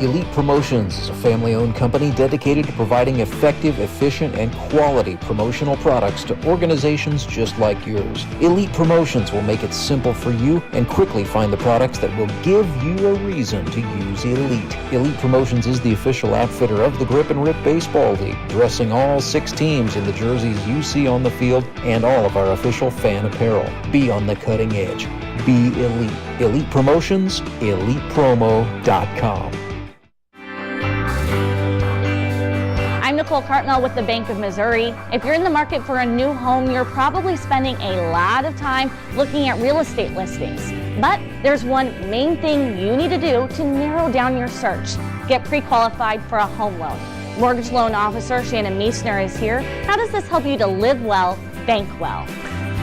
Elite Promotions is a family-owned company dedicated to providing effective, efficient, and quality promotional products to organizations just like yours. Elite Promotions will make it simple for you and quickly find the products that will give you a reason to use Elite. Elite Promotions is the official outfitter of the Grip and Rip Baseball League, dressing all 6 teams in the jerseys you see on the field and all of our official fan apparel. Be on the cutting edge. Be Elite. Elite Promotions, ElitePromo.com. I'm Nicole Cartmel with the Bank of Missouri. If you're in the market for a new home, you're probably spending a lot of time looking at real estate listings. But there's one main thing you need to do to narrow down your search. Get pre-qualified for a home loan. Mortgage loan officer Shannon Meissner is here. How does this help you to live well, bank well?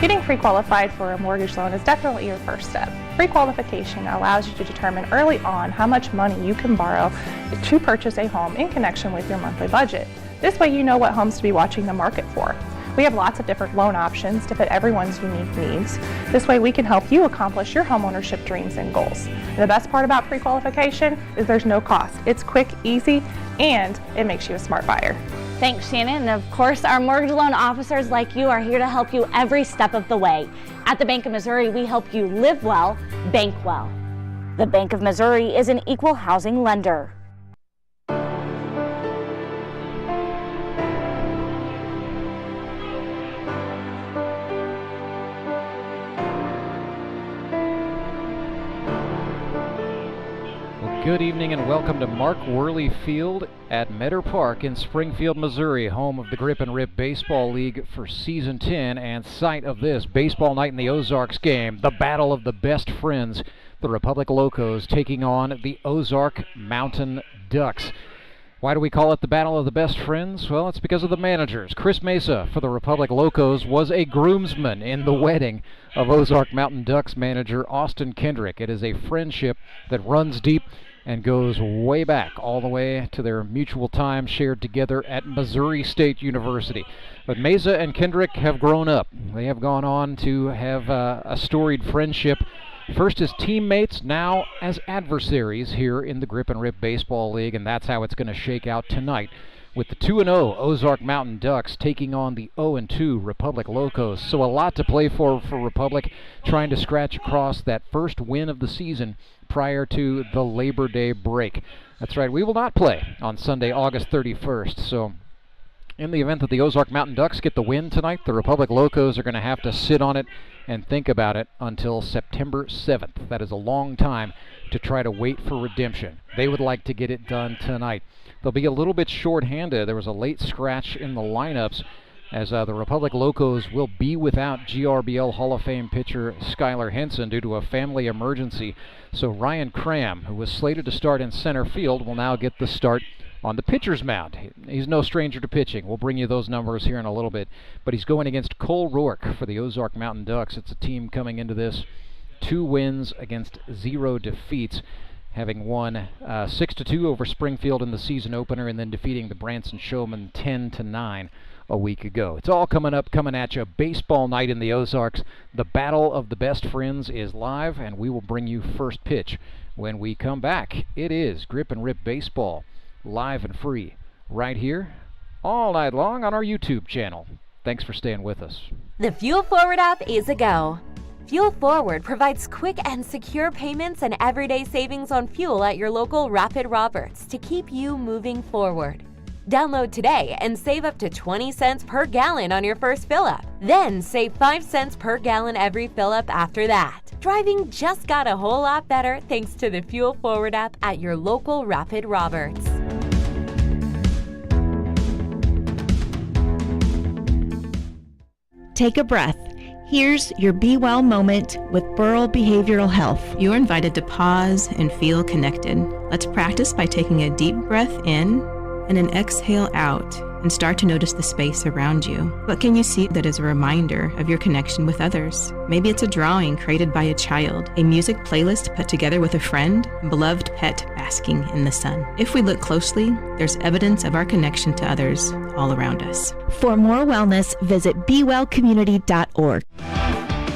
Getting pre-qualified for a mortgage loan is definitely your first step. Pre-qualification allows you to determine early on how much money you can borrow to purchase a home in connection with your monthly budget. This way you know what homes to be watching the market for. We have lots of different loan options to fit everyone's unique needs. This way we can help you accomplish your homeownership dreams and goals. And the best part about pre-qualification is there's no cost. It's quick, easy, and it makes you a smart buyer. Thanks, Shannon. And of course, our mortgage loan officers like you are here to help you every step of the way. At the Bank of Missouri, we help you live well, bank well. The Bank of Missouri is an equal housing lender. Good evening and welcome to Mark Worley Field at Meadow Park in Springfield, Missouri, home of the Grip and Rip Baseball League for Season 10 and site of this baseball night in the Ozarks game, the battle of the best friends, the Republic Locos taking on the Ozark Mountain Ducks. Why do we call it the Battle of the Best Friends? Well, it's because of the managers. Chris Meza for the Republic Locos was a groomsman in the wedding of Ozark Mountain Ducks manager Austin Kendrick. It is a friendship that runs deep and goes way back, all the way to their mutual time shared together at Missouri State University. But Meza and Kendrick have grown up. They have gone on to have a storied friendship, first as teammates, now as adversaries here in the Grip and Rip Baseball League, and that's how it's going to shake out tonight, with the 2-0 Ozark Mountain Ducks taking on the 0-2 Republic Locos. So a lot to play for Republic, trying to scratch across that first win of the season prior to the Labor Day break. That's right, we will not play on Sunday, August 31st. So in the event that the Ozark Mountain Ducks get the win tonight, the Republic Locos are going to have to sit on it and think about it until September 7th. That is a long time to try to wait for redemption. They would like to get it done tonight. They'll be a little bit short-handed. There was a late scratch in the lineups as the Republic Locos will be without GRBL Hall of Fame pitcher Skylar Henson due to a family emergency. So Ryan Cram, who was slated to start in center field, will now get the start on the pitcher's mound. He's no stranger to pitching. We'll bring you those numbers here in a little bit. But he's going against Cole Roark for the Ozark Mountain Ducks. It's a team coming into this 2 wins against 0 defeats, having won 6-2 over Springfield in the season opener and then defeating the Branson Showmen 10-9 a week ago. It's all coming at you. Baseball night in the Ozarks. The Battle of the Best Friends is live, and we will bring you first pitch when we come back. It is Grip and Rip Baseball, live and free, right here, all night long on our YouTube channel. Thanks for staying with us. The Fuel Forward app is a go. Fuel Forward provides quick and secure payments and everyday savings on fuel at your local Rapid Roberts to keep you moving forward. Download today and save up to 20 cents per gallon on your first fill-up. Then save 5 cents per gallon every fill-up after that. Driving just got a whole lot better thanks to the Fuel Forward app at your local Rapid Roberts. Take a breath. Here's your Be Well moment with Burl Behavioral Health. You're invited to pause and feel connected. Let's practice by taking a deep breath in and an exhale out and start to notice the space around you. What can you see that is a reminder of your connection with others? Maybe it's a drawing created by a child, a music playlist put together with a friend, a beloved pet basking in the sun. If we look closely, there's evidence of our connection to others all around us. For more wellness, visit BeWellCommunity.org.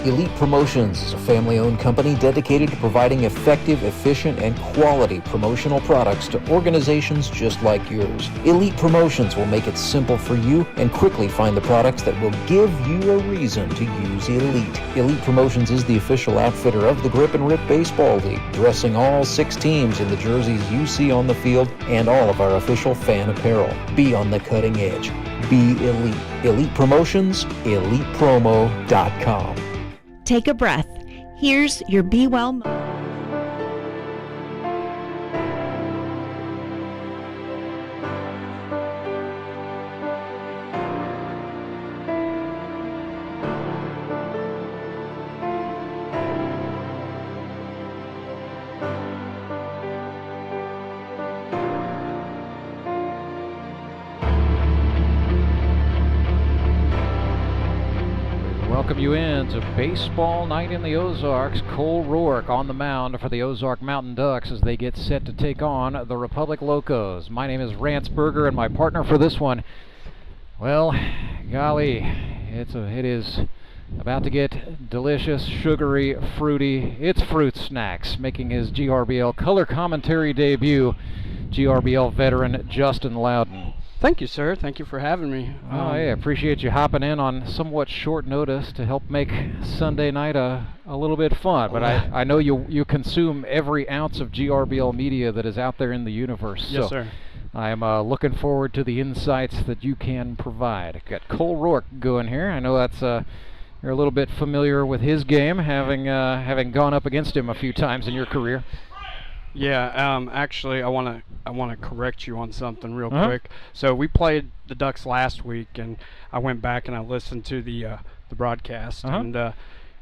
Elite Promotions is a family-owned company dedicated to providing effective, efficient, and quality promotional products to organizations just like yours. Elite Promotions will make it simple for you and quickly find the products that will give you a reason to use Elite. Elite Promotions is the official outfitter of the Grip and Rip Baseball League, dressing all 6 teams in the jerseys you see on the field and all of our official fan apparel. Be on the cutting edge. Be elite. Elite Promotions, elitepromo.com. Take a breath. Here's your Be Well moment. Welcome you in to baseball night in the Ozarks. Cole Roark on the mound for the Ozark Mountain Ducks as they get set to take on the Republic Locos. My name is Rance Berger, and my partner for this one, well, golly, it is about to get delicious, sugary, fruity. It's Fruit Snacks, making his GRBL color commentary debut, GRBL veteran Justin Loudon. Thank you, sir. Thank you for having me. I appreciate you hopping in on somewhat short notice to help make Sunday night a little bit fun. But I know you consume every ounce of GRBL media that is out there in the universe. Yes, so sir. I'm looking forward to the insights that you can provide. Got Cole Roark going here. I know that's you're a little bit familiar with his game, having gone up against him a few times in your career. Yeah, actually, I want to correct you on something real quick. So we played the Ducks last week, and I went back and I listened to the broadcast, and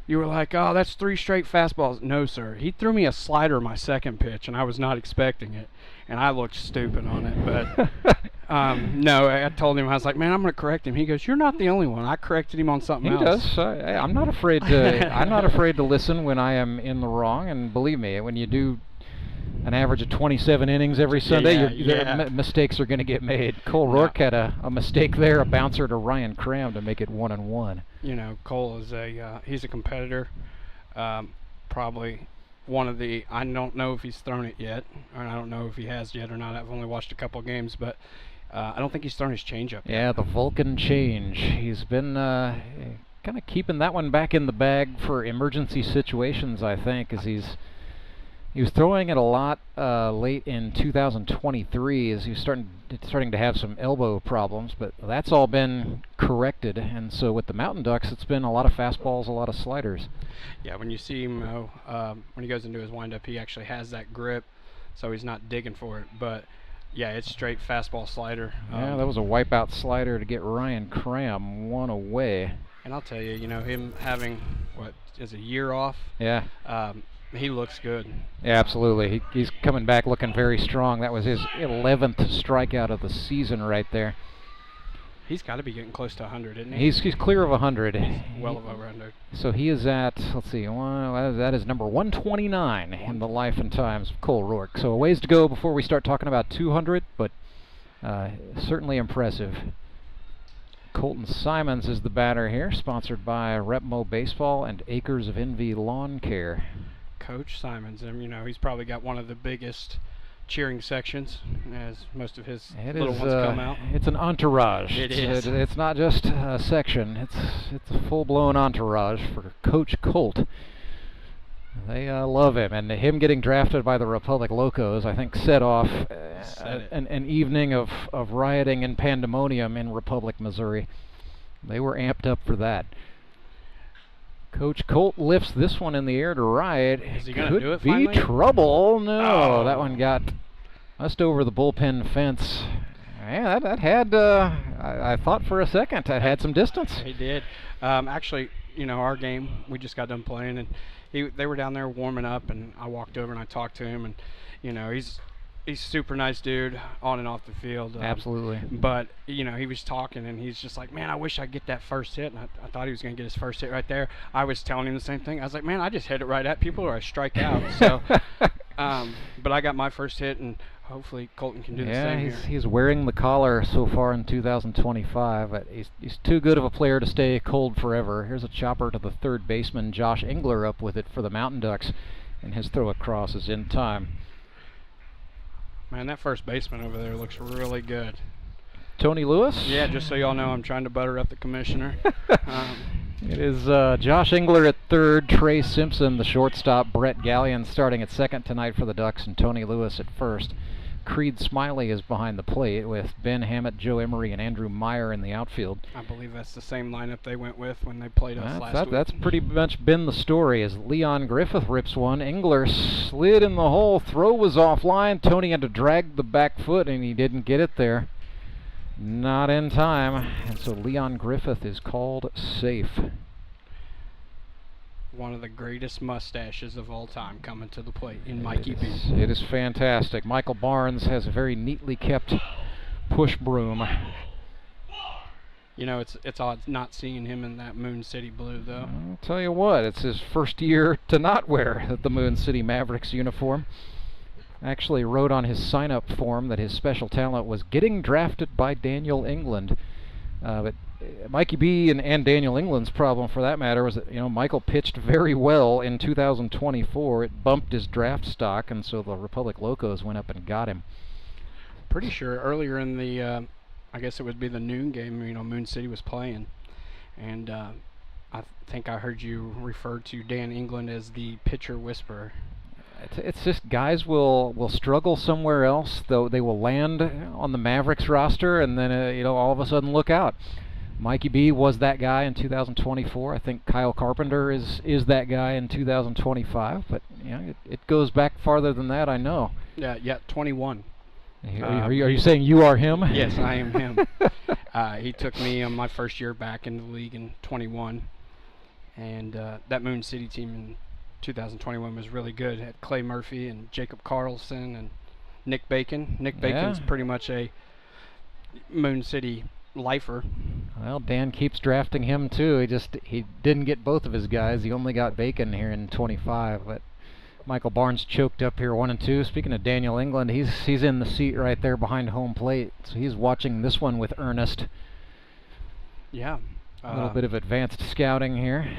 you were like, "Oh, that's 3 straight fastballs." No, sir. He threw me a slider my second pitch, and I was not expecting it, and I looked stupid on it. But no, I told him, I was like, "Man, I'm going to correct him." He goes, "You're not the only one." I corrected him on something else. He does. I'm not afraid to. I'm not afraid to listen when I am in the wrong, and believe me, when you do an average of 27 innings every Sunday, mistakes are going to get made. Cole Roark had a mistake there, a bouncer to Ryan Cram to make it 1-1. You know, Cole is he's a competitor. Probably one of the, I don't know if he's thrown it yet, or I don't know if he has yet or not. I've only watched a couple games, but I don't think he's thrown his changeup yet. Yeah, the Vulcan change. He's been kind of keeping that one back in the bag for emergency situations, I think, as he was throwing it a lot late in 2023 as he was starting to have some elbow problems, but that's all been corrected. And so with the Mountain Ducks, it's been a lot of fastballs, a lot of sliders. Yeah, when you see him, when he goes into his windup, he actually has that grip, so he's not digging for it. But yeah, it's straight fastball slider. Yeah, that was a wipeout slider to get Ryan Cram 1 away. And I'll tell you, him having a year off. Yeah. He looks good. Yeah, absolutely. He's coming back looking very strong. That was his 11th strikeout of the season right there. He's got to be getting close to 100, isn't he? He's clear of 100. Well over 100. So he is at, let's see, that is number 129 in the life and times of Cole Roark. So a ways to go before we start talking about 200, but certainly impressive. Colton Simons is the batter here, sponsored by Repmo Baseball and Acres of Envy Lawn Care. Coach Simons, he's probably got one of the biggest cheering sections as most of his little ones come out. It's an entourage. It is. It's not just a section. It's a full-blown entourage for Coach Colt. They love him, and him getting drafted by the Republic Locos, I think, set off an evening of rioting and pandemonium in Republic, Missouri. They were amped up for that. Coach Colt lifts this one in the air to right. Is he going to do it finally? Could be trouble. No, that one got just over the bullpen fence. Yeah, that had, I thought for a second, that had some distance. He did. Actually, our game, we just got done playing, and they were down there warming up, and I walked over and I talked to him, and, he's a super nice dude on and off the field. Absolutely. But, he was talking, and he's just like, "Man, I wish I'd get that first hit." And I thought he was going to get his first hit right there. I was telling him the same thing. I was like, "Man, I just hit it right at people or I strike out." So, but I got my first hit, and hopefully Colton can do the same here. He's wearing the collar so far in 2025, but he's too good of a player to stay cold forever. Here's a chopper to the third baseman, Josh Engler, up with it for the Mountain Ducks, and his throw across is in time. Man, that first baseman over there looks really good. Tony Lewis? Yeah, just so y'all know, I'm trying to butter up the commissioner. It is Josh Engler at third, Trey Simpson, the shortstop, Brett Gallion starting at second tonight for the Ducks, and Tony Lewis at first. Creed Smiley is behind the plate with Ben Hammett, Joe Emery, and Andrew Meyer in the outfield. I believe that's the same lineup they went with when they played us last week. That's pretty much been the story as Leon Griffith rips one. Engler slid in the hole. Throw was offline. Tony had to drag the back foot, and he didn't get it there. Not in time. And so Leon Griffith is called safe. One of the greatest mustaches of all time coming to the plate in Mikey B. It is fantastic. Michael Barnes has a very neatly kept push broom. You know, it's odd not seeing him in that Moon City blue, though. I'll tell you what, it's his first year to not wear the Moon City Mavericks uniform. Actually wrote on his sign-up form that his special talent was getting drafted by Daniel England. But Mikey B and Daniel England's problem, for that matter, was that Michael pitched very well in 2024. It bumped his draft stock, and so the Republic Locos went up and got him. Pretty sure earlier in the, I guess it would be the noon game, Moon City was playing, and I think I heard you refer to Dan England as the pitcher whisperer. It's just guys will struggle somewhere else, though they will land on the Mavericks roster, and then all of a sudden look out. Mikey B was that guy in 2024. I think Kyle Carpenter is that guy in 2025. But it goes back farther than that. I know. Yeah, 21. Are you saying you are him? Yes, I am him. He took me on my first year back in the league in 21, and that Moon City team in 2021 was really good. It had Clay Murphy and Jacob Carlson and Nick Bacon. Nick Bacon's pretty much a Moon City lifer. Well, Dan keeps drafting him too. He didn't get both of his guys. He only got Bacon here in 25. But Michael Barnes choked up here 1-2. Speaking of Daniel England, he's in the seat right there behind home plate. So he's watching this one with earnest. Yeah. A little bit of advanced scouting here.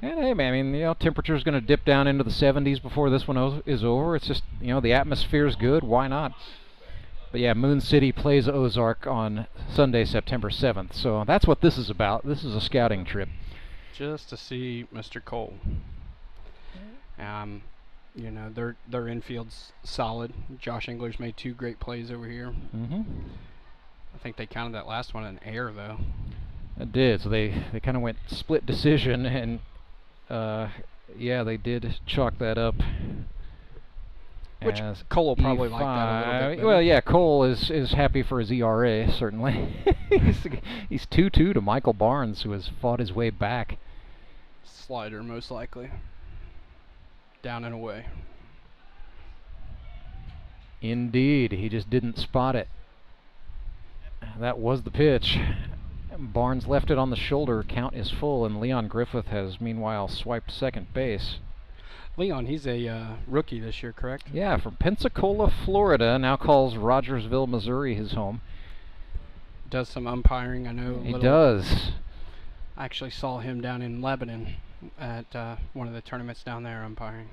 And hey, man, temperature's going to dip down into the 70s before this one is over. It's just, the atmosphere's good. Why not? But yeah, Moon City plays Ozark on Sunday, September 7th. So that's what this is about. This is a scouting trip. Just to see Mr. Cole. Their infield's solid. Josh Engler's made 2 great plays over here. Mm-hmm. I think they counted that last one an error, though. It did. So they kind of went split decision, and they did chalk that up. Which Cole will probably like that a little bit. Well, yeah, Cole is happy for his ERA, certainly. He's 2-2 to Michael Barnes, who has fought his way back. Slider, most likely. Down and away. Indeed. He just didn't spot it. That was the pitch. Barnes left it on the shoulder. Count is full, and Leon Griffith has, meanwhile, swiped second base. Leon, he's a rookie this year, correct? Yeah, from Pensacola, Florida. Now calls Rogersville, Missouri his home. Does some umpiring, I know. He does. I actually saw him down in Lebanon at one of the tournaments down there umpiring.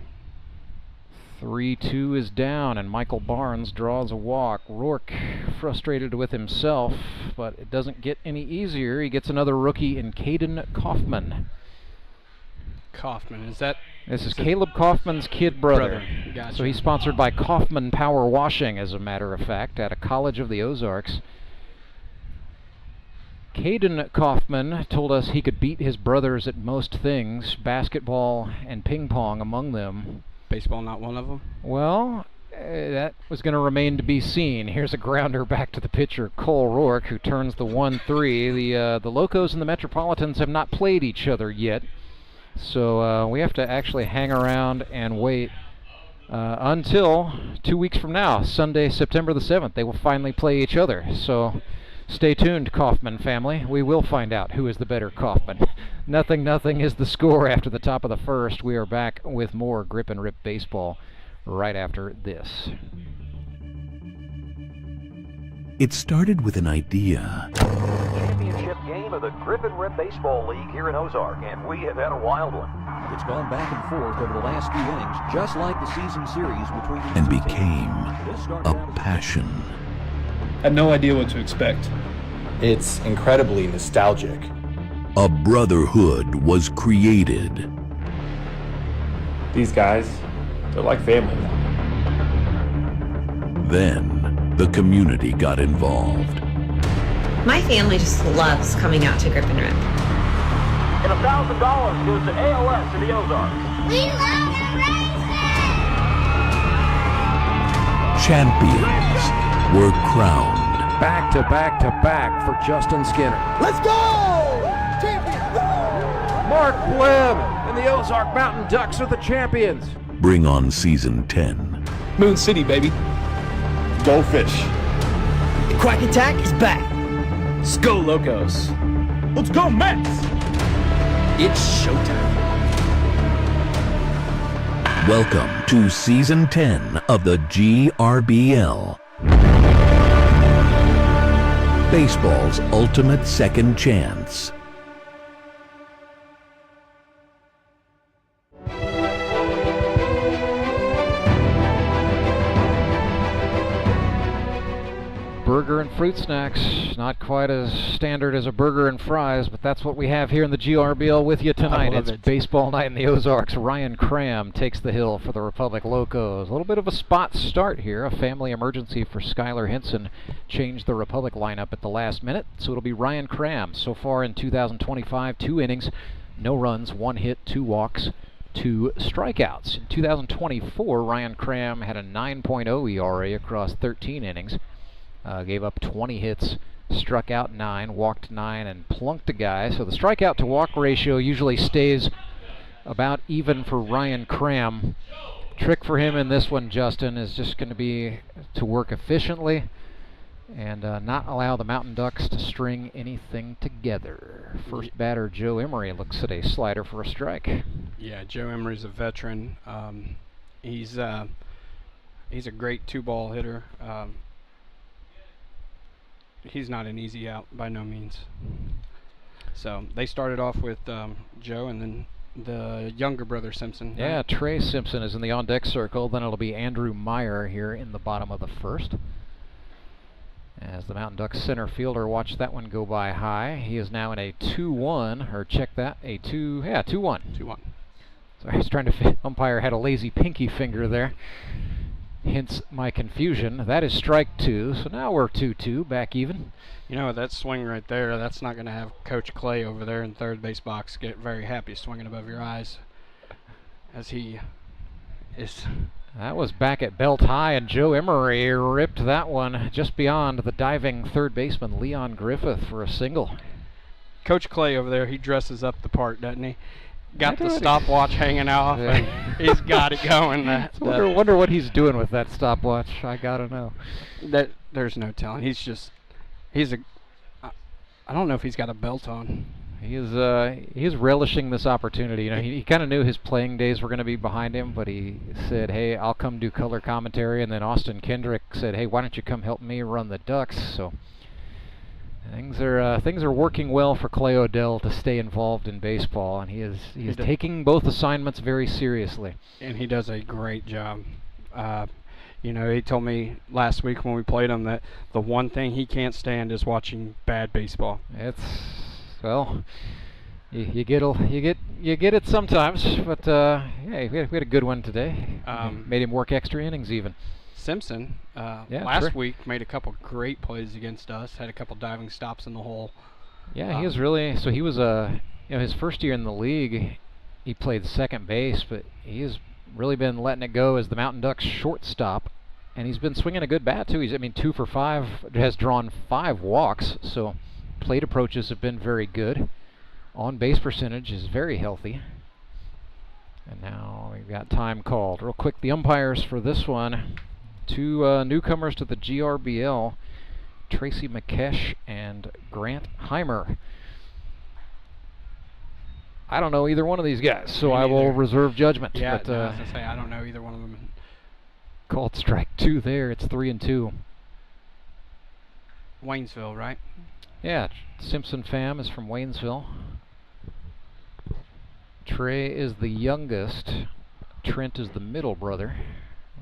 3-2 is down, and Michael Barnes draws a walk. Roark frustrated with himself, but it doesn't get any easier. He gets another rookie in Caden Kaufman. Kaufman, This is Caleb Kaufman's kid brother. Gotcha. So he's sponsored by Kaufman Power Washing, as a matter of fact, at a college of the Ozarks. Caden Kaufman told us he could beat his brothers at most things, basketball and ping pong among them. Baseball not one of them? Well, that was going to remain to be seen. Here's a grounder back to the pitcher, Cole Roark, who turns the 1-3. The Locos and the Metropolitans have not played each other yet, so we have to actually hang around and wait until 2 weeks from now, Sunday, September the 7th. They will finally play each other. So stay tuned, Kaufman family. We will find out who is the better Kaufman. 0-0 is the score after the top of the first. We are back with more Grip and Rip baseball right after this. It started with an idea. Championship game of the Grip and Rip Baseball League here in Ozark, and we have had a wild one. It's gone back and forth over the last few innings, just like the season series between these And two became a passion. I had no idea what to expect. It's incredibly nostalgic. A brotherhood was created. These guys, they're like family now. Then the community got involved. My family just loves coming out to Grip and Rip. And $1,000 goes to ALS in the Ozarks. We love racing! Champions were crowned. Back to back to back for Justin Skinner. Let's go! Champions! Mark Webb and the Ozark Mountain Ducks are the champions. Bring on season 10. Moon City, baby. Go fish. The Quack Attack is back. Let's go, Locos. Let's go, Mets! It's showtime. Welcome to season 10 of the GRBL. Baseball's ultimate second chance. Burger and fruit snacks, not quite as standard as a burger and fries, but that's what we have here in the GRBL with you tonight. It's baseball night in the Ozarks. Ryan Cram takes the hill for the Republic Locos. A little bit of a spot start here. A family emergency for Skylar Hinson changed the Republic lineup at the last minute, so it'll be Ryan Cram. So far in 2025, 2 innings, no runs, 1 hit, 2 walks, 2 strikeouts. In 2024, Ryan Cram had a 9.0 ERA across 13 innings. Gave up 20 hits, struck out 9, walked 9, and plunked a guy. So the strikeout to walk ratio usually stays about even for Ryan Cram. Trick for him in this one, Justin, is just going to be to work efficiently and not allow the Mountain Ducks to string anything together. First batter, Joe Emery, looks at a slider for a strike. Yeah, Joe Emery's a veteran. He's a great 2-ball hitter. He's not an easy out by no means. So they started off with Joe and then the younger brother Simpson. Yeah, Trey Simpson is in the on-deck circle. Then it'll be Andrew Meyer here in the bottom of the first. As the Mountain Ducks center fielder watched that one go by high. He is now in a 2-1, or check that, 2-1. 2-1. Sorry, I was trying to umpire had a lazy pinky finger there. Hence my confusion. That is strike 2, so now we're 2-2, back even. You know, that swing right there, that's not going to have Coach Clay over there in third base box get very happy swinging above your eyes as he is. That was back at belt high, and Joe Emery ripped that one just beyond the diving third baseman Leon Griffith for a single. Coach Clay over there, he dresses up the part, doesn't he? Got the stopwatch hanging off, and he's got it going. Wonder what he's doing with that stopwatch. I gotta know. There's no telling. I don't know if he's got a belt on. He is relishing this opportunity. You know, he kind of knew his playing days were going to be behind him, but he said, "Hey, I'll come do color commentary." And then Austin Kendrick said, "Hey, why don't you come help me run the Ducks?" So things are working well for Clay Odell to stay involved in baseball, and he is taking both assignments very seriously. And he does a great job. You know, he told me last week when we played him that the one thing he can't stand is watching bad baseball. Well, you get it sometimes, but yeah, we had a good one today. Made him work extra innings even. Simpson last week made a couple great plays against us. Had a couple diving stops in the hole. Yeah, he was really. So he was his first year in the league, he played second base, but he has really been letting it go as the Mountain Ducks shortstop, and he's been swinging a good bat too. He's 2 for 5, has drawn 5 walks, so plate approaches have been very good. On base percentage is very healthy. And now we've got time called. Real quick, the umpires for this one. 2 newcomers to the GRBL, Tracy McKesh and Grant Heimer. I don't know either one of these guys, so I will reserve judgment. Yeah, but, I was gonna say I don't know either one of them. Called strike 2 there. It's 3-2. Waynesville, right? Yeah, Simpson fam is from Waynesville. Trey is the youngest. Trent is the middle brother.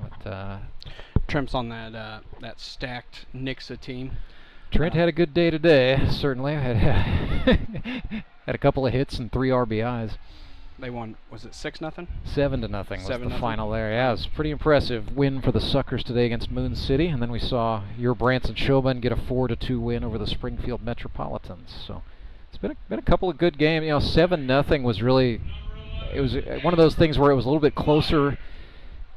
But, Trent's on that stacked Nixa team. Trent had a good day today, certainly. Had a couple of hits and 3 RBIs. They won, was it 6-0? 7-0 was 7-0. the final there. Yeah, it was a pretty impressive win for the Suckers today against Moon City. And then we saw your Branson Showman get a 4-2 win over the Springfield Metropolitans. So it's been a couple of good games. 7-0 was really, it was one of those things where it was a little bit closer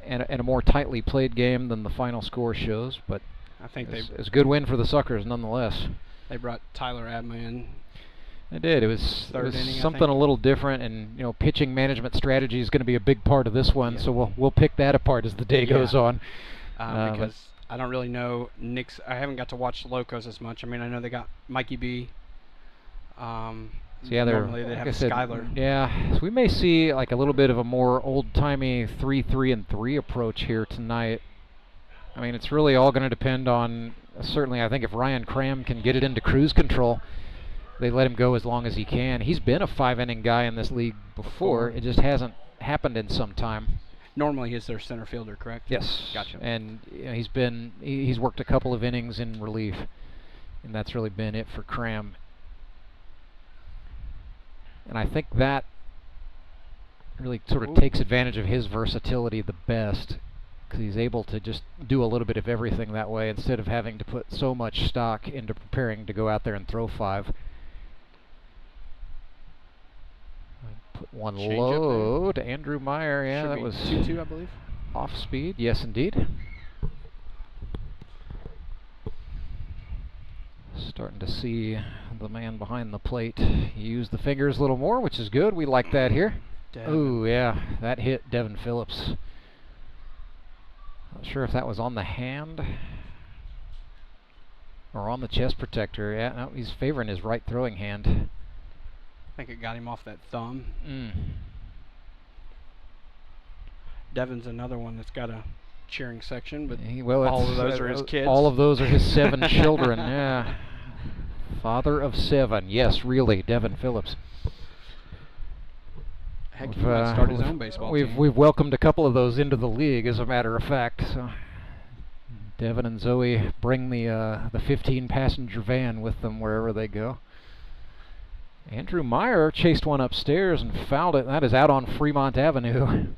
and a more tightly played game than the final score shows. But I think it was a good win for the Suckers nonetheless. They brought Tyler Adma in. They did. It was Inning, something a little different, and pitching management strategy is going to be a big part of this one. Yeah. So we'll pick that apart as the day goes on. Because I don't really know Nick's. I haven't got to watch Locos as much. I mean, I know they got Mikey B. So yeah, normally they have Skyler. Yeah, so we may see like a little bit of a more old-timey 3-3-3 approach here tonight. I mean, it's really all going to depend on, certainly I think if Ryan Cram can get it into cruise control, they let him go as long as he can. He's been a 5-inning guy in this league before. It just hasn't happened in some time. Normally he's their center fielder, correct? Yes. Gotcha. And he's worked a couple of innings in relief, and that's really been it for Cram. And I think that really sort of takes advantage of his versatility the best, because he's able to just do a little bit of everything that way instead of having to put so much stock into preparing to go out there and throw 5. Put one low to Andrew Meyer. Yeah, that was 2-2, I believe. Off speed. Yes, indeed. Starting to see the man behind the plate use the fingers a little more, which is good. We like that here. Oh, yeah, that hit Devin Phillips. Not sure if that was on the hand or on the chest protector. Yeah, no, he's favoring his right throwing hand. I think it got him off that thumb. Mm. Devin's another one that's got a cheering section, but well, all of those are his kids. All of those are his 7 children, yeah. Father of 7, yes, really, Devin Phillips. Heck, he might start his own baseball team. We've welcomed a couple of those into the league, as a matter of fact. So Devin and Zoe bring the 15-passenger van with them wherever they go. Andrew Meyer chased one upstairs and fouled it. That is out on Fremont Avenue.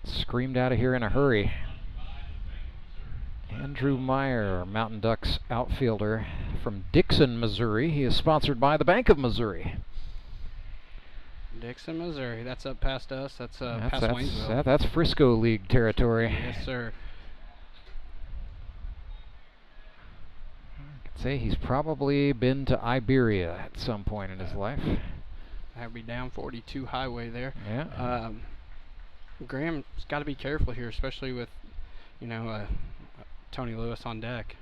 Screamed out of here in a hurry. Andrew Meyer, Mountain Ducks outfielder from Dixon, Missouri. He is sponsored by the Bank of Missouri. Dixon, Missouri. That's up past us. That's past Waynesville. That's Frisco League territory. Yes, sir. Say he's probably been to Iberia at some point in his life. That would be down 42 highway there. Yeah. Graham's got to be careful here, especially with, Tony Lewis on deck.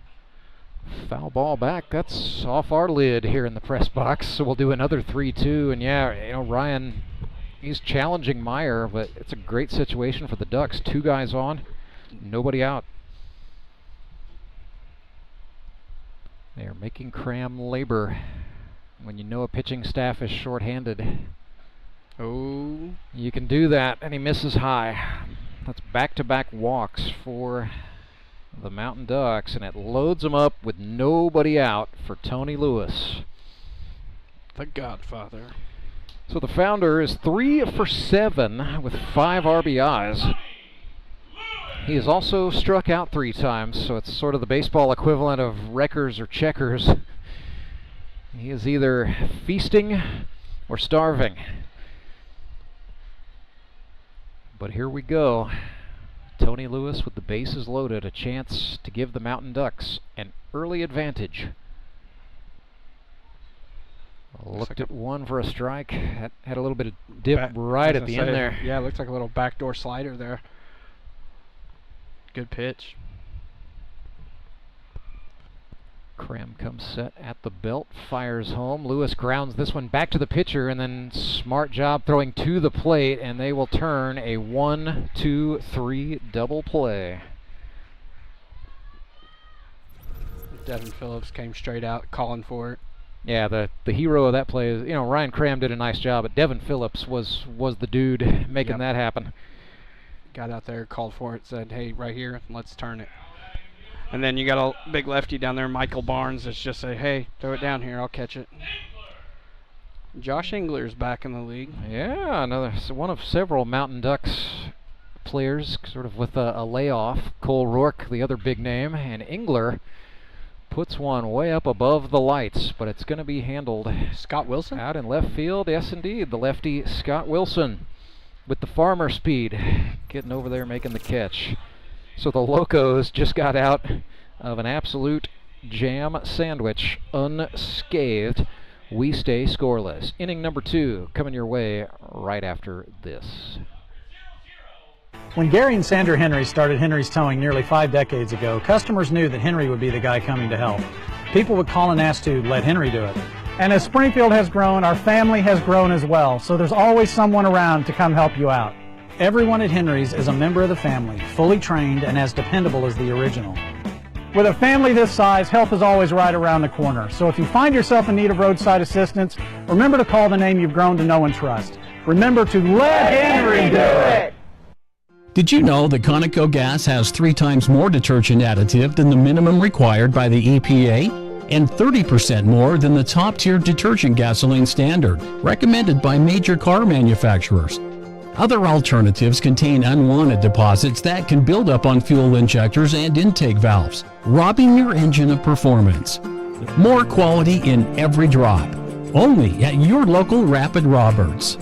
Foul ball back. That's off our lid here in the press box. So we'll do another 3-2. And yeah, Ryan, he's challenging Meyer, but it's a great situation for the Ducks. 2 guys on, nobody out. They are making Cram labor when you know a pitching staff is shorthanded. Oh. You can do that, and he misses high. That's back-to-back walks for the Mountain Ducks, and it loads them up with nobody out for Tony Lewis. The Godfather. So the Founder is 3 for 7 with 5 RBIs. He has also struck out 3 times, so it's sort of the baseball equivalent of wreckers or checkers. He is either feasting or starving. But here we go. Tony Lewis with the bases loaded, a chance to give the Mountain Ducks an early advantage. Looked at one for a strike. Had a little bit of dip right at the end there. Yeah, it looks like a little backdoor slider there. Good pitch. Cram comes set at the belt, fires home. Lewis grounds this one back to the pitcher, and then smart job throwing to the plate, and they will turn a 1-2-3 double play. Devin Phillips came straight out calling for it. Yeah, the hero of that play is, Ryan Cram did a nice job, but Devin Phillips was the dude making that happen. Got out there, called for it, said, hey, right here, let's turn it. And then you got a big lefty down there, Michael Barnes, that's just say, hey, throw it down here, I'll catch it. Josh Engler's back in the league. Yeah, one of several Mountain Ducks players sort of with a layoff. Cole Roark, the other big name, and Engler puts one way up above the lights, but it's going to be handled. Scott Wilson? Out in left field, yes indeed. The lefty Scott Wilson with the farmer speed, getting over there making the catch. So the Locos just got out of an absolute jam sandwich unscathed. We stay scoreless. Inning number 2 coming your way right after this. When Gary and Sandra Henry started Henry's Towing nearly 5 decades ago, customers knew that Henry would be the guy coming to help. People would call and ask to let Henry do it. And as Springfield has grown, our family has grown as well, so there's always someone around to come help you out. Everyone at Henry's is a member of the family, fully trained and as dependable as the original. With a family this size, help is always right around the corner. So if you find yourself in need of roadside assistance, remember to call the name you've grown to know and trust. Remember to let Henry do it! Did you know that Conoco gas has 3 times more detergent additive than the minimum required by the EPA? And 30% more than the top-tier detergent gasoline standard, recommended by major car manufacturers. Other alternatives contain unwanted deposits that can build up on fuel injectors and intake valves, robbing your engine of performance. More quality in every drop. Only at your local Rapid Roberts.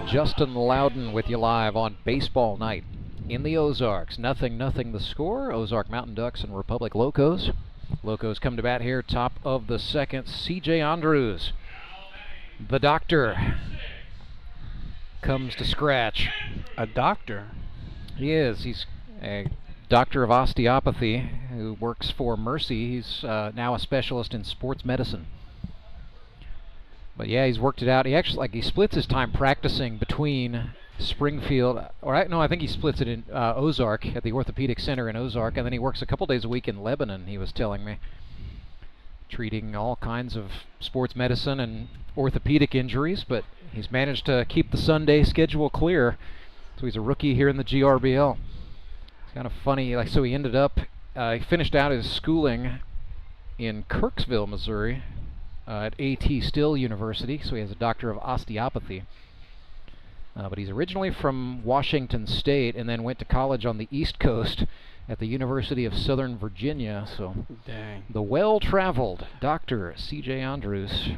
Justin Loudon with you live on Baseball Night in the Ozarks. 0-0 the score. Ozark Mountain Ducks and Republic Locos. Locos come to bat here, top of the second. C.J. Andrews, the doctor, comes to scratch. A doctor? He is. He's a doctor of osteopathy who works for Mercy. He's now a specialist in sports medicine. But yeah, he's worked it out. He actually, he splits his time practicing between Springfield, I think he splits it in Ozark at the Orthopedic Center in Ozark, and then he works a couple days a week in Lebanon, he was telling me, treating all kinds of sports medicine and orthopedic injuries, but he's managed to keep the Sunday schedule clear, so he's a rookie here in the GRBL. It's kind of funny, so he ended up, he finished out his schooling in Kirksville, Missouri, at A.T. Still University, so he has a doctor of osteopathy. But he's originally from Washington State and then went to college on the East Coast at the University of Southern Virginia. So dang. The well-traveled Dr. C.J. Andrews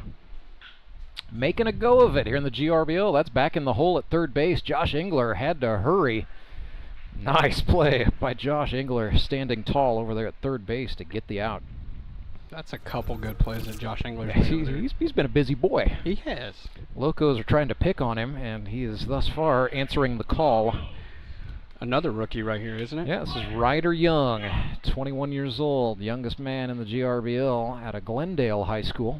making a go of it here in the GRBL. That's back in the hole at third base. Josh Engler had to hurry. Nice play by Josh Engler, standing tall over there at third base to get the out. That's a couple good plays that Josh Engler he's been a busy boy. He has. Locos are trying to pick on him, and he is thus far answering the call. Another rookie right here, isn't it? Yeah, this is Ryder Young, 21 years old, youngest man in the GRBL out of Glendale High School.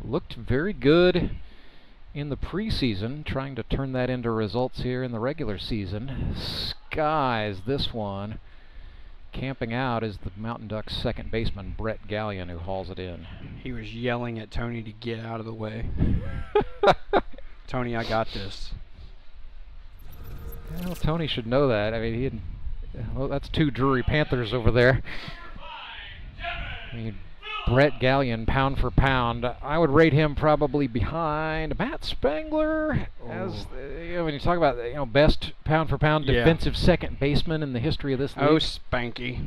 Looked very good in the preseason, trying to turn that into results here in the regular season. Skies this one. Camping out is the Mountain Ducks second baseman, Brett Gallion, who hauls it in. He was yelling at Tony to get out of the way. Tony, I got this. Well, Tony should know that. I mean, that's two Drury Panthers over there. I mean, Brett Gallion, pound for pound, I would rate him probably behind Matt Spangler as when you talk about best pound for pound defensive second baseman in the history of this league. Oh, Spanky.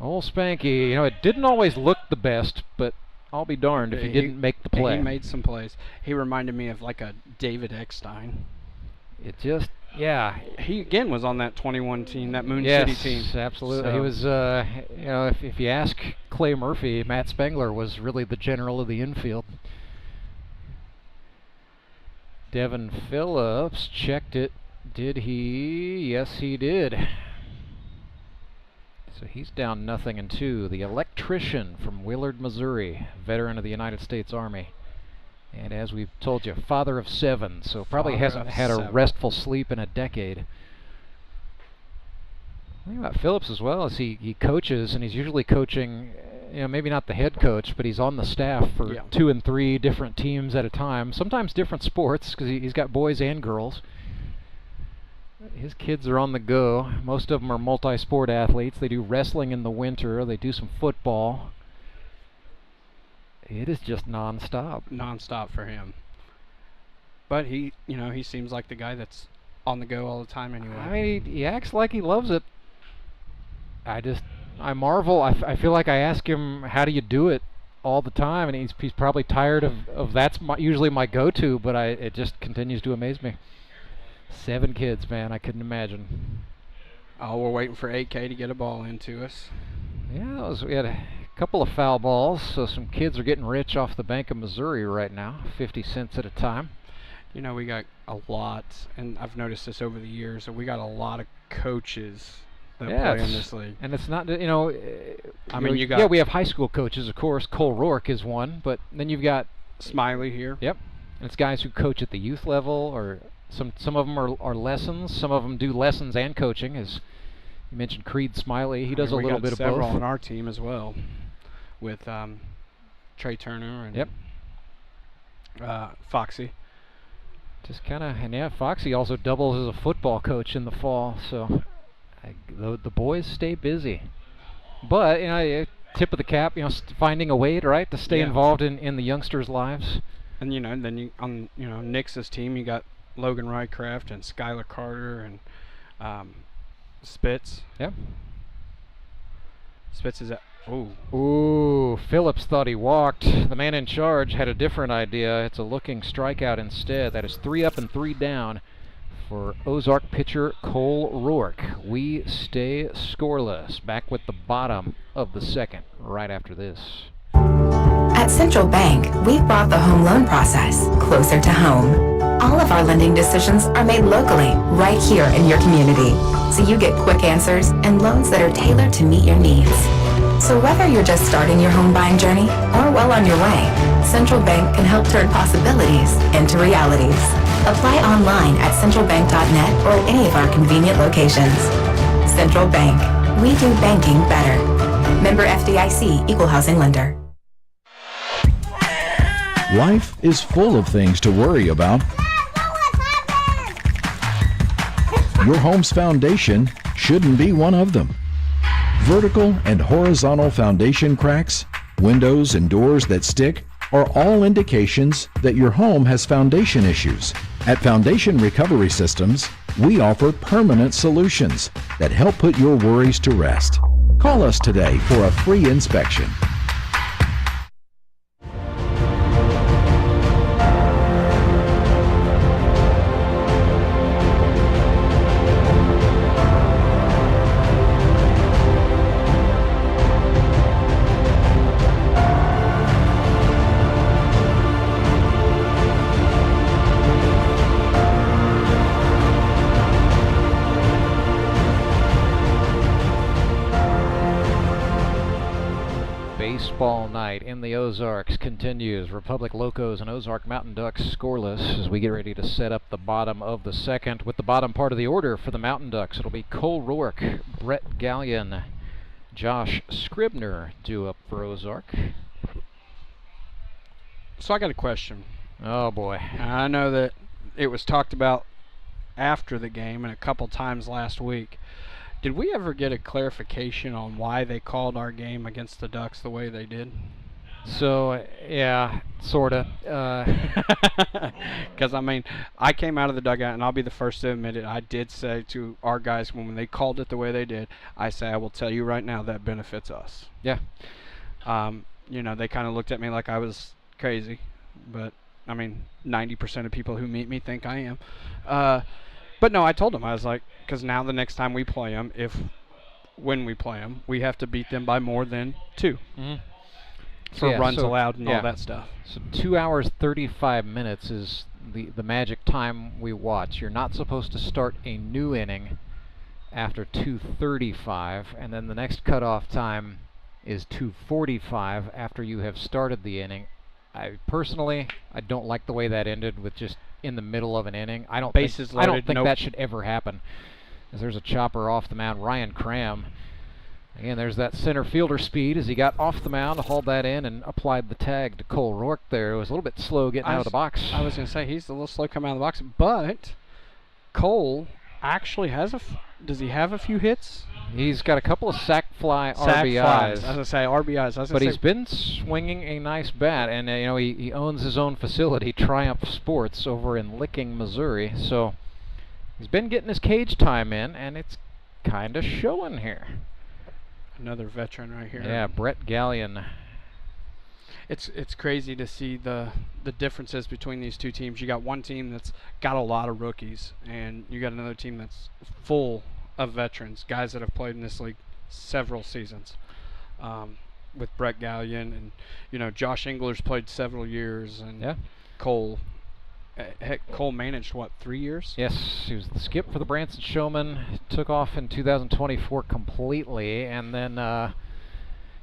Old Spanky. It didn't always look the best, but I'll be darned if he didn't make the play. He made some plays. He reminded me of like a David Eckstein. It just, yeah. He again was on that 21 team, that Moon City team. Yes, absolutely. So he was, if you ask Clay Murphy, Matt Spangler was really the general of the infield. Devin Phillips checked it. Did he? Yes, he did. So he's down 0-2. The electrician from Willard, Missouri, veteran of the United States Army. And as we've told you, father of 7, so probably hasn't had a restful sleep in a decade. The thing about Phillips as well is he coaches, and he's usually coaching, maybe not the head coach, but he's on the staff for 2 and 3 different teams at a time, sometimes different sports, because he's got boys and girls. His kids are on the go. Most of them are multi-sport athletes. They do wrestling in the winter. They do some football. It is just non-stop. Non-stop for him. But he seems like the guy that's on the go all the time anyway. I mean, he acts like he loves it. I marvel. I feel like I ask him, how do you do it all the time? And he's probably tired of that's usually my go-to, but it just continues to amaze me. 7 kids, man. I couldn't imagine. Oh, we're waiting for AK to get a ball into us. Yeah, we had a couple of foul balls, so some kids are getting rich off the Bank of Missouri right now, 50 cents at a time. We got a lot, and I've noticed this over the years, that we got a lot of coaches that play in this league. And it's not, we have high school coaches, of course. Cole Roark is one, but then you've got Smiley here. Yep. And it's guys who coach at the youth level, or some of them are lessons. Some of them do lessons and coaching, as you mentioned. Creed Smiley, he does a little bit of both. We got several on our team as well, with Trey Turner and Foxy. Just kind of, and Foxy also doubles as a football coach in the fall, so the boys stay busy. But tip of the cap, finding a way to stay involved in the youngsters' lives. And then you on Nix's team, you got Logan Rycraft and Skylar Carter and Spitz. Yep. Spitz is at Phillips thought he walked. The man in charge had a different idea. It's a looking strikeout instead. That is 3 up and 3 down for Ozark pitcher Cole Roark. We stay scoreless. Back with the bottom of the second right after this. At Central Bank, we've brought the home loan process closer to home. All of our lending decisions are made locally, right here in your community, so you get quick answers and loans that are tailored to meet your needs. So whether you're just starting your home buying journey or well on your way, Central Bank can help turn possibilities into realities. Apply online at centralbank.net or at any of our convenient locations. Central Bank. We do banking better. Member FDIC, Equal Housing Lender. Life is full of things to worry about. Your home's foundation shouldn't be one of them. Vertical and horizontal foundation cracks, windows and doors that stick are all indications that your home has foundation issues. At Foundation Recovery Systems, we offer permanent solutions that help put your worries to rest. Call us today for a free inspection. Baseball night in the Ozarks continues. Republic Locos and Ozark Mountain Ducks scoreless as we get ready to set up the bottom of the second. With the bottom part of the order for the Mountain Ducks, it'll be Cole Roark, Brett Gallion, Josh Scribner due up for Ozark. So I got a question. Oh boy. I know that it was talked about after the game and a couple times last week. Did we ever get a clarification on why they called our game against the Ducks the way they did? So, yeah, sort of. Because, I came out of the dugout, and I'll be the first to admit it. I did say to our guys when they called it the way they did, I will tell you right now that benefits us. Yeah. They kind of looked at me like I was crazy. But, 90% of people who meet me think I am. But no, I told them, I was like, because now the next time we play them, when we play them, we have to beat them by more than 2 for runs allowed and all that stuff. So 2 hours 35 minutes is the magic time we watch. You're not supposed to start a new inning after 2:35, and then the next cutoff time is 2:45 after you have started the inning. I don't like the way that ended with just in the middle of an inning. I don't think that should ever happen. As there's a chopper off the mound, Ryan Cram. Again, there's that center fielder speed as he got off the mound, hauled that in, and applied the tag to Cole Roark there. It was a little bit slow getting out of the box. I was going to say, he's a little slow coming out of the box, but Cole actually has does he have a few hits? He's got a couple of sac fly RBIs. I was going to say RBIs. But he's been swinging a nice bat, and he owns his own facility, Triumph Sports, over in Licking, Missouri. So he's been getting his cage time in, and it's kind of showing here. Another veteran right here. Yeah, Brett Gallion. It's crazy to see the differences between these two teams. You got one team that's got a lot of rookies, and you got another team that's full of veterans, guys that have played in this league several seasons. With Brett Gallion and Josh Engler's played several years, and Cole. Heck, Cole managed, 3 years? Yes, he was the skip for the Branson Showmen. Took off in 2024 completely, and then got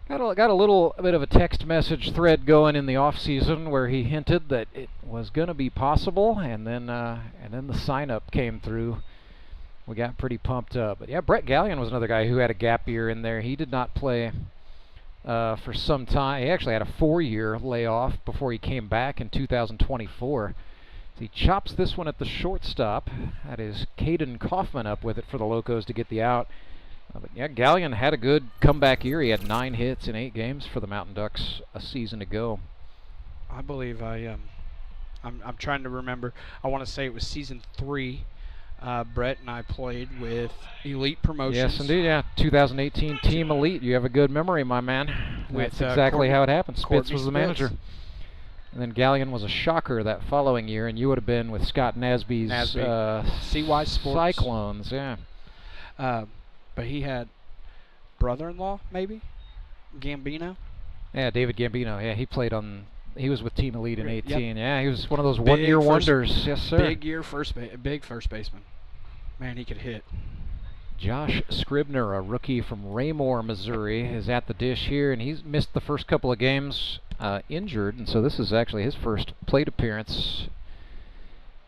a little bit of a text message thread going in the off season where he hinted that it was going to be possible, and then the sign up came through. We got pretty pumped up. But yeah, Brett Gallion was another guy who had a gap year in there. He did not play for some time. He actually had a 4-year layoff before he came back in 2024. He chops this one at the shortstop. That is Caden Kaufman up with it for the Locos to get the out. But yeah, Gallion had a good comeback year. He had 9 hits in 8 games for the Mountain Ducks a season ago. I believe I'm trying to remember. I want to say it was season 3. Brett and I played with Elite Promotions. Yes, indeed. Yeah, 2018 Team Elite. You have a good memory, my man. That's exactly how it happened. Spitz was the manager. And then Gallion was a shocker that following year, and you would have been with Scott Nasby's CY Sports Cyclones, yeah. But he had brother-in-law, maybe? Gambino? Yeah, David Gambino. Yeah, he was with Team Elite in 18. Yep. Yeah, he was one of those one-year wonders. Yes, sir. Big first baseman. Man, he could hit. Josh Scribner, a rookie from Raymore, Missouri, is at the dish here, and he's missed the first couple of games injured, and so this is actually his first plate appearance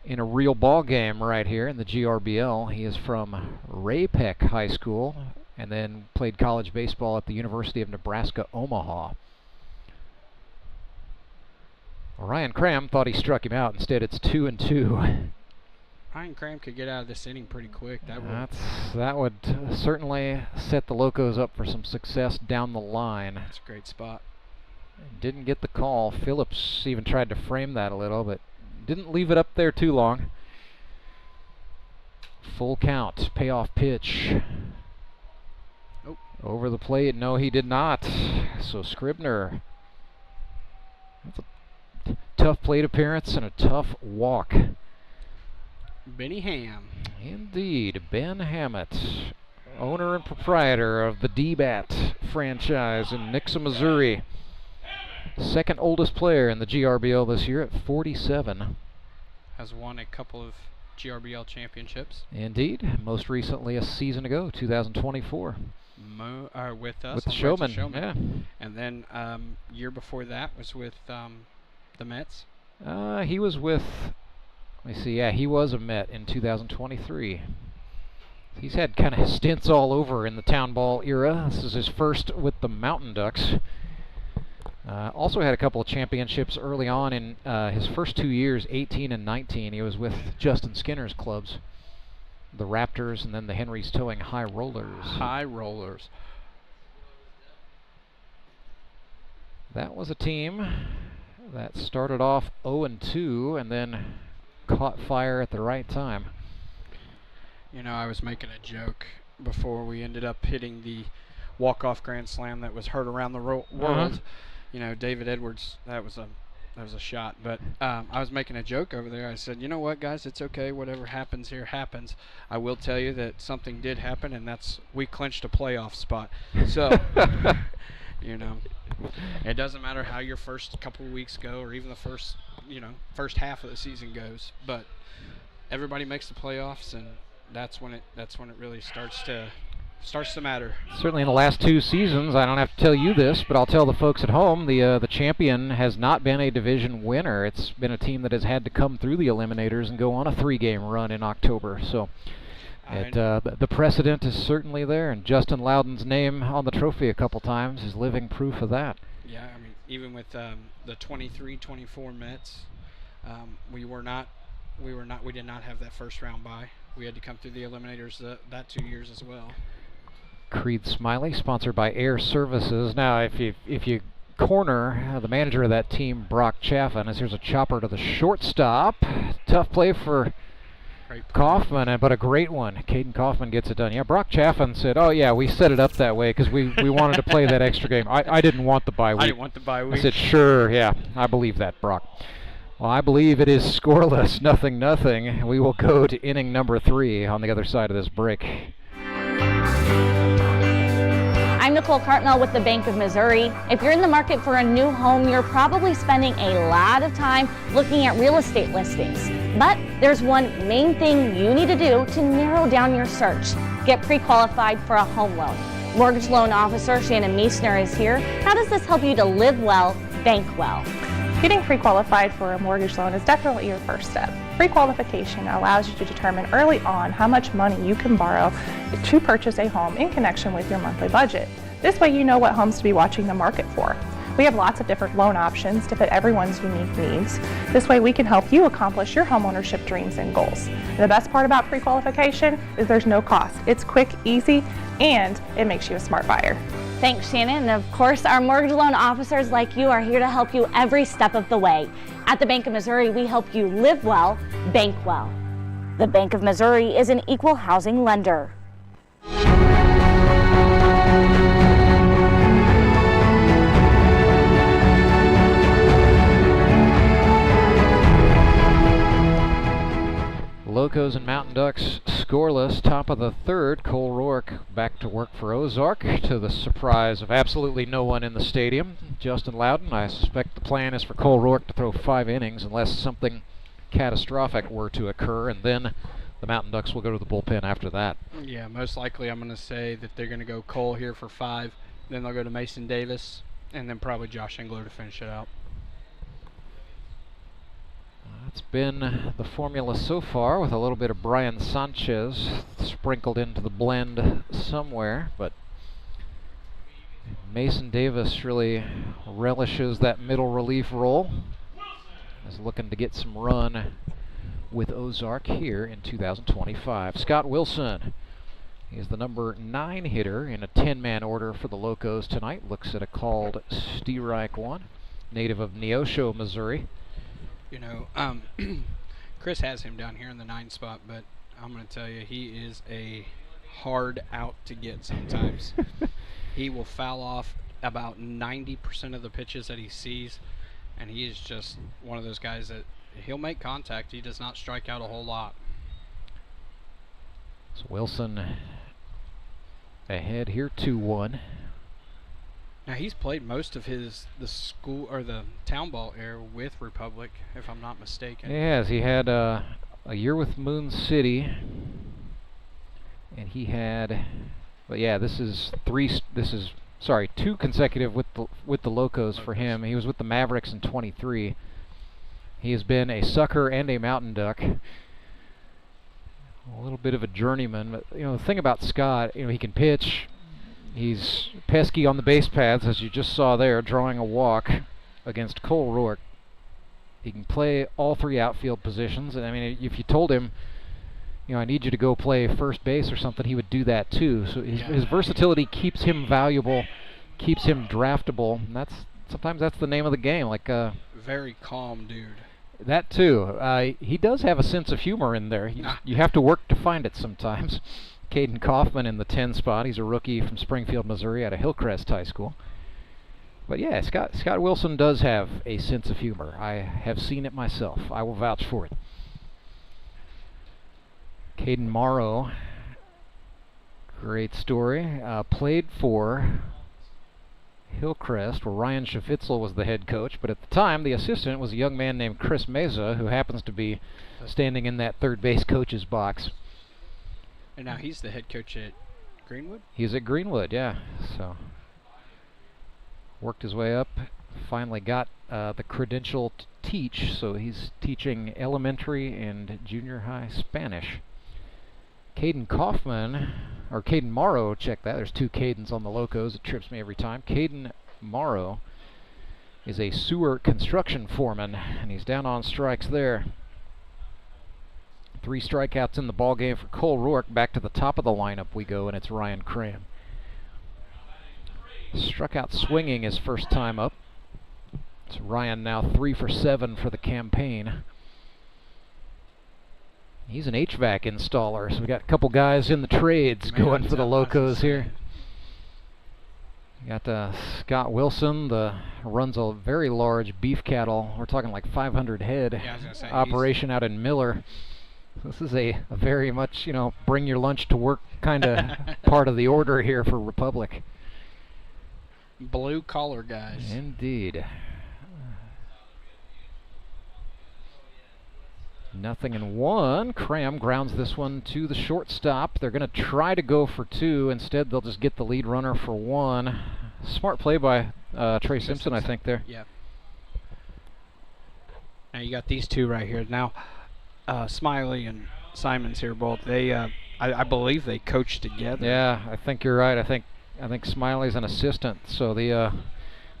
in a real ball game right here in the GRBL. He is from Raypeck High School and then played college baseball at the University of Nebraska, Omaha. Ryan Cram thought he struck him out. Instead, it's 2-2. Ryan Cram could get out of this inning pretty quick. That would certainly set the Locos up for some success down the line. That's a great spot. Didn't get the call. Phillips even tried to frame that a little, but didn't leave it up there too long. Full count, payoff pitch. Nope. Over the plate. No, he did not. So Scribner. That's a tough plate appearance and a tough walk. Benny Ham. Indeed, Ben Hammett, owner and proprietor of the D-Bat franchise in Nixa, Missouri. Second oldest player in the GRBL this year at 47. Has won a couple of GRBL championships. Indeed, most recently a season ago, 2024. With us. With the Showman, yeah. And then year before that was with the Mets. He was with, let me see, yeah, he was a Met in 2023. He's had kind of stints all over in the town ball era. This is his first with the Mountain Ducks. Also had a couple of championships early on in his first 2 years, 18 and 19. He was with Justin Skinner's clubs, the Raptors, and then the Henry's Towing High Rollers. High Rollers. That was a team that started off 0-2 and then caught fire at the right time. You know, I was making a joke before we ended up hitting the walk-off grand slam that was heard around the world. You know, David Edwards, that was a shot. But I was making a joke over there. I said, you know what, guys, it's okay. Whatever happens here happens. I will tell you that something did happen, and that's we clinched a playoff spot. So, you know, it doesn't matter how your first couple of weeks go or even the first half of the season goes. But everybody makes the playoffs, and that's when it really starts to matter. Certainly in the last 2 seasons, I don't have to tell you this, but I'll tell the folks at home, the champion has not been a division winner. It's been a team that has had to come through the eliminators and go on a 3-game run in October. So the precedent is certainly there, and Justin Loudon's name on the trophy a couple times is living proof of that. Yeah, I mean, even with the 23-24 Mets, we did not have that first round bye. We had to come through the eliminators that 2 years as well. Creed Smiley, sponsored by Air Services. Now, if you corner the manager of that team, Brock Chaffin, as here's a chopper to the shortstop. Tough play for Kaufman, but a great one. Caden Kaufman gets it done. Yeah, Brock Chaffin said, "Oh yeah, we set it up that way because we wanted to play that extra game. I didn't want the bye week." I didn't want the bye week. I said, "Sure, yeah, I believe that, Brock." Well, I believe it is scoreless, 0-0. We will go to inning number 3 on the other side of this break. I'm Nicole Cartmel with the Bank of Missouri. If you're in the market for a new home, you're probably spending a lot of time looking at real estate listings. But there's one main thing you need to do to narrow down your search. Get pre-qualified for a home loan. Mortgage loan officer Shannon Meissner is here. How does this help you to live well, bank well? Getting pre-qualified for a mortgage loan is definitely your first step. Pre-qualification allows you to determine early on how much money you can borrow to purchase a home in connection with your monthly budget. This way you know what homes to be watching the market for. We have lots of different loan options to fit everyone's unique needs. This way we can help you accomplish your homeownership dreams and goals. And the best part about pre-qualification is there's no cost. It's quick, easy, and it makes you a smart buyer. Thanks, Shannon. And of course, our mortgage loan officers like you are here to help you every step of the way. At the Bank of Missouri, we help you live well, bank well. The Bank of Missouri is an equal housing lender. Locos and Mountain Ducks scoreless, top of the 3rd. Cole Roark back to work for Ozark, to the surprise of absolutely no one in the stadium. Justin Loudon, I suspect the plan is for Cole Roark to throw 5 innings unless something catastrophic were to occur, and then the Mountain Ducks will go to the bullpen after that. Yeah, most likely I'm going to say that they're going to go Cole here for 5, then they'll go to Mason Davis, and then probably Josh Engler to finish it out. That's been the formula so far, with a little bit of Brian Sanchez sprinkled into the blend somewhere, but Mason Davis really relishes that middle relief role. Is looking to get some run with Ozark here in 2025. Scott Wilson is the number 9 hitter in a 10-man order for the Locos tonight. Looks at a called strike one, native of Neosho, Missouri. You know, Chris has him down here in the 9 spot, but I'm going to tell you, he is a hard out to get sometimes. He will foul off about 90% of the pitches that he sees, and he is just one of those guys that he'll make contact. He does not strike out a whole lot. So Wilson ahead here, 2-1. Now he's played most of the school or the town ball era with Republic, if I'm not mistaken. Yes, he had a year with Moon City, and he had, but yeah, this is 2 consecutive with the Locos for him. He was with the Mavericks in 23. He has been a sucker and a Mountain Duck. A little bit of a journeyman, but you know the thing about Scott, you know, he can pitch. He's pesky on the base paths, as you just saw there, drawing a walk against Cole Roark. He can play all 3 outfield positions, and I mean, if you told him, you know, I need you to go play first base or something, he would do that too. So his versatility keeps him valuable, keeps him draftable, and sometimes that's the name of the game. Like very calm dude. That too. He does have a sense of humor in there. You have to work to find it sometimes. Caden Kaufman in the 10 spot. He's a rookie from Springfield, Missouri, out of Hillcrest High School. But yeah, Scott Wilson does have a sense of humor. I have seen it myself. I will vouch for it. Caden Morrow, great story. Played for Hillcrest, where Ryan Schafitzel was the head coach, but at the time the assistant was a young man named Chris Meza, who happens to be standing in that third base coach's box. And now he's the head coach at Greenwood? He's at Greenwood, yeah. So worked his way up, finally got the credential to teach, so he's teaching elementary and junior high Spanish. Caden Morrow, check that. There's 2 Cadens on the Locos. It trips me every time. Caden Morrow is a sewer construction foreman, and he's down on strikes there. 3 strikeouts in the ball game for Cole Roark. Back to the top of the lineup we go, and it's Ryan Cram. Struck out swinging his first time up. It's Ryan now 3 for 7 for the campaign. He's an HVAC installer, so we got a couple guys in the trades going for the Locos here. You got Scott Wilson, runs a very large beef cattle. We're talking like 500 head operation out in Miller. This is a very much, bring your lunch to work kind of part of the order here for Republic. Blue collar guys. Indeed. 0-1. Cram grounds this one to the shortstop. They're going to try to go for 2. Instead, they'll just get the lead runner for 1. Smart play by Trey Simpson, I think, there. Yeah. Now you got these 2 right here. Now, Smiley and Simons here both. They, I believe they coach together. Yeah, I think you're right. I think Smiley's an assistant, so the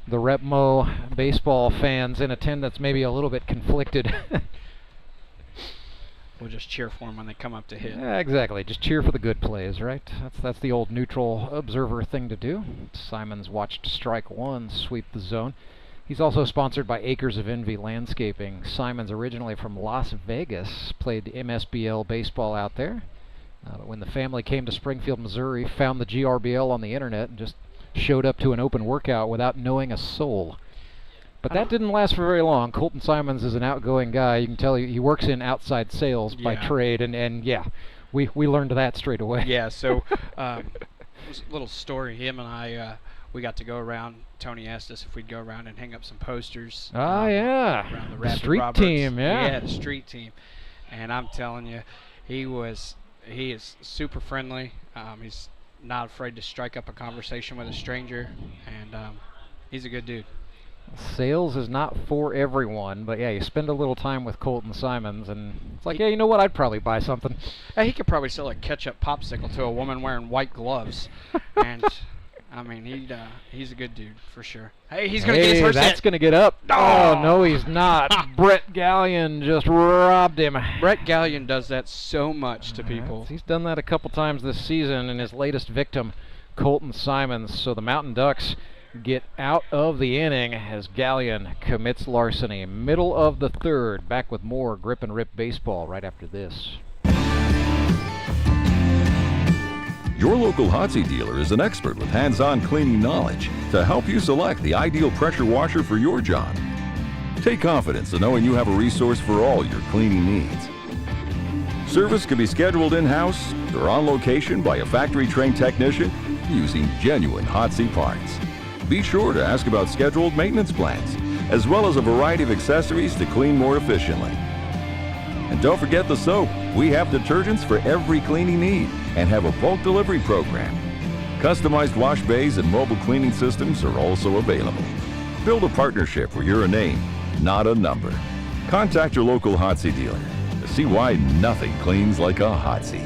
Repmo baseball fans in attendance may be a little bit conflicted. We'll just cheer for them when they come up to hit. Yeah, exactly. Just cheer for the good plays, right? That's the old neutral observer thing to do. Simons watched strike 1 sweep the zone. He's also sponsored by Acres of Envy Landscaping. Simons, originally from Las Vegas, played MSBL baseball out there. When the family came to Springfield, Missouri, found the GRBL on the internet and just showed up to an open workout without knowing a soul. But that didn't last for very long. Colton Simons is an outgoing guy. You can tell he works in outside sales by trade, and yeah, we learned that straight away. Yeah, so a little story. Him and I, we got to go around. Tony asked us if we'd go around and hang up some posters. Yeah. Around the Rapid street Roberts. Team, yeah. Yeah, the street team. And I'm telling you, he is super friendly. He's not afraid to strike up a conversation with a stranger, and he's a good dude. Sales is not for everyone, but yeah, you spend a little time with Colton Simons, and it's like, yeah, you know what? I'd probably buy something. He could probably sell a ketchup popsicle to a woman wearing white gloves, and I mean, he's a good dude for sure. Hey, he's gonna get his first hit. That's gonna get up. Oh no, he's not. Brett Gallion just robbed him. Brett Gallion does that so much to people. He's done that a couple times this season, and his latest victim, Colton Simons. So the Mountain Ducks get out of the inning as Gallion commits larceny. Middle of the 3rd. Back with more Grip and Rip baseball right after this. Your local Hotsy dealer is an expert with hands-on cleaning knowledge to help you select the ideal pressure washer for your job. Take confidence in knowing you have a resource for all your cleaning needs. Service can be scheduled in-house or on location by a factory-trained technician using genuine Hotsy parts. Be sure to ask about scheduled maintenance plans, as well as a variety of accessories to clean more efficiently. And don't forget the soap. We have detergents for every cleaning need and have a bulk delivery program. Customized wash bays and mobile cleaning systems are also available. Build a partnership where you're a name, not a number. Contact your local Hotsy dealer to see why nothing cleans like a Hotsy.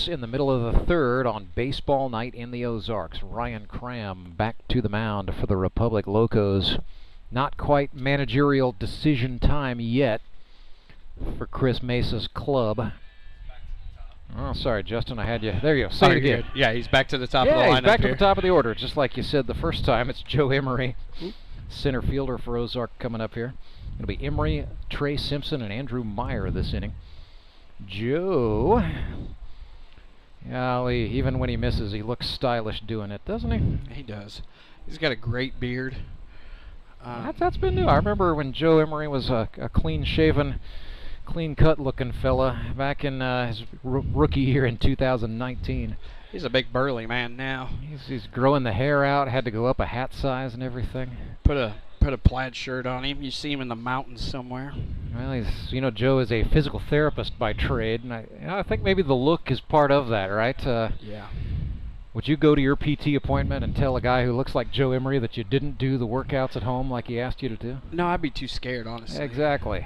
In the middle of the 3rd on baseball night in the Ozarks. Ryan Cram back to the mound for the Republic Locos. Not quite managerial decision time yet for Chris Mesa's club. Oh, sorry, Justin, I had you. There you go. Say it again. Good. Yeah, he's back to the top of the lineup. Yeah, he's back here to the top of the order, just like you said the first time. It's Joe Emery, center fielder for Ozark, coming up here. It'll be Emery, Trey Simpson, and Andrew Meyer this inning. Joe. Golly, even when he misses, he looks stylish doing it, doesn't he? He does. He's got a great beard. That's been new. I remember when Joe Emery was a clean-shaven, clean-cut looking fella back in his rookie year in 2019. He's a big burly man now. He's growing the hair out, had to go up a hat size and everything. Put a plaid shirt on him. You see him in the mountains somewhere. Well, Joe is a physical therapist by trade, and I think maybe the look is part of that, right? Yeah. Would you go to your PT appointment and tell a guy who looks like Joe Emery that you didn't do the workouts at home like he asked you to do? No, I'd be too scared, honestly. Exactly.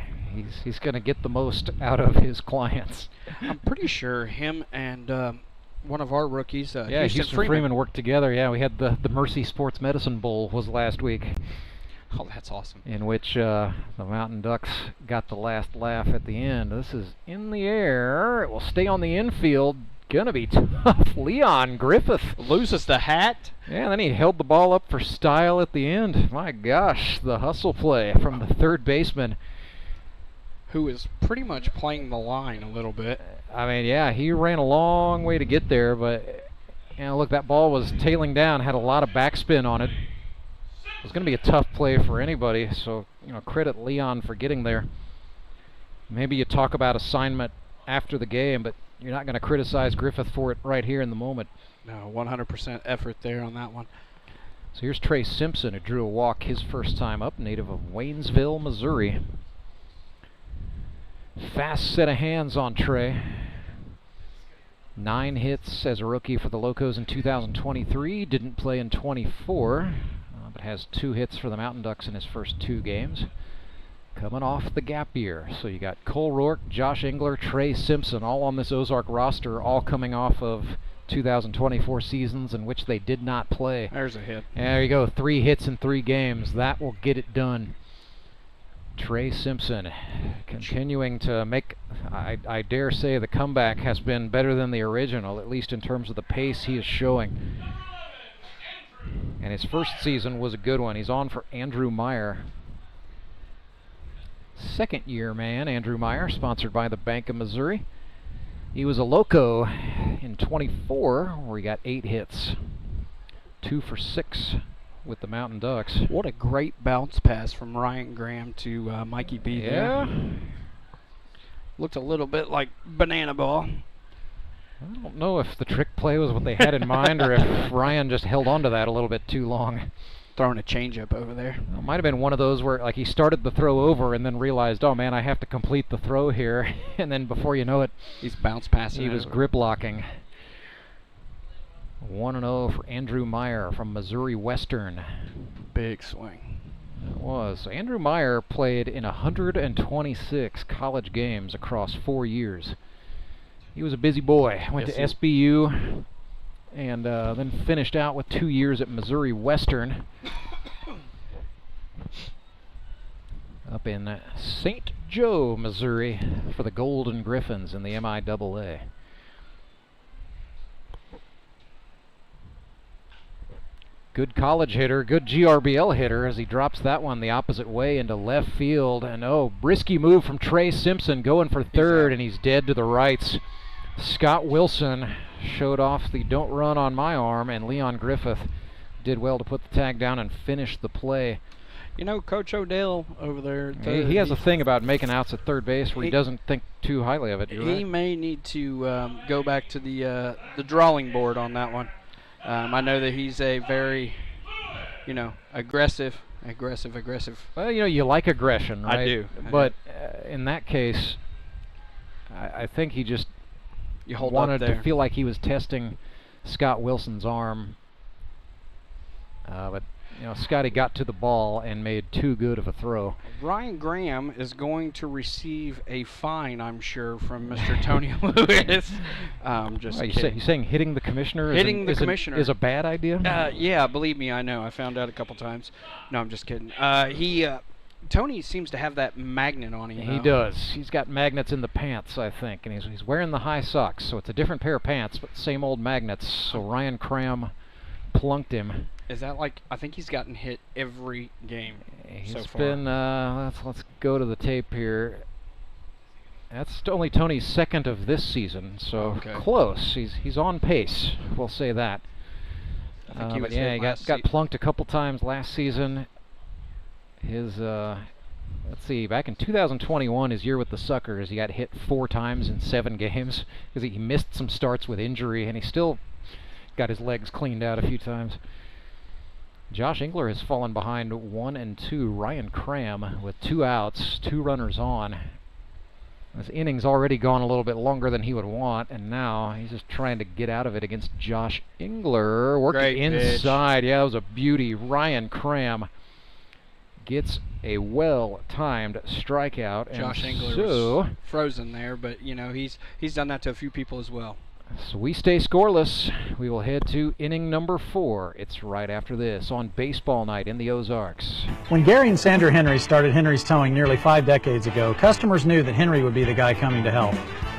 He's going to get the most out of his clients. I'm pretty sure him and one of our rookies, Houston Freeman worked together. Yeah, we had the Mercy Sports Medicine Bowl was last week. Oh, that's awesome. In which the Mountain Ducks got the last laugh at the end. This is in the air. It will stay on the infield. Gonna be tough. Leon Griffith loses the hat. Yeah, and then he held the ball up for style at the end. My gosh, the hustle play from the third baseman, who is pretty much playing the line a little bit. I mean, yeah, he ran a long way to get there, but look, that ball was tailing down, had a lot of backspin on it. It was going to be a tough play for anybody, so credit Leon for getting there. Maybe you talk about assignment after the game, but you're not going to criticize Griffith for it right here in the moment. No, 100% effort there on that one. So here's Trey Simpson, who drew a walk his first time up, native of Waynesville, Missouri. Fast set of hands on Trey. 9 hits as a rookie for the Locos in 2023. Didn't play in 24, but has 2 hits for the Mountain Ducks in his first 2 games. Coming off the gap year. So you got Cole Roark, Josh Engler, Trey Simpson, all on this Ozark roster, all coming off of 2024 seasons in which they did not play. There's a hit. There you go, 3 hits in 3 games. That will get it done. Trey Simpson continuing to make, I dare say the comeback has been better than the original, at least in terms of the pace he is showing. And his first season was a good one. He's on for Andrew Meyer. Second year man, Andrew Meyer, sponsored by the Bank of Missouri. He was a Loco in 24, where he got 8 hits. 2 for 6 with the Mountain Ducks. What a great bounce pass from Ryan Graham to Mikey B there. Looked a little bit like banana ball. I don't know if the trick play was what they had in mind or if Ryan just held on to that a little bit too long. Throwing a changeup over there. It might have been one of those where he started the throw over and then realized, oh man, I have to complete the throw here. And then before you know it, he's bounce passing. He was grip locking. 1-0 for Andrew Meyer from Missouri Western. Big swing. It was. So Andrew Meyer played in 126 college games across 4 years. He was a busy boy. Went to SBU and then finished out with 2 years at Missouri Western up in St. Joe, Missouri for the Golden Griffins in the MIAA. Good college hitter, good GRBL hitter as he drops that one the opposite way into left field. And brisky move from Trey Simpson going for third, and he's dead to the rights. Scott Wilson showed off the don't run on my arm, and Leon Griffith did well to put the tag down and finish the play. Coach Odell over there. He has a thing about making outs at third base where he doesn't think too highly of it. He may need to go back to the drawing board on that one. I know that he's a very, aggressive. Well, you like aggression, right? I do. But in that case, I think he just wanted to feel like he was testing Scott Wilson's arm. But Scotty got to the ball and made too good of a throw. Ryan Graham is going to receive a fine, I'm sure, from Mr. Tony Lewis. Just kidding. You saying hitting the commissioner is a bad idea? Yeah, believe me, I know. I found out a couple times. No, I'm just kidding. Tony seems to have that magnet on him. He does. He's got magnets in the pants, I think, and he's wearing the high socks, so it's a different pair of pants, but same old magnets. So Ryan Graham plunked him. Is that I think he's gotten hit every game He's so far. Been, let's go to the tape here. That's only Tony's second of this season, so close. He's on pace. We'll say that. I think he was he got plunked a couple times last season. His let's see, back in 2021, his year with the Suckers, he got hit 4 times in 7 games because he missed some starts with injury, and he still got his legs cleaned out a few times. Josh Engler has fallen behind 1 and 2. Ryan Cram with 2 outs, 2 runners on. His inning's already gone a little bit longer than he would want, and now he's just trying to get out of it against Josh Engler. Working inside. Pitch. Yeah, that was a beauty. Ryan Cram gets a well-timed strikeout. Josh and Engler was frozen there, but you know he's done that to a few people as well. So we stay scoreless. We will head to inning number 4. It's right after this on Baseball Night in the Ozarks. When Gary and Sandra Henry started Henry's Towing nearly 5 decades ago, customers knew that Henry would be the guy coming to help.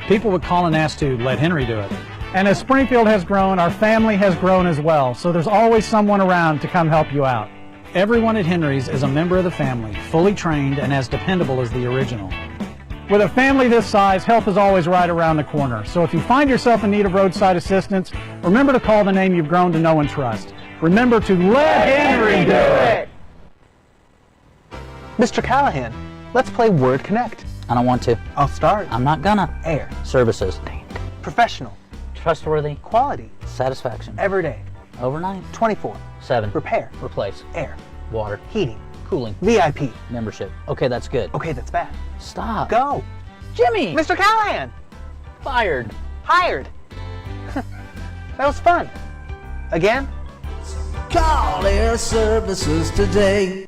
People would call and ask to let Henry do it. And as Springfield has grown, our family has grown as well, so there's always someone around to come help you out. Everyone at Henry's is a member of the family, fully trained and as dependable as the original. With a family this size, help is always right around the corner. So if you find yourself in need of roadside assistance, remember to call the name you've grown to know and trust. Remember to let Henry do it! Mr. Callahan, let's play Word Connect. I don't want to. I'll start. I'm not gonna. Air. Services. Professional. Trustworthy. Quality. Satisfaction. Everyday. Overnight. 24/7. Repair. Replace. Air. Water. Heating. Cooling. VIP. Membership. Okay, that's good. Okay, that's bad. Stop. Go. Jimmy! Mr. Callahan! Fired. Hired. That was fun. Again? Call Air Services today.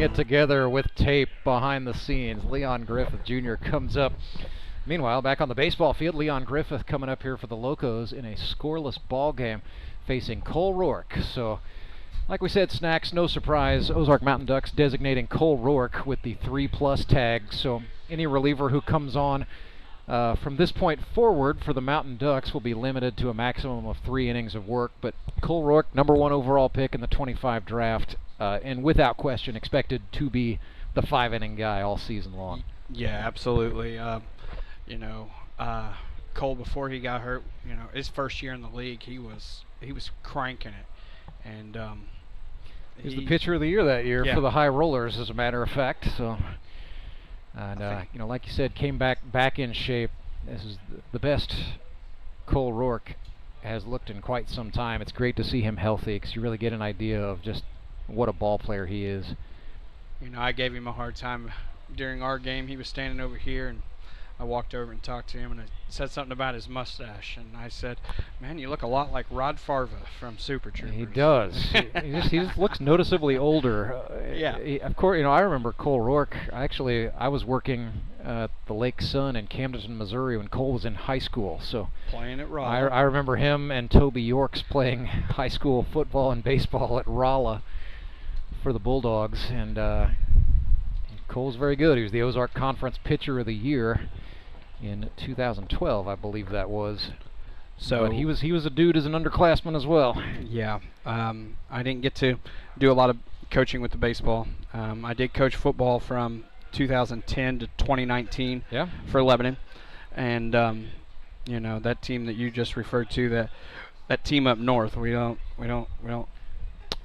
It together with tape behind the scenes. Leon Griffith Jr. comes up. Meanwhile, back on the baseball field, Leon Griffith coming up here for the Locos in a scoreless ball game facing Cole Roark. So, like we said, Snacks, no surprise, Ozark Mountain Ducks designating Cole Roark with the 3+ tag. So any reliever who comes on from this point forward for the Mountain Ducks will be limited to a maximum of 3 innings of work. But Cole Roark, #1 overall pick in the 25 draft, and without question expected to be the 5-inning guy all season long. Yeah, absolutely. Cole, before he got hurt, his first year in the league, he was cranking it, and he was the pitcher of the year that year for the High Rollers, as a matter of fact. So, and like you said, came back in shape. This is the best Cole Roark has looked in quite some time. It's great to see him healthy because you really get an idea of just what a ball player he is. I gave him a hard time during our game. He was standing over here, and I walked over and talked to him, and I said something about his mustache, and I said, "Man, you look a lot like Rod Farva from Super Troopers." He does. he just looks noticeably older. Of course, I remember Cole Roark. I was working at the Lake Sun in Camden, Missouri when Cole was in high school. So playing at Rolla. I remember him and Toby Yorks playing high school football and baseball at Rolla for the Bulldogs, and Cole's very good. He was the Ozark Conference Pitcher of the Year in 2012, I believe that was. So but he was a dude as an underclassman as well. Yeah, I didn't get to do a lot of coaching with the baseball. I did coach football from 2010 to 2019 for Lebanon, and that team that you just referred to, that team up north, we don't.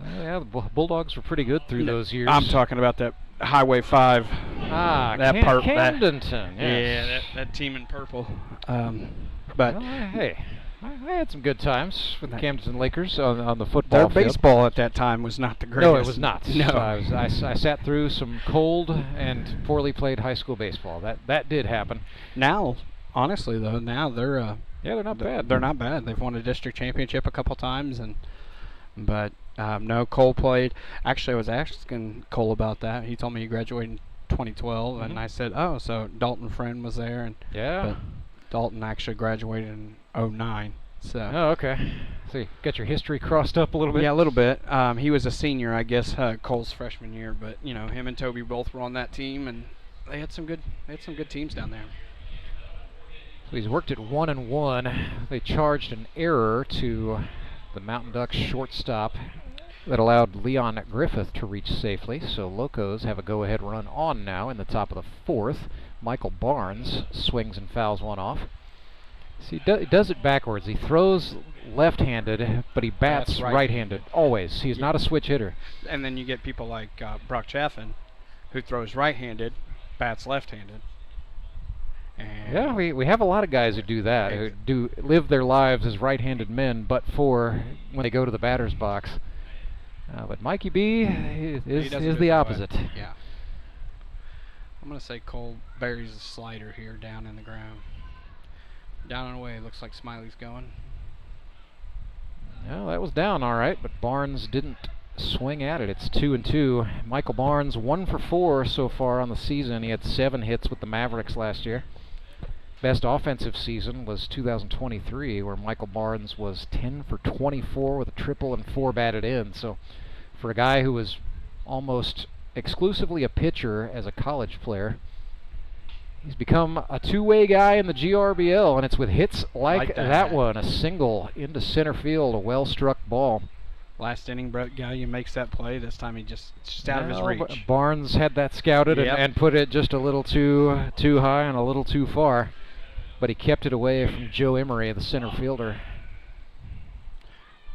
Yeah, the Bulldogs were pretty good through those years. I'm talking about that Highway 5. Camdenton. Yes. Yeah, that team in purple. But hey, I had some good times with the Camdenton Lakers on the football field. Their baseball at that time was not the greatest. No, it was not. No. I sat through some cold and poorly played high school baseball. That did happen. Now, honestly though, they're they're not bad. They're not bad. They've won a district championship a couple times, but no, Cole played. Actually, I was asking Cole about that. He told me he graduated in 2012, and I said, "Oh, so Dalton Friend was there." And Dalton actually graduated in '09. So. Oh, okay. So you got your history crossed up a little bit? Yeah, a little bit. He was a senior, I guess, Cole's freshman year, but him and Toby both were on that team, and they had some good teams down there. So he's worked at 1-1. They charged an error to the Mountain Ducks shortstop that allowed Leon Griffith to reach safely. So Locos have a go-ahead run on now in the top of the 4th. Michael Barnes swings and fouls one off. See, he does it backwards. He throws left-handed, but he bats right-handed. Always. He's not a switch hitter. And then you get people like Brock Chaffin, who throws right-handed, bats left-handed. And yeah, we have a lot of guys who do that, who do live their lives as right-handed men, but for when they go to the batter's box. But Mikey B is the opposite. Yeah. I'm going to say Cole buries a slider here down in the ground. Down and away, looks like Smiley's going. Well, that was down all right, but Barnes didn't swing at it. It's 2-2. Michael Barnes 1 for 4 so far on the season. He had 7 hits with the Mavericks last year. Best offensive season was 2023, where Michael Barnes was 10 for 24 with a triple and 4 batted in. So for a guy who was almost exclusively a pitcher as a college player, he's become a two-way guy in the GRBL, and it's with hits like that one. A single into center field, a well-struck ball. Last inning, Brett Gallion makes that play. This time he just out of his reach. Barnes had that scouted and put it just a little too high and a little too far. But he kept it away from Joe Emery, the center fielder.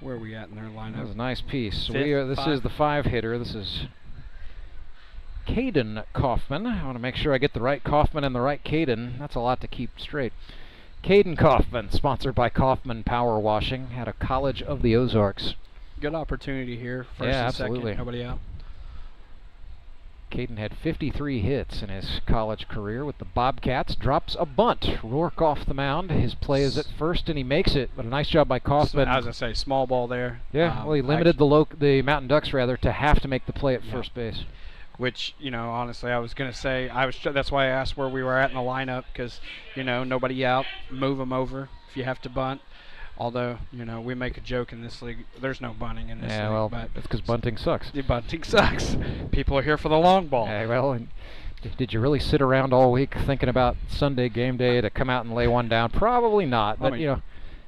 Where are we at in their lineup? That was a nice piece. So this is the 5-hitter. This is Caden Kaufman. I want to make sure I get the right Kaufman and the right Caden. That's a lot to keep straight. Caden Kaufman, sponsored by Kaufman Power Washing, out of College of the Ozarks. Good opportunity here. First and absolutely. Second, nobody out. Caden had 53 hits in his college career with the Bobcats. Drops a bunt. Roark off the mound. His play is at first, and he makes it. But a nice job by Kaufman. I was going to say, small ball there. Yeah, well, he limited the Mountain Ducks, rather, to have to make the play at first base. Which, honestly, I was going to say, that's why I asked where we were at in the lineup, because, nobody out. Move them over if you have to bunt. Although, we make a joke in this league, there's no bunting in this league. Yeah, well, but that's because bunting sucks. Bunting sucks. People are here for the long ball. Yeah, well, and did you really sit around all week thinking about Sunday game day to come out and lay one down? Probably not. But, you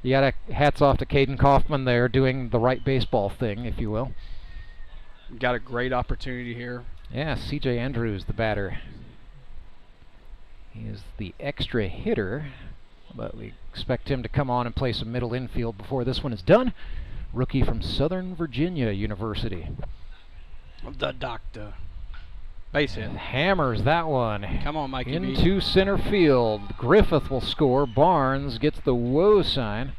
got hats off to Caden Kaufman there doing the right baseball thing, if you will. Got a great opportunity here. Yeah, C.J. Andrews, the batter. He is the extra hitter, but we expect him to come on and play some middle infield before this one is done. Rookie from Southern Virginia University. The doctor. Base hit. Hammers that one. Come on, Mikey. Into center field. Griffith will score. Barnes gets the whoa sign.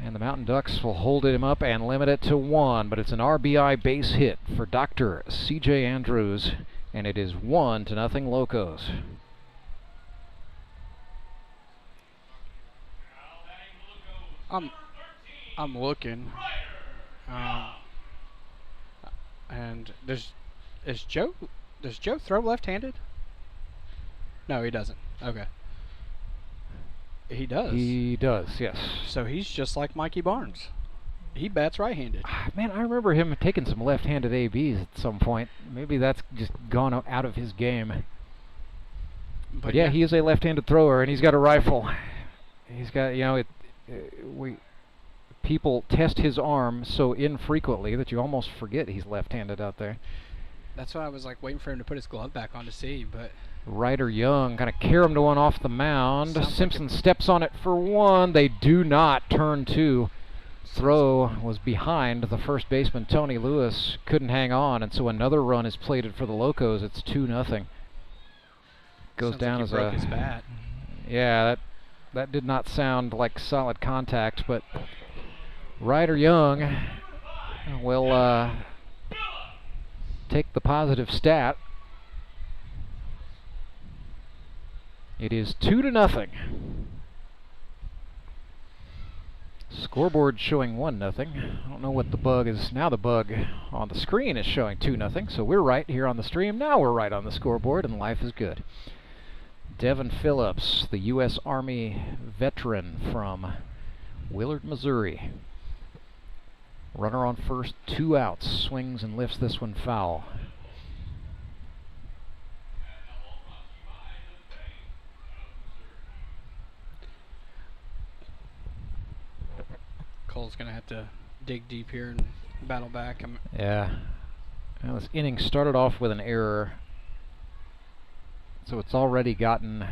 And the Mountain Ducks will hold him up and limit it to 1. But it's an RBI base hit for Dr. C.J. Andrews. And it is 1-0 Locos. I'm looking, and does Joe throw left-handed? No, he doesn't. Okay, he does. He does, yes. So he's just like Mikey Barnes. He bats right-handed. Man, I remember him taking some left-handed ABs at some point. Maybe that's just gone out of his game. But yeah, he is a left-handed thrower, and he's got a rifle. He's got, people test his arm so infrequently that you almost forget he's left-handed out there. That's why I was waiting for him to put his glove back on to see, but Ryder Young kind of carry him to one off the mound. Simpson steps on it for 1. They do not turn 2. Throw was behind the first baseman, Tony Lewis. Couldn't hang on, and so another run is plated for the Locos. It's 2-0. Goes down as broke his bat. Yeah, that did not sound like solid contact, but Ryder Young will take the positive stat. It is 2-0. Scoreboard showing 1-0. I don't know what the bug is. Now the bug on the screen is showing 2-0. So we're right here on the stream. Now we're right on the scoreboard, and life is good. Devin Phillips, the U.S. Army veteran from Willard, Missouri. Runner on first, 2 outs, swings and lifts this one foul. Cole's going to have to dig deep here and battle back. Yeah. Well, this inning started off with an error, so it's already gotten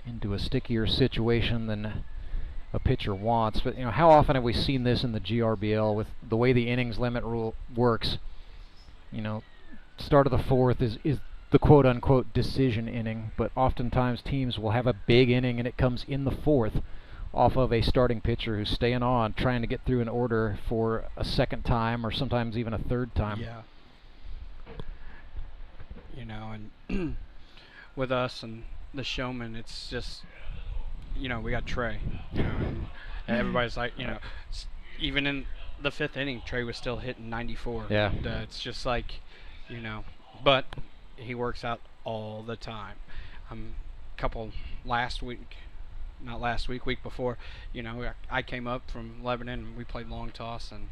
into a stickier situation than a pitcher wants. But you know, how often have we seen this in the GRBL with the way the innings limit rule works? You know, start of the 4th is the quote-unquote decision inning, but oftentimes teams will have a big inning and it comes in the 4th off of a starting pitcher who's staying on, trying to get through an order for a second time or sometimes even a third time. Yeah. You know, and with us and the Showman, it's just, you know, we got Trey. You know, and everybody's like, you know, even in the 5th inning, Trey was still hitting 94. Yeah. And, it's just like, you know, but he works out all the time. Couple last week. Not last week, week before, you know, I came up from Lebanon and we played long toss and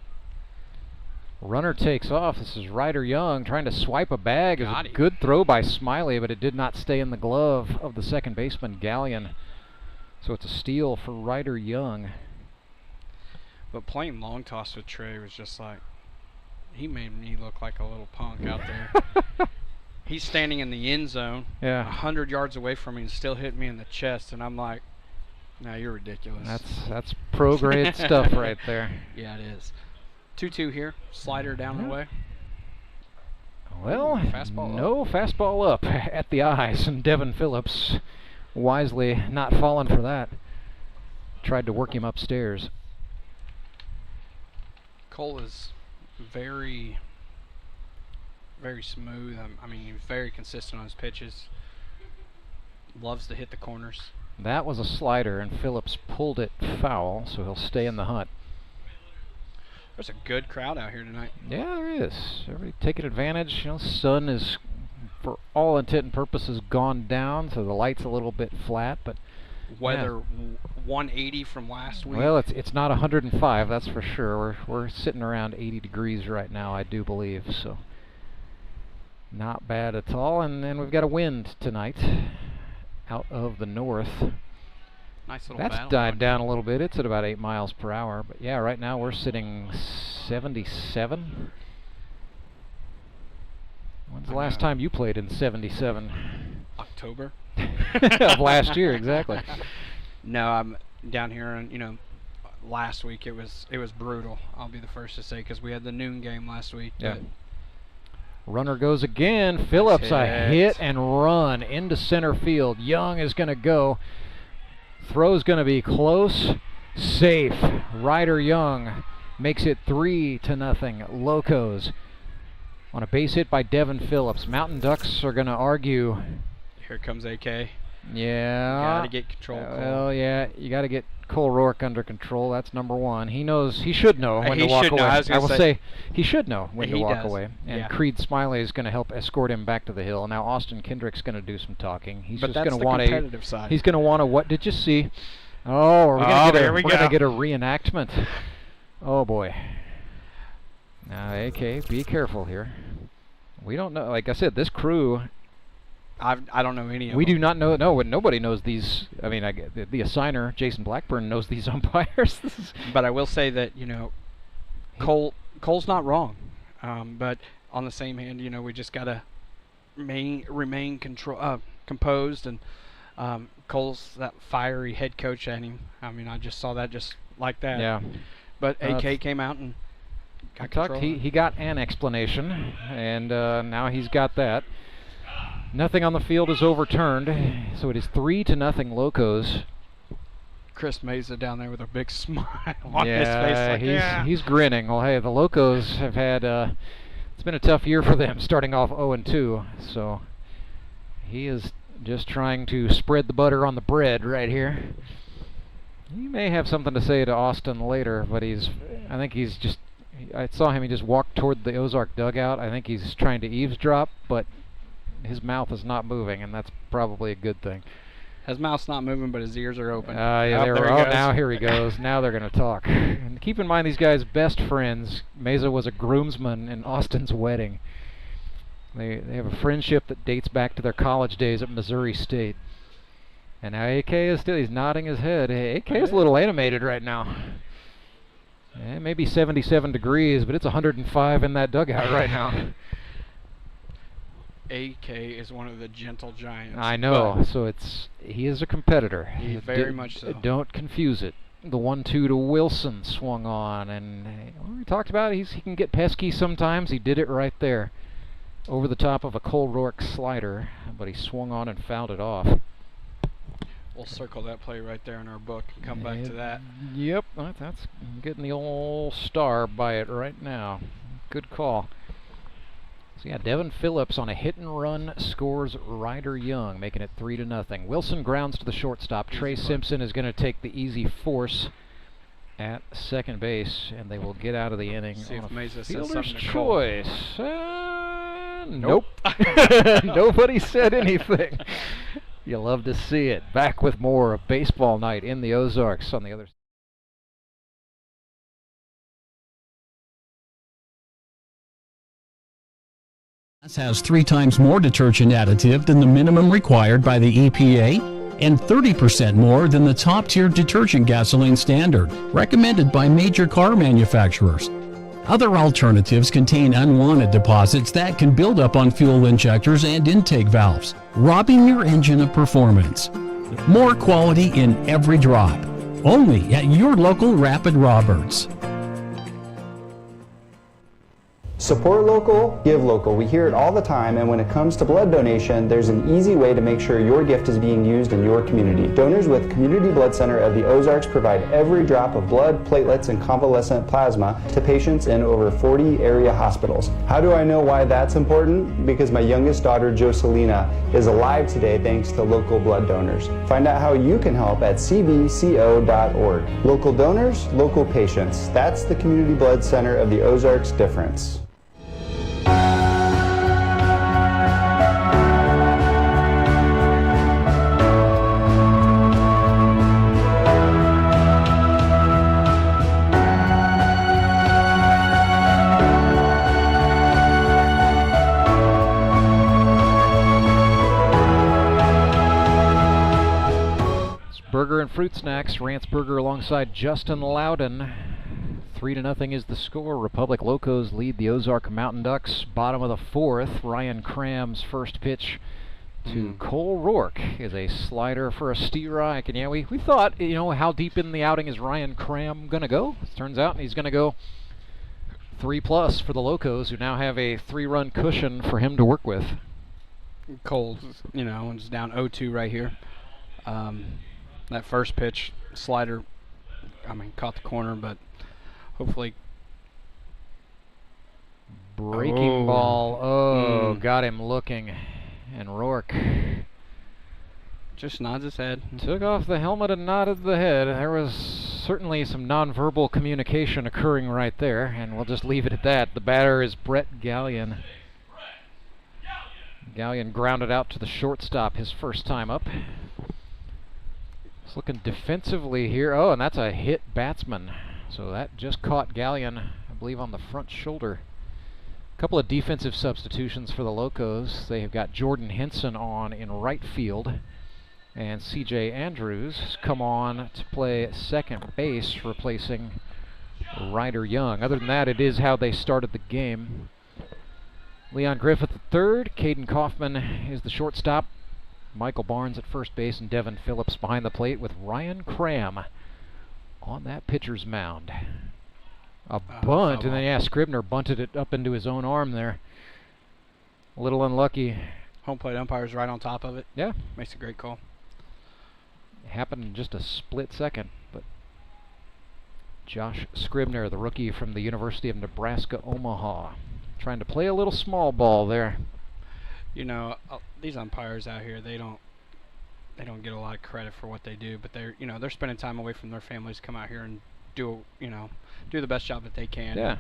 runner takes off. This is Ryder Young trying to swipe a bag. It was a good throw by Smiley, but it did not stay in the glove of the second baseman Gallion. So it's a steal for Ryder Young. But playing long toss with Trey was just like, he made me look like a little punk out there. He's standing in the end zone, 100 yards away from me and still hitting me in the chest, and I'm like, no, you're ridiculous. That's pro grade stuff right there. Yeah, it is. 2-2 here. Slider down and away. Well, fastball up at the eyes, and Devin Phillips wisely not falling for that. Tried to work him upstairs. Cole is very, very smooth. I mean, he's very consistent on his pitches. Loves to hit the corners. That was a slider, and Phillips pulled it foul, so he'll stay in the hunt. There's a good crowd out here tonight. Yeah, there is. Everybody taking advantage. You know, sun is, for all intent and purposes, gone down, so the light's a little bit flat, but weather 180 from last week. Well, it's not 105, that's for sure. We're sitting around 80 degrees right now, I do believe, so not bad at all. And then we've got a wind tonight out of the north. Nice little That's battle died down a little bit. It's at about 8 miles per hour. But yeah, right now we're sitting 77. When's the last time you played in 77? October of last year, exactly. No, I'm down here, and you know, last week it was brutal. I'll be the first to say, because we had the noon game last week. Yeah. Runner goes again. Phillips, a hit and run into center field. Young is going to go. Throw's going to be close. Safe. Ryder Young makes it 3-0. Locos on a base hit by Devin Phillips. Mountain Ducks are going to argue. Here comes AK. Yeah. Got to get control. Well, yeah, you got to get Cole Roark under control. That's number one. He knows. He should know when to walk away. I will say he should know when to walk away. And yeah. Creed Smiley is going to help escort him back to the hill. Now Austin Kendrick's going to do some talking. He's but just going to want competitive side. He's going to want a what did you see? Oh, we're going to get a reenactment. Oh boy. Now AK, be careful here. We don't know. Like I said, this crew. I don't know any of them. We do not know. No, nobody knows these. I mean, the assigner, Jason Blackburn, knows these umpires. But I will say that, you know, Cole's not wrong. But on the same hand, you know, we just got to remain composed. And Cole's that fiery head coach at him. I mean, I just saw that just like that. Yeah. But AK came out and got he got an explanation, and now he's got that. Nothing on the field is overturned, so it is 3-0 Locos. Chris Meza down there with a big smile on his face. Like, he's grinning. Well, hey, the Locos have had it's been a tough year for them, starting off 0-2. So he is just trying to spread the butter on the bread right here. He may have something to say to Austin later, but I saw him. He just walked toward the Ozark dugout. I think he's trying to eavesdrop, but his mouth is not moving, and that's probably a good thing. His mouth's not moving, but his ears are open. Yeah, there he goes. now here he goes. Now they're going to talk. And keep in mind, these guys' best friends. Meza was a groomsman in Austin's wedding. They have a friendship that dates back to their college days at Missouri State. And now AK is still, he's nodding his head. Hey, AK is a little animated right now. It may be 77 degrees, but it's 105 in that dugout right now. AK is one of the gentle giants. I know, so he is a competitor. Very much so. Don't confuse it. The 1-2 to Wilson swung on, and we talked about it. He can get pesky sometimes. He did it right there. Over the top of a Cole Roark slider, but he swung on and fouled it off. We'll circle that play right there in our book and come back to that. Yep, that's getting the old star by it right now. Good call. So yeah, Devin Phillips on a hit and run scores Ryder Young, making it 3-0. Wilson grounds to the shortstop. Trey Simpson is going to take the easy force at second base, and they will get out of the inning. See if on a Meza says fielder's something to choice. Nope. Nobody said anything. You love to see it. Back with more of Baseball Night in the Ozarks on the other side. Has 3 times more detergent additive than the minimum required by the EPA and 30% more than the top-tier detergent gasoline standard, recommended by major car manufacturers. Other alternatives contain unwanted deposits that can build up on fuel injectors and intake valves, robbing your engine of performance. More quality in every drop. Only at your local Rapid Roberts. Support local, give local. We hear it all the time, and when it comes to blood donation, there's an easy way to make sure your gift is being used in your community. Donors with Community Blood Center of the Ozarks provide every drop of blood, platelets, and convalescent plasma to patients in over 40 area hospitals. How do I know why that's important? Because my youngest daughter, Jocelina, is alive today thanks to local blood donors. Find out how you can help at cbco.org. Local donors, local patients. That's the Community Blood Center of the Ozarks difference. Burger and Fruit Snacks, Ranceburger alongside Justin Loudon. 3-0 is the score. Republic Locos lead the Ozark Mountain Ducks. Bottom of the 4th, Ryan Cram's first pitch to Cole Roark is a slider for a strike. And yeah, we thought, how deep in the outing is Ryan Cram going to go? Turns out he's going to go 3+ for the Locos, who now have a 3-run cushion for him to work with. Cole's, is down 0-2 right here. That first pitch, slider, caught the corner, but hopefully. Breaking ball. Got him looking. And Roark just nods his head. Took off the helmet and nodded the head. There was certainly some nonverbal communication occurring right there, and we'll just leave it at that. The batter is Brett Gallion. Gallion grounded out to the shortstop his first time up. He's looking defensively here. Oh, and that's a hit batsman. So that just caught Gallion, I believe, on the front shoulder. A couple of defensive substitutions for the Locos. They have got Jordan Henson on in right field, and C.J. Andrews has come on to play second base, replacing Ryder Young. Other than that, it is how they started the game. Leon Griffith at third, Caden Kaufman is the shortstop, Michael Barnes at first base, and Devin Phillips behind the plate with Ryan Cram on that pitcher's mound. A bunt, and then Scribner bunted it up into his own arm there. A little unlucky. Home plate umpire's right on top of it. Yeah. Makes a great call. It happened in just a split second, but Josh Scribner, the rookie from the University of Nebraska, Omaha, trying to play a little small ball there. These umpires out here, they don't get a lot of credit for what they do, but they're spending time away from their families to come out here and do the best job that they can. Yeah.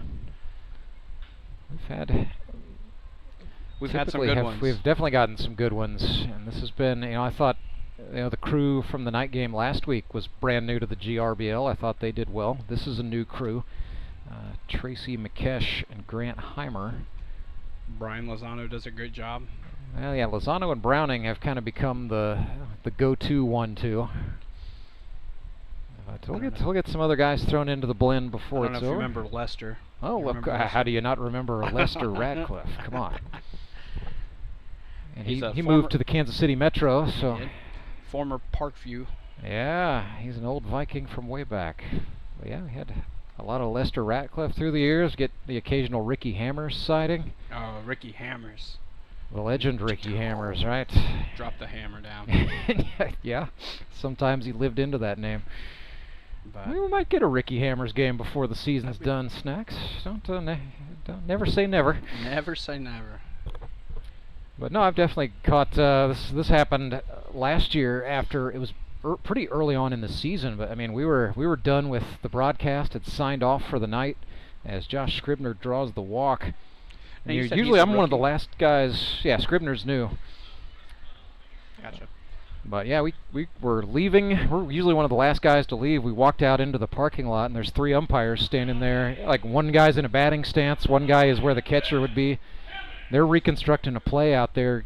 we've had some typically good ones. We've definitely gotten some good ones, and this has been, I thought, the crew from the night game last week was brand new to the GRBL. I thought they did well. This is a new crew. Tracy McKesh and Grant Heimer. Brian Lozano does a great job. Well, yeah, Lozano and Browning have kind of become the go-to 1-2. But we'll get some other guys thrown into the blend before it's over. I don't know if you remember Lester. Oh, look, how do you not remember Lester Radcliffe? Come on. And he moved to the Kansas City Metro, so... Former Parkview. Yeah, he's an old Viking from way back. But yeah, we had a lot of Lester Ratcliffe through the years. Get the occasional Ricky Hammers sighting. Oh, Ricky Hammers. The legend Ricky Hammers, right? Drop the hammer down. Yeah, sometimes he lived into that name. But we might get a Ricky Hammers game before the season's done. Snacks, don't never say never. Never say never. But no, I've definitely caught this happened last year after it was pretty early on in the season. But I mean, we were done with the broadcast. Had signed off for the night as Josh Scribner draws the walk. And usually I'm one of the last guys. Yeah, Scribner's new. Gotcha. But yeah, we were leaving. We're usually one of the last guys to leave. We walked out into the parking lot, and there's 3 umpires standing there. Like, one guy's in a batting stance, one guy is where the catcher would be. They're reconstructing a play out there,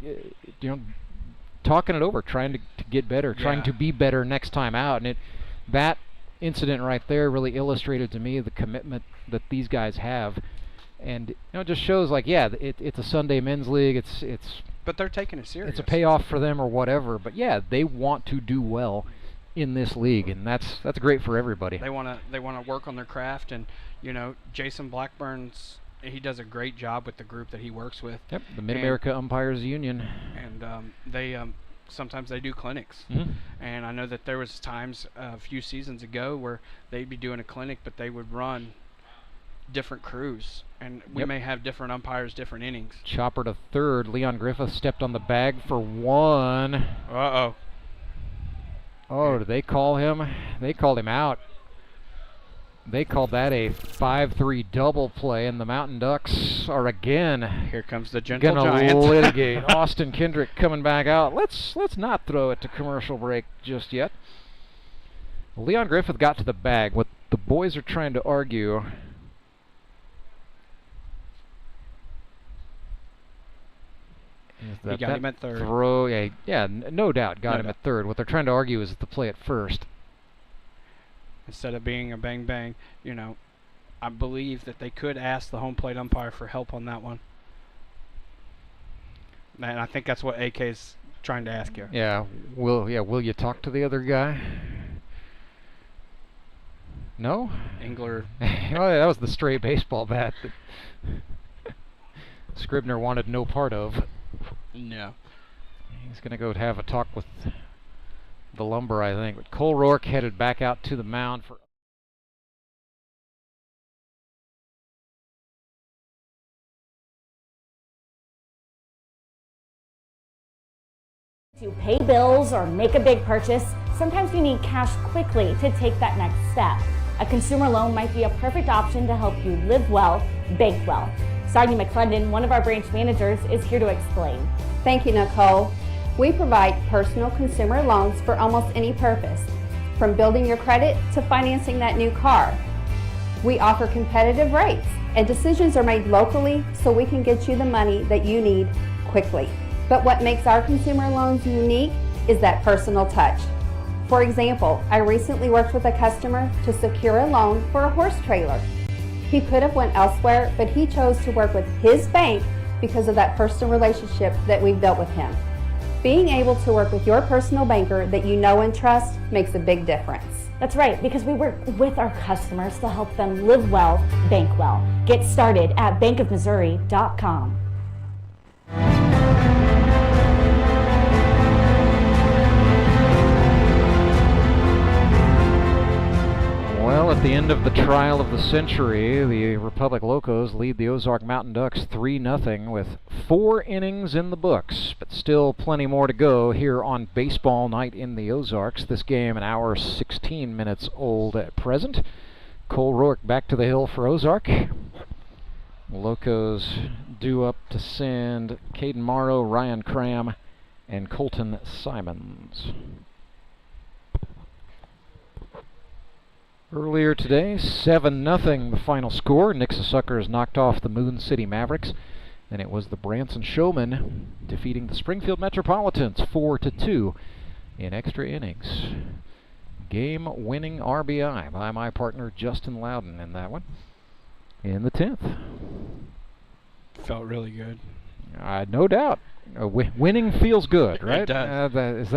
talking it over, trying to get better, trying to be better next time out. And that incident right there really illustrated to me the commitment that these guys have. And it just shows, like, yeah, it's a Sunday men's league. But they're taking it serious. It's a payoff for them or whatever. But yeah, they want to do well in this league, and that's great for everybody. They want to work on their craft, and Jason Blackburn's. He does a great job with the group that he works with. Yep, the Mid-America Umpires Union. And they sometimes they do clinics. Mm-hmm. And I know that there was times a few seasons ago where they'd be doing a clinic, but they would run different crews. And we may have different umpires, different innings. Chopper to third. Leon Griffith stepped on the bag for 1. Uh-oh. Oh, did they call him? They called him out. They called that a 5-3 double play, and the Mountain Ducks are again. Here comes the gentle giant. Gonna litigate. Austin Kendrick coming back out. Let's not throw it to commercial break just yet. Leon Griffith got to the bag. What the boys are trying to argue. He got him at third. Throw, no doubt got him at third. What they're trying to argue is the play at first. Instead of being a bang-bang, I believe that they could ask the home plate umpire for help on that one. And I think that's what AK's trying to ask you. Yeah, will you talk to the other guy? No? Engler. Oh, that was the stray baseball bat that Scribner wanted no part of. No. He's going to go have a talk with the lumber, I think. But Cole Roark headed back out to the mound for... To pay bills or make a big purchase, sometimes you need cash quickly to take that next step. A consumer loan might be a perfect option to help you live well, bank well. Sonia McClendon, one of our branch managers, is here to explain. Thank you, Nicole. We provide personal consumer loans for almost any purpose, from building your credit to financing that new car. We offer competitive rates, and decisions are made locally so we can get you the money that you need quickly. But what makes our consumer loans unique is that personal touch. For example, I recently worked with a customer to secure a loan for a horse trailer. He could have went elsewhere, but he chose to work with his bank because of that personal relationship that we've built with him. Being able to work with your personal banker that you know and trust makes a big difference. That's right, because we work with our customers to help them live well, bank well. Get started at bankofmissouri.com. Well, at the end of the trial of the century, the Republic Locos lead the Ozark Mountain Ducks 3-0 with 4 innings in the books, but still plenty more to go here on baseball night in the Ozarks. This game an hour 16 minutes old at present. Cole Roark back to the hill for Ozark. Locos due up to send Caden Morrow, Ryan Cram, and Colton Simons. Earlier today, 7-0 the final score. Nixa Suckers knocked off the Moon City Mavericks. And it was the Branson Showmen defeating the Springfield Metropolitans 4-2 in extra innings. Game-winning RBI by my partner Justin Loudon in that one. In the 10th. Felt really good. No doubt. Winning feels good, right? It does.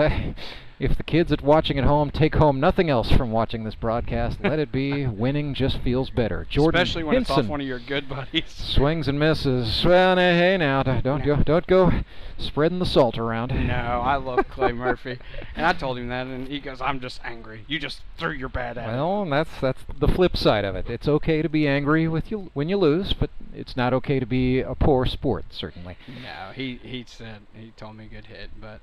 If the kids watching at home take home nothing else from watching this broadcast, let it be winning just feels better. Jordan Especially when Hinson it's off one of your good buddies. swings and misses. Well, hey now, don't go spreading the salt around. No, I love Clay Murphy, and I told him that, and he goes, "I'm just angry. You just threw your bat at Well, that's the flip side of it. It's okay to be angry when you lose, but it's not okay to be a poor sport, certainly. No, he told me good hit, but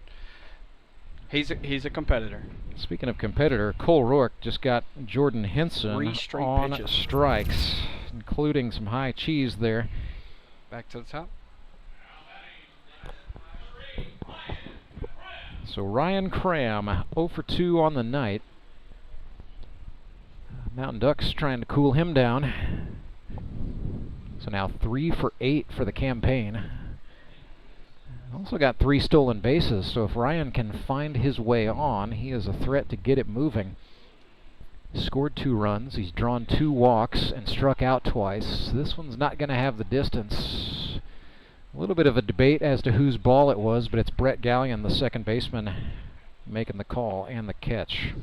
he's a competitor. Speaking of competitor, Cole Roark just got Jordan Hinson 3 straight on pitches. strikes, including some high cheese there. Back to the top. So Ryan Cram 0 for 2 on the night. Mountain Ducks trying to cool him down. So now 3 for 8 for the campaign. Also got 3 stolen bases, so if Ryan can find his way on, he is a threat to get it moving. Scored 2 runs, he's drawn 2 walks, and struck out twice. This one's not going to have the distance. A little bit of a debate as to whose ball it was, but it's Brett Gallion, the second baseman, making the call and the catch.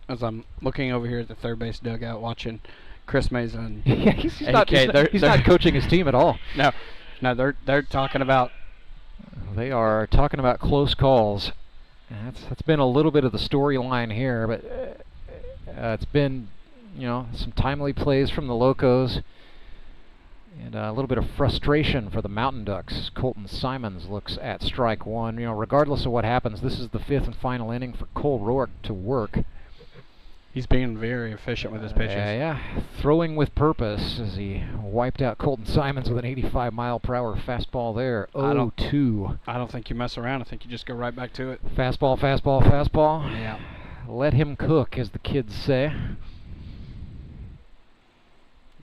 As I'm looking over here at the third base dugout, watching Chris Meza and yeah, he's AK, not coaching his team at all. No, they're talking about. They are talking about close calls. That's been a little bit of the storyline here, but it's been, some timely plays from the Locos and a little bit of frustration for the Mountain Ducks. Colton Simons looks at strike 1. Regardless of what happens, this is the 5th and final inning for Cole Roark to work. He's being very efficient with his pitches. Yeah, throwing with purpose as he wiped out Colton Simons with an 85-mile-per-hour fastball there. 0-2. I don't think you mess around. I think you just go right back to it. Fastball, fastball, fastball. Yeah. Let him cook, as the kids say.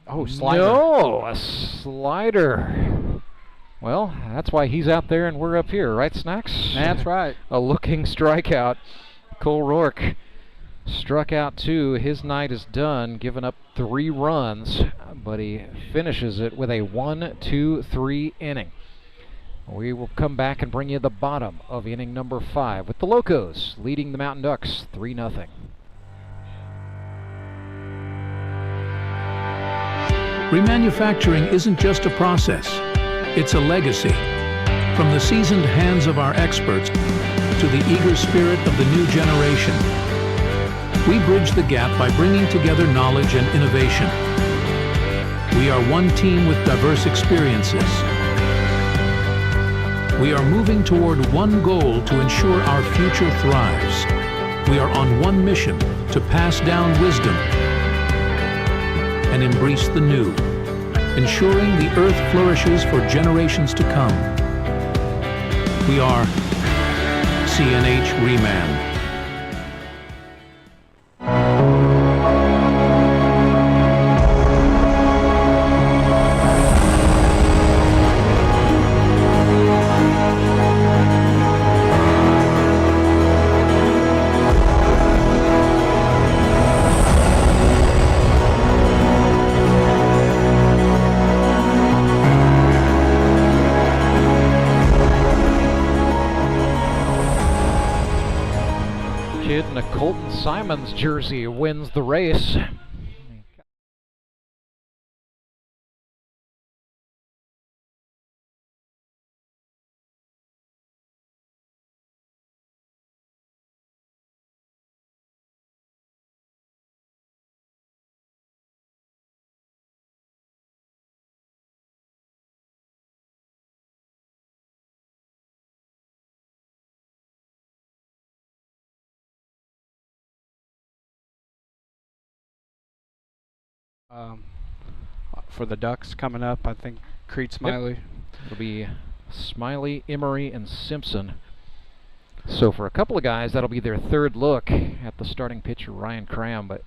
Oh, slider. No, a slider. Well, that's why he's out there and we're up here, right, Snacks? That's right. A looking strikeout. Cole Roark struck out 2. His night is done, giving up 3 runs, but he finishes it with a 1-2-3 inning. We will come back and bring you the bottom of inning number 5 with the Locos leading the Mountain Ducks 3-0. Remanufacturing isn't just a process, it's a legacy. From the seasoned hands of our experts to the eager spirit of the new generation, we bridge the gap by bringing together knowledge and innovation. We are one team with diverse experiences. We are moving toward one goal to ensure our future thrives. We are on one mission to pass down wisdom and embrace the new, ensuring the earth flourishes for generations to come. We are CNH Reman. Kid in a Colton Simons jersey wins the race. For the Ducks coming up, I think Creed Smiley. Yep. It'll be Smiley, Emery, and Simpson. So for a couple of guys, that'll be their third look at the starting pitcher, Ryan Cram, but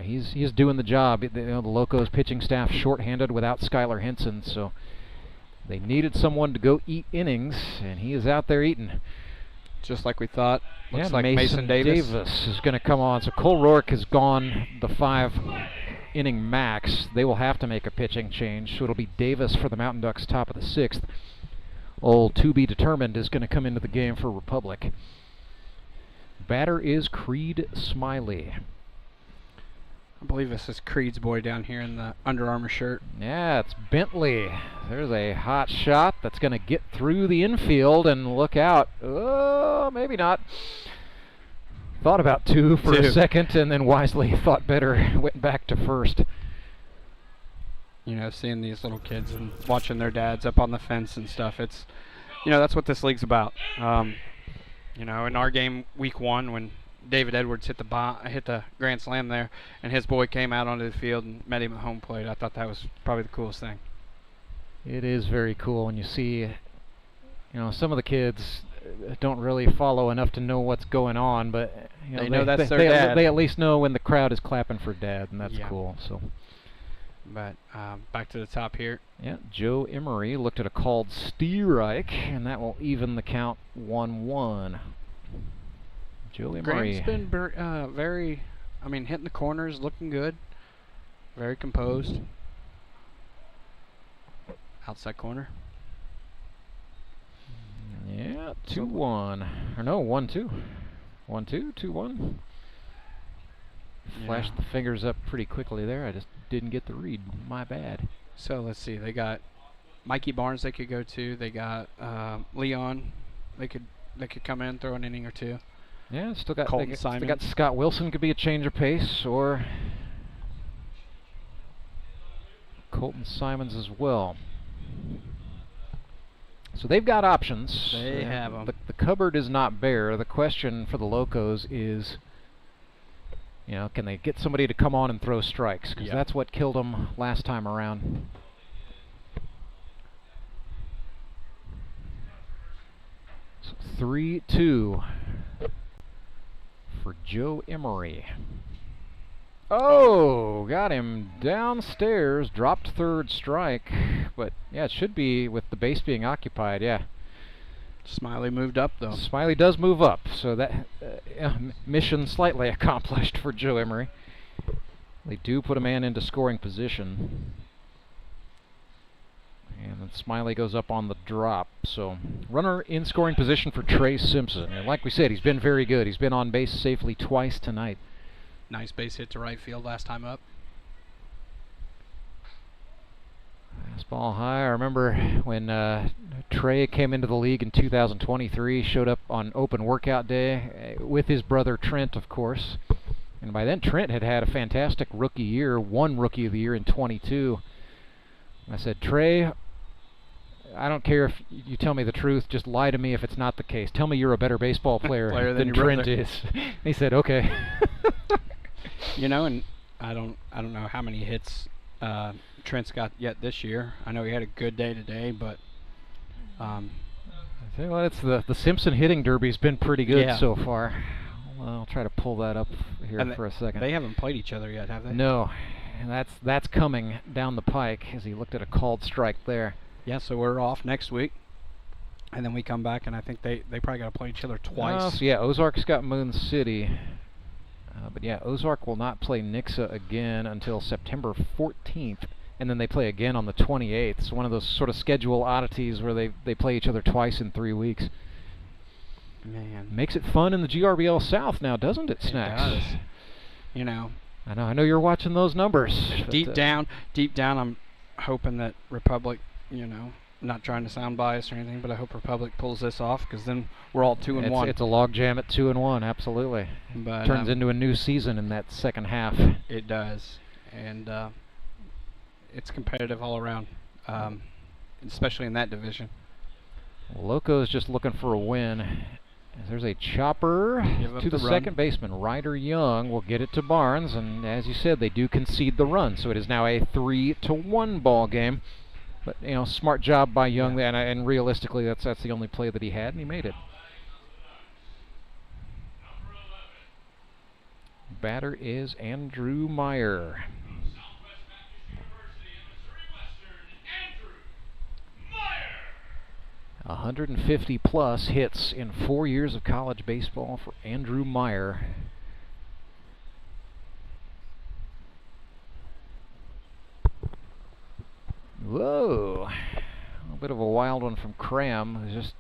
he's doing the job. The Locos pitching staff shorthanded without Skylar Henson, so they needed someone to go eat innings, and he is out there eating. Just like we thought. Looks like Mason Davis is going to come on. So Cole Roark has gone the 5-inning max. They will have to make a pitching change, so it'll be Davis for the Mountain Ducks, top of the 6th. Old to be determined is going to come into the game for Republic. Batter is Creed Smiley. I believe this is Creed's boy down here in the Under Armour shirt. Yeah, it's Bentley. There's a hot shot that's going to get through the infield and look out. Oh, maybe not. Thought about two for a second and then wisely thought better, went back to first. You know, seeing these little kids and watching their dads up on the fence and stuff, it's, you know, that's what this league's about. You know, in our game week 1 when David Edwards hit the grand slam there and his boy came out onto the field and met him at home plate, I thought that was probably the coolest thing. It is very cool when you see, you know, some of the kids don't really follow enough to know what's going on, but you know, they know that's their dad. They at least know when the crowd is clapping for dad, and that's cool. So. But back to the top here. Yeah, Joe Emery looked at a called strike, and that will even the count 1-1. Joe Emery. Graham's been very, I mean, hitting the corners, looking good. Very composed. Outside corner. Yeah, 2-1. Or no, 1-2. 1-2, 2-1. Flashed the fingers up pretty quickly there. I just didn't get the read. My bad. So let's see. They got Mikey Barnes they could go to. They got Leon. They could come in, throw an inning or two. Yeah, still got Colton Simon. They got Scott Wilson, could be a change of pace, or Colton Simons as well. So they've got options. They have them. The cupboard is not bare. The question for the Locos is, you know, can they get somebody to come on and throw strikes? Because that's what killed them last time around. So 3-2 for Joe Emery. Oh, got him downstairs, dropped third strike, but yeah, it should be with the base being occupied, yeah. Smiley moved up, though. Smiley does move up, so that mission slightly accomplished for Joe Emery. They do put a man into scoring position. And then Smiley goes up on the drop, so runner in scoring position for Trey Simpson. And like we said, he's been very good. He's been on base safely twice tonight. Nice base hit to right field last time up. Fastball high. I remember when Trey came into the league in 2023, showed up on open workout day with his brother Trent, of course. And by then Trent had had a fantastic rookie year, won Rookie of the Year in 22. I said, Trey, I don't care if you tell me the truth, just lie to me if it's not the case. Tell me you're a better baseball player than Trent is. He said, okay. You know, and I don't know how many hits Trent's got yet this year. I know he had a good day today, but I tell you what, it's the Simpson hitting derby's been pretty good so far. Well, I'll try to pull that up here for a second. They haven't played each other yet, have they? No, and that's coming down the pike as he looked at a called strike there. Yeah, so we're off next week, and then we come back, and I think they probably got to play each other twice. So yeah, Ozark's got Moon City. But yeah, Ozark will not play Nixa again until September 14th, and then they play again on the 28th. So one of those sort of schedule oddities where they play each other twice in 3 weeks. Man. Makes it fun in the GRBL South now, doesn't it, Snacks? It does. You know. I know you're watching those numbers. Deep down, I'm hoping that Republic, you know, not trying to sound biased or anything, but I hope Republic pulls this off, because then we're all 2-1. It's a log jam at 2-1, absolutely. But turns into a new season in that second half. It does, and it's competitive all around, especially in that division. Locos just looking for a win. There's a chopper to the second baseman. Ryder Young will get it to Barnes, and as you said, they do concede the run, so it is now a 3-1 ball game. But, you know, smart job by Young, and realistically, that's the only play that he had, and he made it. Batter is Andrew Meyer. 150-plus hits in 4 years of college baseball for Andrew Meyer. Whoa. A little bit of a wild one from Cram. Just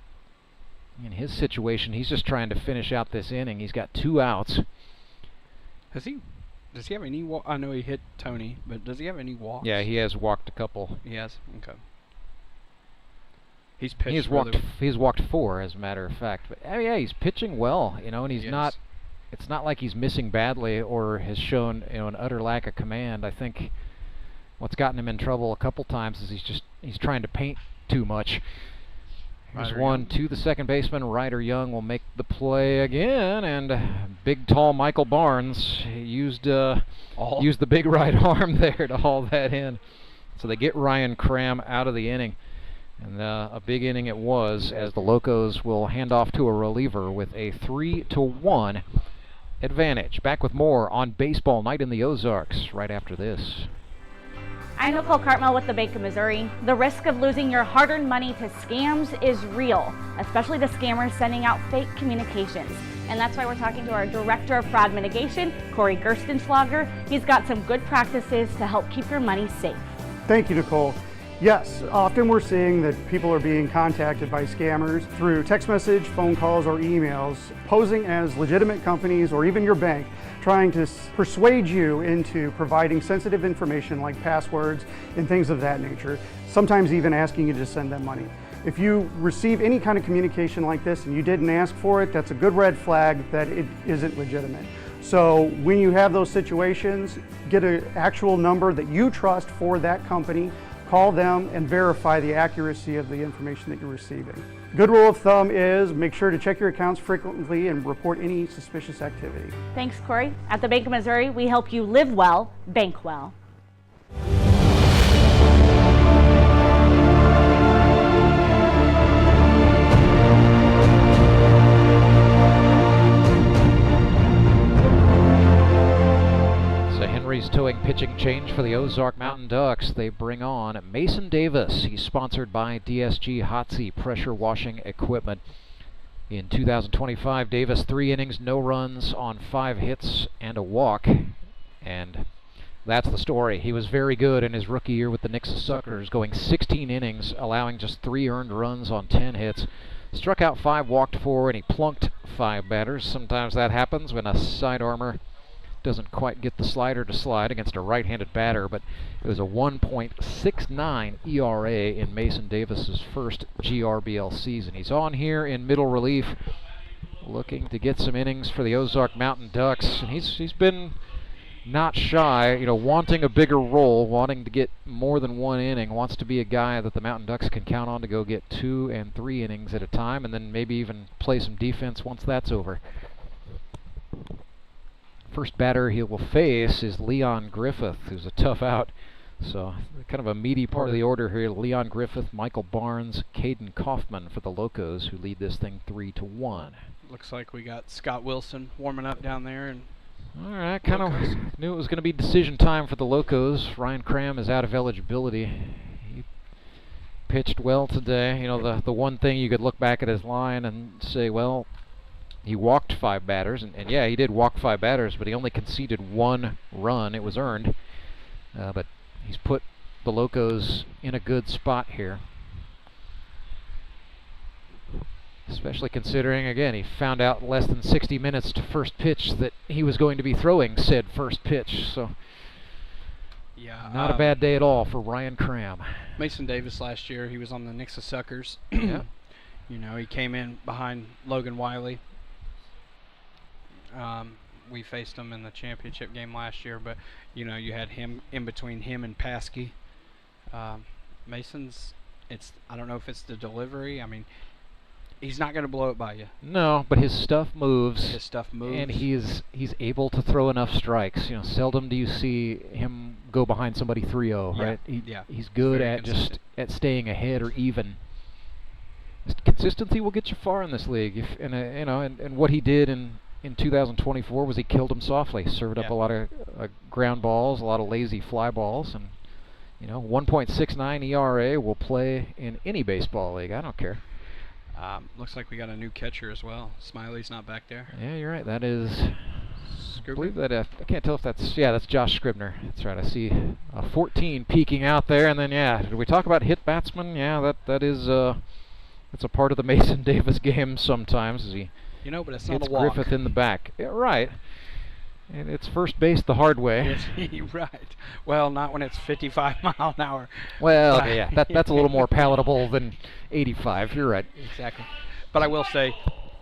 in his situation, he's just trying to finish out this inning. He's got 2 outs. Does he have any I know he hit Tony, but does he have any walks? Yeah, he has walked a couple. He has? Okay. He's pitched. He's walked 4, as a matter of fact. But yeah, he's pitching well, you know, and he's not. It's not like he's missing badly or has shown, you know, an utter lack of command. I think what's gotten him in trouble a couple times is he's trying to paint too much. Here's one to the second baseman. Ryder Young will make the play again, and big, tall Michael Barnes used the big right arm there to haul that in. So they get Ryan Cram out of the inning. And a big inning it was, as the Locos will hand off to a reliever with a 3-1 advantage. Back with more on Baseball Night in the Ozarks right after this. I'm Nicole Cartmel with the Bank of Missouri. The risk of losing your hard-earned money to scams is real, especially the scammers sending out fake communications. And that's why we're talking to our Director of Fraud Mitigation, Corey Gerstenschlager. He's got some good practices to help keep your money safe. Thank you, Nicole. Yes, often we're seeing that people are being contacted by scammers through text message, phone calls, or emails, posing as legitimate companies or even your bank, trying to persuade you into providing sensitive information like passwords and things of that nature, sometimes even asking you to send them money. If you receive any kind of communication like this and you didn't ask for it, that's a good red flag that it isn't legitimate. So when you have those situations, get an actual number that you trust for that company, call them and verify the accuracy of the information that you're receiving. Good rule of thumb is make sure to check your accounts frequently and report any suspicious activity. Thanks, Corey. At the Bank of Missouri, we help you live well, bank well. Henry's towing pitching change for the Ozark Mountain Ducks. They bring on Mason Davis. He's sponsored by DSG Hotsy Pressure Washing Equipment. In 2025, Davis 3 innings, no runs on 5 hits and a walk. And that's the story. He was very good in his rookie year with the Nixa Suckers, going 16 innings, allowing just 3 earned runs on 10 hits. Struck out 5, walked 4, and he plunked 5 batters. Sometimes that happens when a sidearmer doesn't quite get the slider to slide against a right-handed batter, but it was a 1.69 ERA in Mason Davis's first GRBL season. He's on here in middle relief, looking to get some innings for the Ozark Mountain Ducks, and he's been not shy, you know, wanting a bigger role, wanting to get more than 1 inning, wants to be a guy that the Mountain Ducks can count on to go get 2 and 3 innings at a time, and then maybe even play some defense once that's over. First batter he will face is Leon Griffith, who's a tough out. So kind of a meaty part of the order here. Leon Griffith, Michael Barnes, Caden Kaufman for the Locos, who lead this thing 3-1. Looks like we got Scott Wilson warming up down there. And all right, kind of knew it was going to be decision time for the Locos. Ryan Cram is out of eligibility. He pitched well today. You know, the one thing you could look back at his line and say, well, he walked 5 batters, and yeah, he did walk 5 batters, but he only conceded 1 run. It was earned, but he's put the Locos in a good spot here. Especially considering, again, he found out less than 60 minutes to first pitch that he was going to be throwing said first pitch, so yeah, not a bad day at all for Ryan Cram. Mason Davis last year, he was on the Nixa Suckers. Yeah. You know, he came in behind Logan Wiley. We faced him in the championship game last year, but you know, you had him in between him and Paskey. Mason's, I don't know if it's the delivery. I mean, He's not going to blow it by you. No, but his stuff moves. His stuff moves. And he's able to throw enough strikes. You know, seldom do you see him go behind somebody 3-0, Yeah. right? Yeah. He's good Very at consistent. at staying ahead or even. Just consistency will get you far in this league. And what he did in 2024 was he killed him softly. Served up a lot of ground balls, a lot of lazy fly balls, and 1.69 ERA will play in any baseball league. I don't care. Looks like we got a new catcher as well. Smiley's not back there. Yeah, you're right. That is. I believe Scribner? that I can't tell if that's Josh Scribner. That's right. I see a 14 peeking out there, and then did we talk about hit batsmen? Yeah, that is it's a part of the Mason Davis game sometimes. As he but it's hits not a walk. Griffith in the back. Yeah, right. And it's first base the hard way. Right. Well, not when it's 55 mile an hour. Well, okay, yeah, that's a little more palatable than 85. You're right. Exactly. But I will say,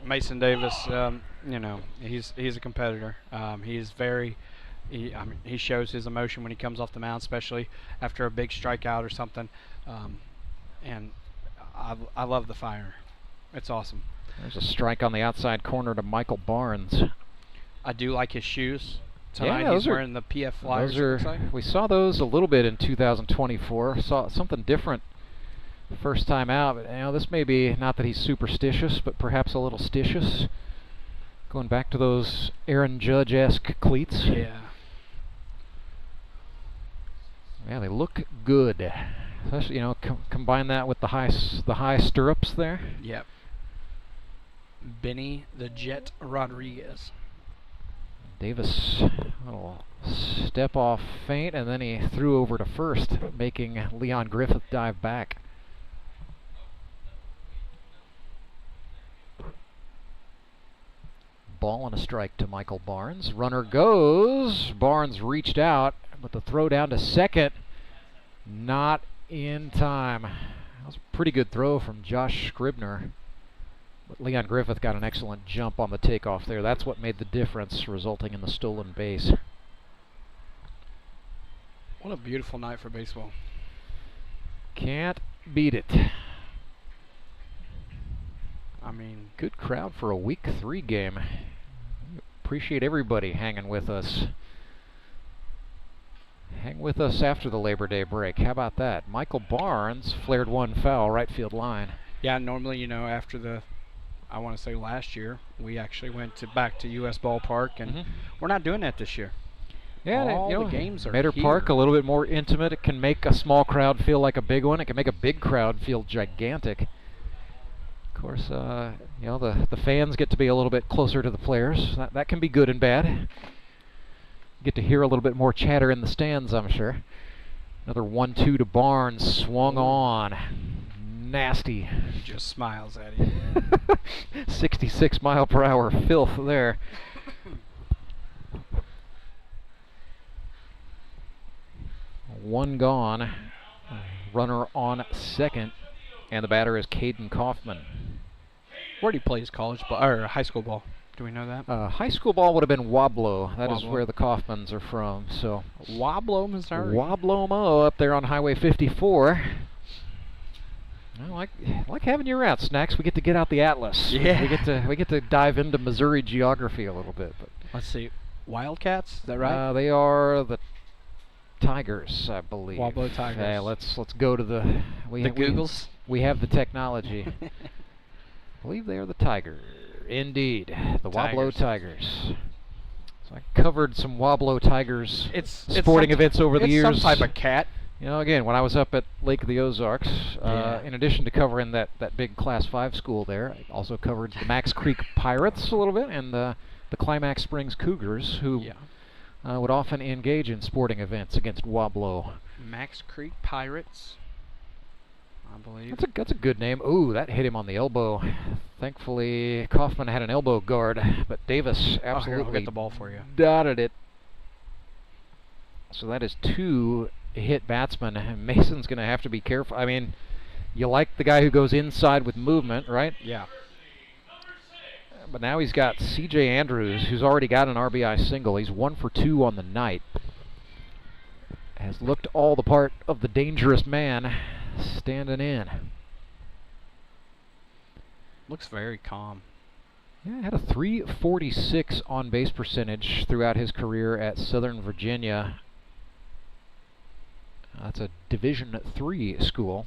Mason Davis, he's a competitor. He's very, he shows his emotion when he comes off the mound, especially after a big strikeout or something. And I love the fire. It's awesome. There's a strike on the outside corner to Michael Barnes. I do like his shoes. Tonight he's wearing the PF Flyers. We saw those a little bit in 2024. Saw something different first time out. But, this may be not that he's superstitious, but perhaps a little stitious. Going back to those Aaron Judge-esque cleats. Yeah. Yeah, they look good. Especially, combine that with the high stirrups there. Yep. Benny the Jet Rodriguez. Davis, a little step off feint, and then he threw over to first, making Leon Griffith dive back. Ball and a strike to Michael Barnes. Runner goes. Barnes reached out, but the throw down to second, not in time. That was a pretty good throw from Josh Scribner. But Leon Griffith got an excellent jump on the takeoff there. That's what made the difference, resulting in the stolen base. What a beautiful night for baseball. Can't beat it. I mean, good crowd for a week 3 game. Appreciate everybody hanging with us. Hang with us after the Labor Day break. How about that? Michael Barnes flared one foul, right field line. Yeah, normally, after I want to say last year, we actually went back to U.S. Ballpark, and we're not doing that this year. Yeah, all the games are Meadow here. Park, a little bit more intimate. It can make a small crowd feel like a big one. It can make a big crowd feel gigantic. Of course, the fans get to be a little bit closer to the players. That can be good and bad. Get to hear a little bit more chatter in the stands, I'm sure. Another 1-2 to Barnes, swung on. Nasty. He just smiles at you. 66 mile per hour filth there. One gone. Runner on second. And the batter is Caden Kaufman. Where did he play his college ball or high school ball? Do we know that? High school ball would have been Wablo. That is Wablo. where the Kaufmans are from. So Wablo, Missouri. Wablomo up there on Highway 54. I like having you around, Snacks. We get to get out the atlas. Yeah. We get to dive into Missouri geography a little bit. But let's see, Wildcats. Is that right? They are the Tigers, I believe. Wablo Tigers. Yeah, let's go to the Googles. We have the technology. I believe they are the Tigers. Indeed, the Wablo Tigers. So I covered some Wablo Tigers sporting events over the years. It's some type of cat. Again, when I was up at Lake of the Ozarks, in addition to covering that big Class 5 school there, I also covered the Max Creek Pirates a little bit and the Climax Springs Cougars, who would often engage in sporting events against Wablo. Max Creek Pirates, I believe. That's a good name. Ooh, that hit him on the elbow. Thankfully, Kaufman had an elbow guard, but Davis absolutely I'll get the ball for you. Dotted it. So that is 2 hit batsmen. Mason's going to have to be careful. I mean, you like the guy who goes inside with movement, right? Yeah. But now he's got C.J. Andrews, who's already got an RBI single. He's 1 for 2 on the night. Has looked all the part of the dangerous man standing in. Looks very calm. Yeah, had a .346 on base percentage throughout his career at Southern Virginia. That's a Division III school.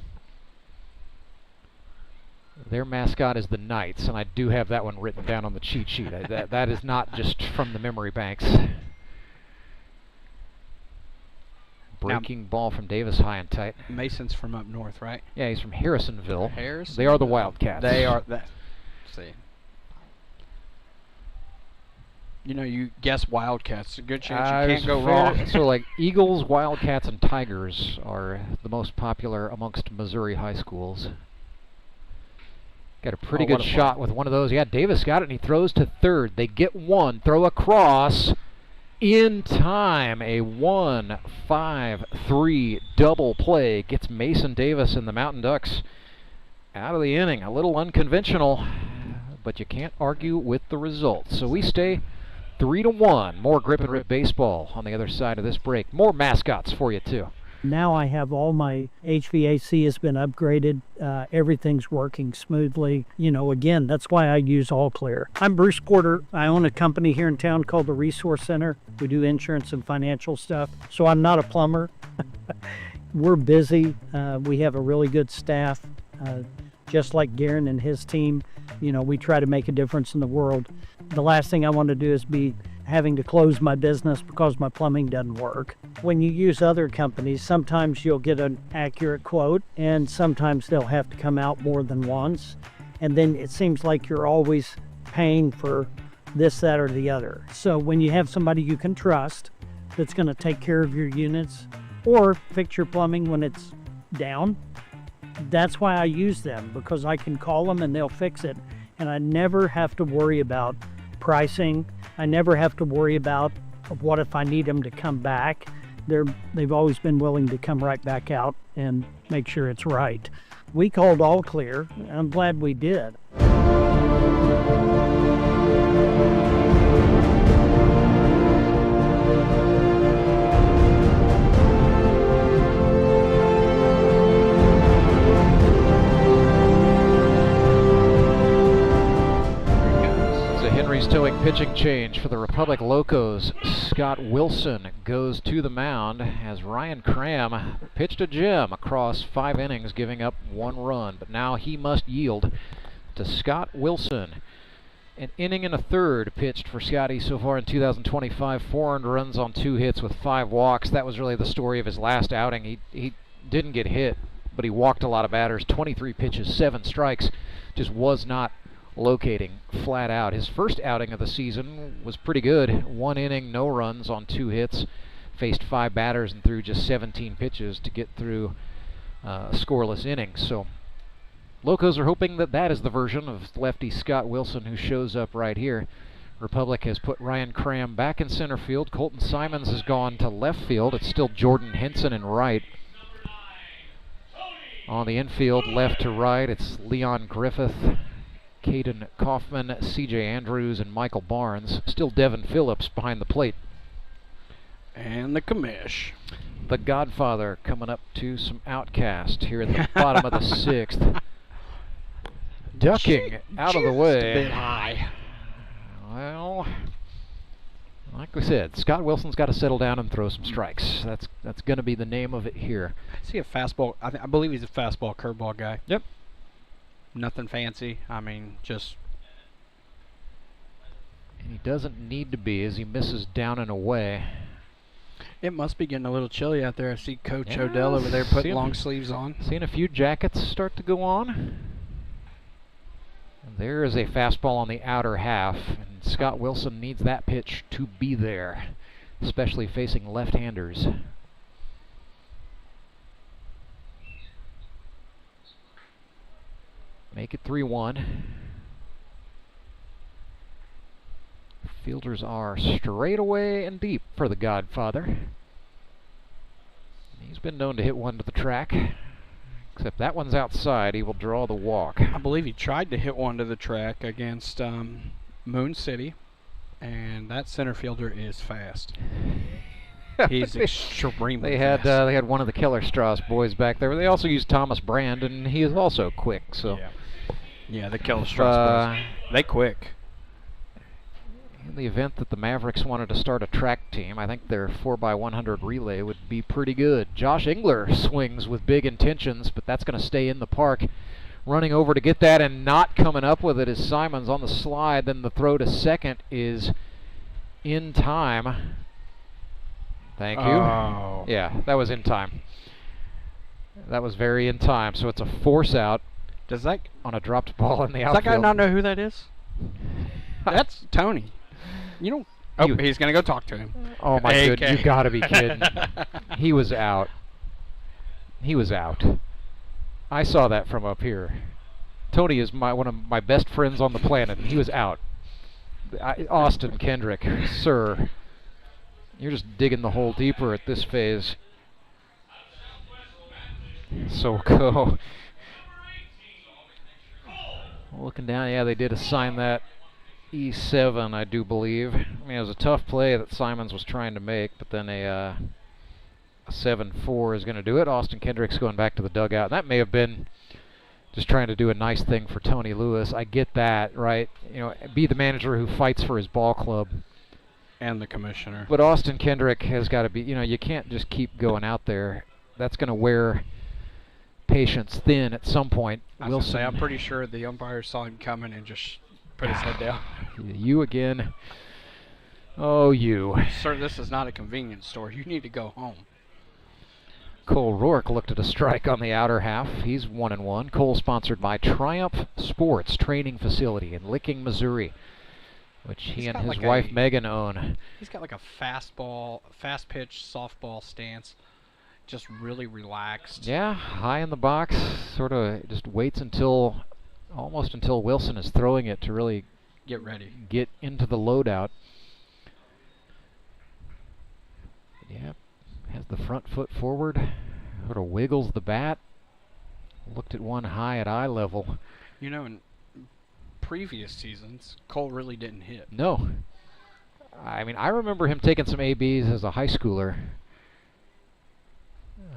Their mascot is the Knights, and I do have that one written down on the cheat sheet. That is not just from the memory banks. Breaking ball from Davis, high and tight. Mason's from up north, right? Yeah, he's from Harrisonville. Harrisonville. They are the Wildcats. They are that. See. You know, you guess Wildcats. A good chance you can't go wrong. So, like, Eagles, Wildcats, and Tigers are the most popular amongst Missouri high schools. Got a pretty good shot with one of those. Yeah, Davis got it, and he throws to third. They get one. Throw across. In time, a 1-5-3 double play gets Mason Davis and the Mountain Ducks out of the inning. A little unconventional, but you can't argue with the results. So we stay 3-1. More Grip and Rip baseball on the other side of this break. More mascots for you, too. Now I have all my HVAC has been upgraded. Everything's working smoothly. You know, again, that's why I use All Clear. I'm Bruce Porter. I own a company here in town called the Resource Center. We do insurance and financial stuff. So I'm not a plumber. We're busy. We have a really good staff. Just like Garen and his team, you know, we try to make a difference in the world. The last thing I want to do is be having to close my business because my plumbing doesn't work. When you use other companies, sometimes you'll get an accurate quote, and sometimes they'll have to come out more than once. And then it seems like you're always paying for this, that, or the other. So when you have somebody you can trust that's going to take care of your units or fix your plumbing when it's down, that's why I use them, because I can call them and they'll fix it. And I never have to worry about pricing. I never have to worry about what if I need them to come back. They've always been willing to come right back out and make sure it's right. We called All Clear. I'm glad we did. Towing pitching change for the Republic Locos. Scott Wilson goes to the mound as Ryan Cram pitched a gem across 5 innings, giving up 1 run. But now he must yield to Scott Wilson. An inning and a third pitched for Scotty so far in 2025. 4 earned runs on 2 hits with 5 walks. That was really the story of his last outing. He didn't get hit, but he walked a lot of batters. 23 pitches, 7 strikes. Just was not locating flat out. His first outing of the season was pretty good. 1 inning, no runs on 2 hits. Faced 5 batters and threw just 17 pitches to get through a scoreless inning. So Locos are hoping that that is the version of lefty Scott Wilson who shows up right here. Republic has put Ryan Cram back in center field. Colton Simons has gone to left field. It's still Jordan Henson in right. On the infield, left to right, it's Leon Griffith, Caden Kaufman, C.J. Andrews, and Michael Barnes. Still Devin Phillips behind the plate. And the commish. The Godfather coming up to some outcast here at the bottom of the 6th. Ducking out of the way. A bit high. Well, like we said, Scott Wilson's got to settle down and throw some strikes. That's going to be the name of it here. Is he a fastball? I believe he's a fastball curveball guy. Yep. Nothing fancy. I mean, just. And he doesn't need to be as he misses down and away. It must be getting a little chilly out there. I see Coach Odell over there putting long sleeves on. Seeing a few jackets start to go on. And there is a fastball on the outer half, and Scott Wilson needs that pitch to be there, especially facing left-handers. Make it 3-1. Fielders are straight away and deep for the Godfather. He's been known to hit one to the track. Except that one's outside. He will draw the walk. I believe he tried to hit one to the track against Moon City, and that center fielder is fast. He's extremely fast. They had one of the Keller Strauss boys back there. They also used Thomas Brand, and he is also quick. So Yeah, they kill the Strasburgs. They quick. In the event that the Mavericks wanted to start a track team, I think their 4x100 relay would be pretty good. Josh Engler swings with big intentions, but that's going to stay in the park. Running over to get that and not coming up with it is Simons on the slide. Then the throw to second is in time. Thank you. Oh. Yeah, that was in time. That was very in time. So it's a force out. Does that on a dropped ball in the outfield? Does that guy not know who that is? That's Tony. You don't. Oh, he's gonna go talk to him. Oh my goodness! You gotta be kidding. He was out. He was out. I saw that from up here. Tony is one of my best friends on the planet, and he was out. Austin Kendrick, sir, you're just digging the hole deeper at this phase. So go. Looking down, yeah, they did assign that E7, I do believe. I mean, it was a tough play that Simons was trying to make, but then a 7-4 is going to do it. Austin Kendrick's going back to the dugout. That may have been just trying to do a nice thing for Tony Lewis. I get that, right? You know, be the manager who fights for his ball club. And the commissioner. But Austin Kendrick has got to be, you know, you can't just keep going out there. That's going to wear patience thin at some point. Wilson, I'm pretty sure the umpire saw him coming and just put his head down. You again. Oh, you. Sir, this is not a convenience store. You need to go home. Cole Roark looked at a strike on the outer half. He's 1-1. Cole sponsored by Triumph Sports Training Facility in Licking, Missouri, which he and his wife Megan own. He's got like a fast pitch softball stance. Just really relaxed. Yeah, high in the box. Sort of just waits almost until Wilson is throwing it to really get ready. Get into the loadout. Yeah, has the front foot forward. Sort of wiggles the bat. Looked at one high at eye level. You know, in previous seasons, Cole really didn't hit. No. I mean, I remember him taking some ABs as a high schooler.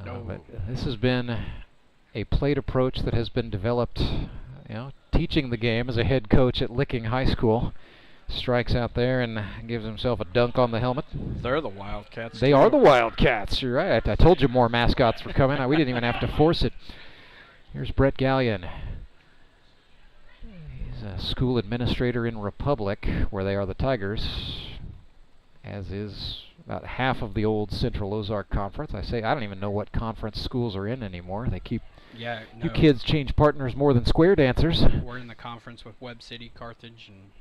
But this has been a plate approach that has been developed, you know, teaching the game as a head coach at Licking High School. Strikes out there and gives himself a dunk on the helmet. They're the Wildcats. They are the Wildcats. You're right. I told you more mascots were coming. We didn't even have to force it. Here's Brett Gallion. He's a school administrator in Republic, where they are the Tigers, as is about half of the old Central Ozark Conference. I don't even know what conference schools are in anymore. They keep you kids change partners more than square dancers. We're in the conference with Webb City, Carthage, and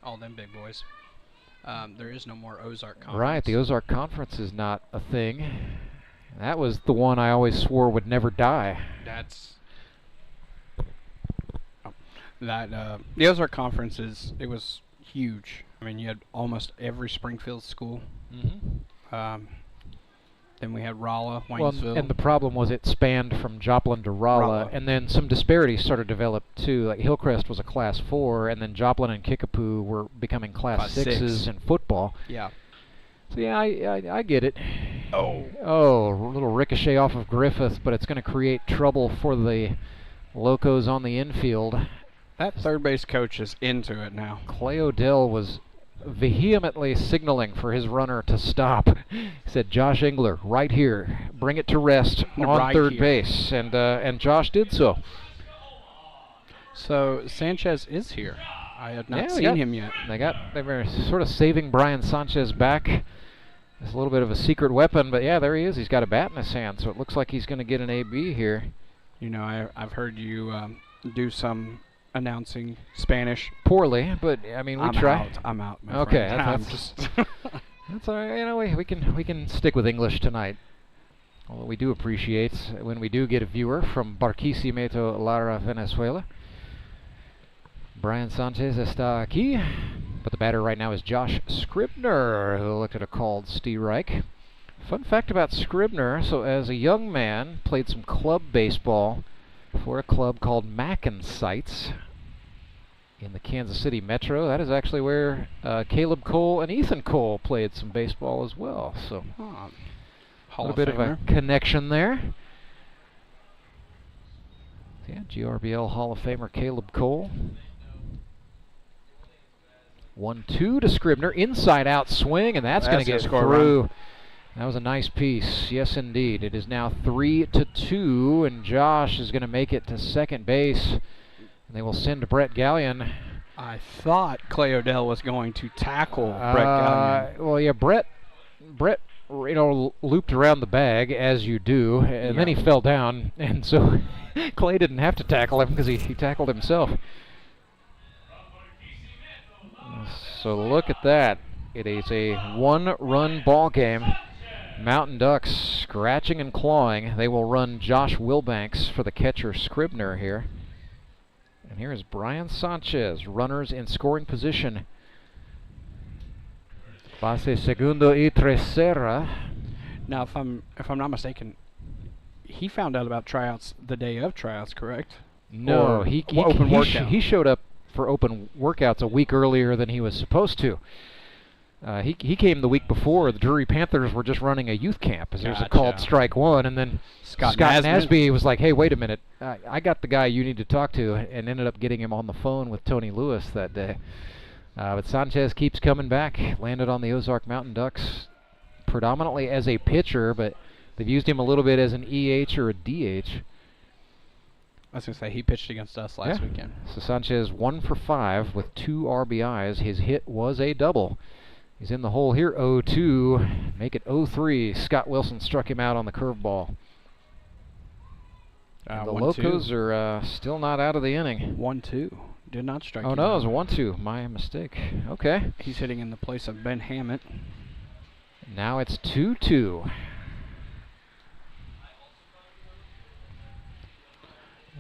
all them big boys. There is no more Ozark Conference. Right, the Ozark Conference is not a thing. That was the one I always swore would never die. The Ozark Conference it was huge. I mean, you had almost every Springfield school. Mm-hmm. Then we had Rolla, Waynesville. Well, and the problem was it spanned from Joplin to Rolla, and then some disparities started to develop too. Like Hillcrest was a Class 4, and then Joplin and Kickapoo were becoming Class 6s in football. Yeah. So yeah, I get it. Oh, a little ricochet off of Griffith, but it's going to create trouble for the Locos on the infield. That third base coach is into it now. Clay Odell was vehemently signaling for his runner to stop. He said, "Josh Engler, right here, bring it to rest on third base," and Josh did so. So Sanchez is here. I have not seen him yet. They were sort of saving Brian Sanchez back. It's a little bit of a secret weapon, but yeah, there he is. He's got a bat in his hand, so it looks like he's going to get an AB here. You know, I've heard you do some announcing Spanish. Poorly, but I mean, we try. I'm out. Okay, that's all right. You know, we can stick with English tonight. Although we do appreciate when we do get a viewer from Barquisimeto, Lara, Venezuela. Brian Sanchez está aquí, but the batter right now is Josh Scribner, who looked at a called strike. Fun fact about Scribner: so as a young man, played some club baseball for a club called Mackensites in the Kansas City Metro. That is actually where Caleb Cole and Ethan Cole played some baseball as well. So a little bit of a connection there. Yeah, GRBL Hall of Famer Caleb Cole. 1-2 to Scribner. Inside out swing, and that's going to get through. Run. That was a nice piece. Yes, indeed. It is now 3-2, and Josh is going to make it to second base. And they will send Brett Gallion. I thought Clay Odell was going to tackle Brett Gallion. Well, yeah, Brett, looped around the bag, as you do, and then he fell down, and so Clay didn't have to tackle him because he tackled himself. So look at that. It is a one-run ball game. Mountain Ducks scratching and clawing. They will run Josh Wilbanks for the catcher Scribner here. And here is Brian Sanchez, runners in scoring position. Base segundo y tercera. Now, if I'm not mistaken, he found out about tryouts the day of tryouts, correct? No, he showed up for open workouts a week earlier than he was supposed to. He came the week before. The Drury Panthers were just running a youth camp, as there's a called strike one, and then Scott Nasby was like, hey, wait a minute, I got the guy you need to talk to, and ended up getting him on the phone with Tony Lewis that day. But Sanchez keeps coming back. Landed on the Ozark Mountain Ducks predominantly as a pitcher, but they've used him a little bit as an EH or a DH. I was going to say, he pitched against us last weekend. So Sanchez 1 for 5 with 2 RBIs. His hit was a double. He's in the hole here, 0-2. Make it 0-3. Scott Wilson struck him out on the curveball. The Locos are still not out of the inning. 1-2. Did not strike him. Oh, no, it was a 1-2. My mistake. Okay. He's hitting in the place of Ben Hammett. Now it's 2-2.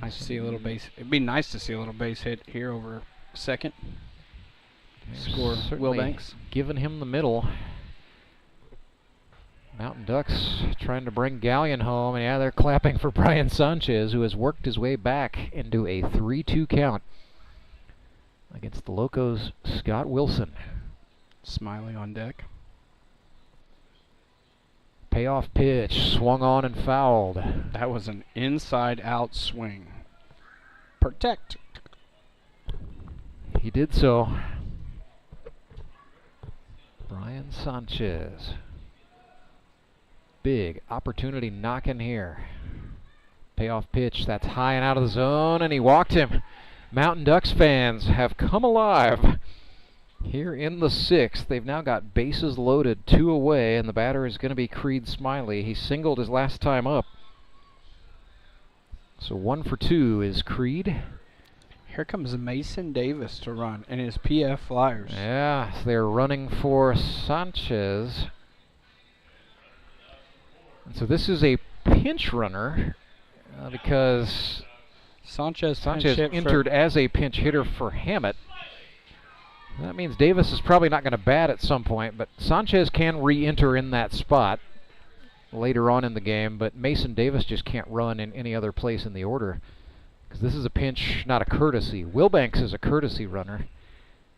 Nice to see a little base. It'd be nice to see a little base hit here over second. Score Wilbanks. Giving him the middle. Mountain Ducks trying to bring Gallion home. And yeah, they're clapping for Brian Sanchez, who has worked his way back into a 3-2 count against the Locos' Scott Wilson. Smiley on deck. Payoff pitch, swung on and fouled. That was an inside-out swing. Protect. He did so. Brian Sanchez. Big opportunity knocking here. Payoff pitch, that's high and out of the zone, and he walked him. Mountain Ducks fans have come alive. Here in the 6th, they've now got bases loaded, 2 away, and the batter is going to be Creed Smiley. He singled his last time up. So 1 for 2 is Creed. Here comes Mason Davis to run in his PF Flyers. Yeah, so they're running for Sanchez. And so this is a pinch runner because Sanchez entered as a pinch hitter for Hammett. That means Davis is probably not going to bat at some point, but Sanchez can re-enter in that spot later on in the game, but Mason Davis just can't run in any other place in the order because this is a pinch, not a courtesy. Wilbanks is a courtesy runner.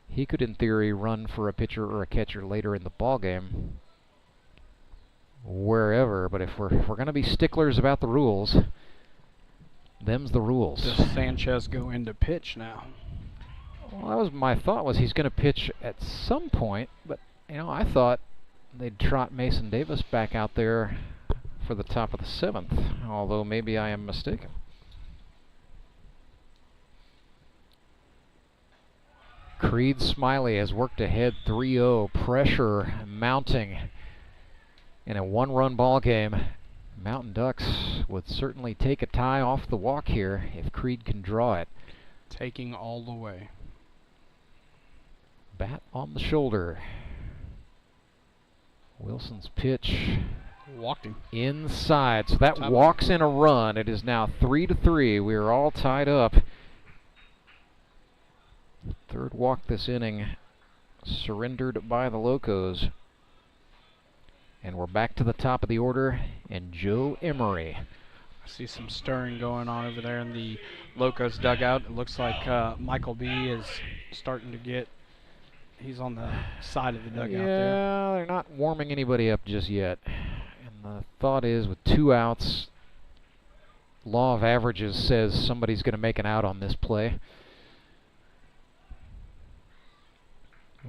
He could, in theory, run for a pitcher or a catcher later in the ball game, wherever. But if we're going to be sticklers about the rules, them's the rules. Does Sanchez go into pitch now? Well, that was my thought, was he's going to pitch at some point, but I thought they'd trot Mason Davis back out there for the top of the 7th, although maybe I am mistaken. Creed Smiley has worked ahead 3-0, pressure mounting in a 1-run ball game. Mountain Ducks would certainly take a tie off the walk here if Creed can draw it. Taking all the way. Bat on the shoulder. Wilson's pitch walked him inside, so that walks in a run. It is now 3-3. We are all tied up. Third walk this inning surrendered by the Locos. And we're back to the top of the order, and Joe Emery. I see some stirring going on over there in the Locos dugout. It looks like Michael B. is starting to get, he's on the side of the dugout there. Yeah, they're not warming anybody up just yet. And the thought is, with 2 outs, law of averages says somebody's going to make an out on this play.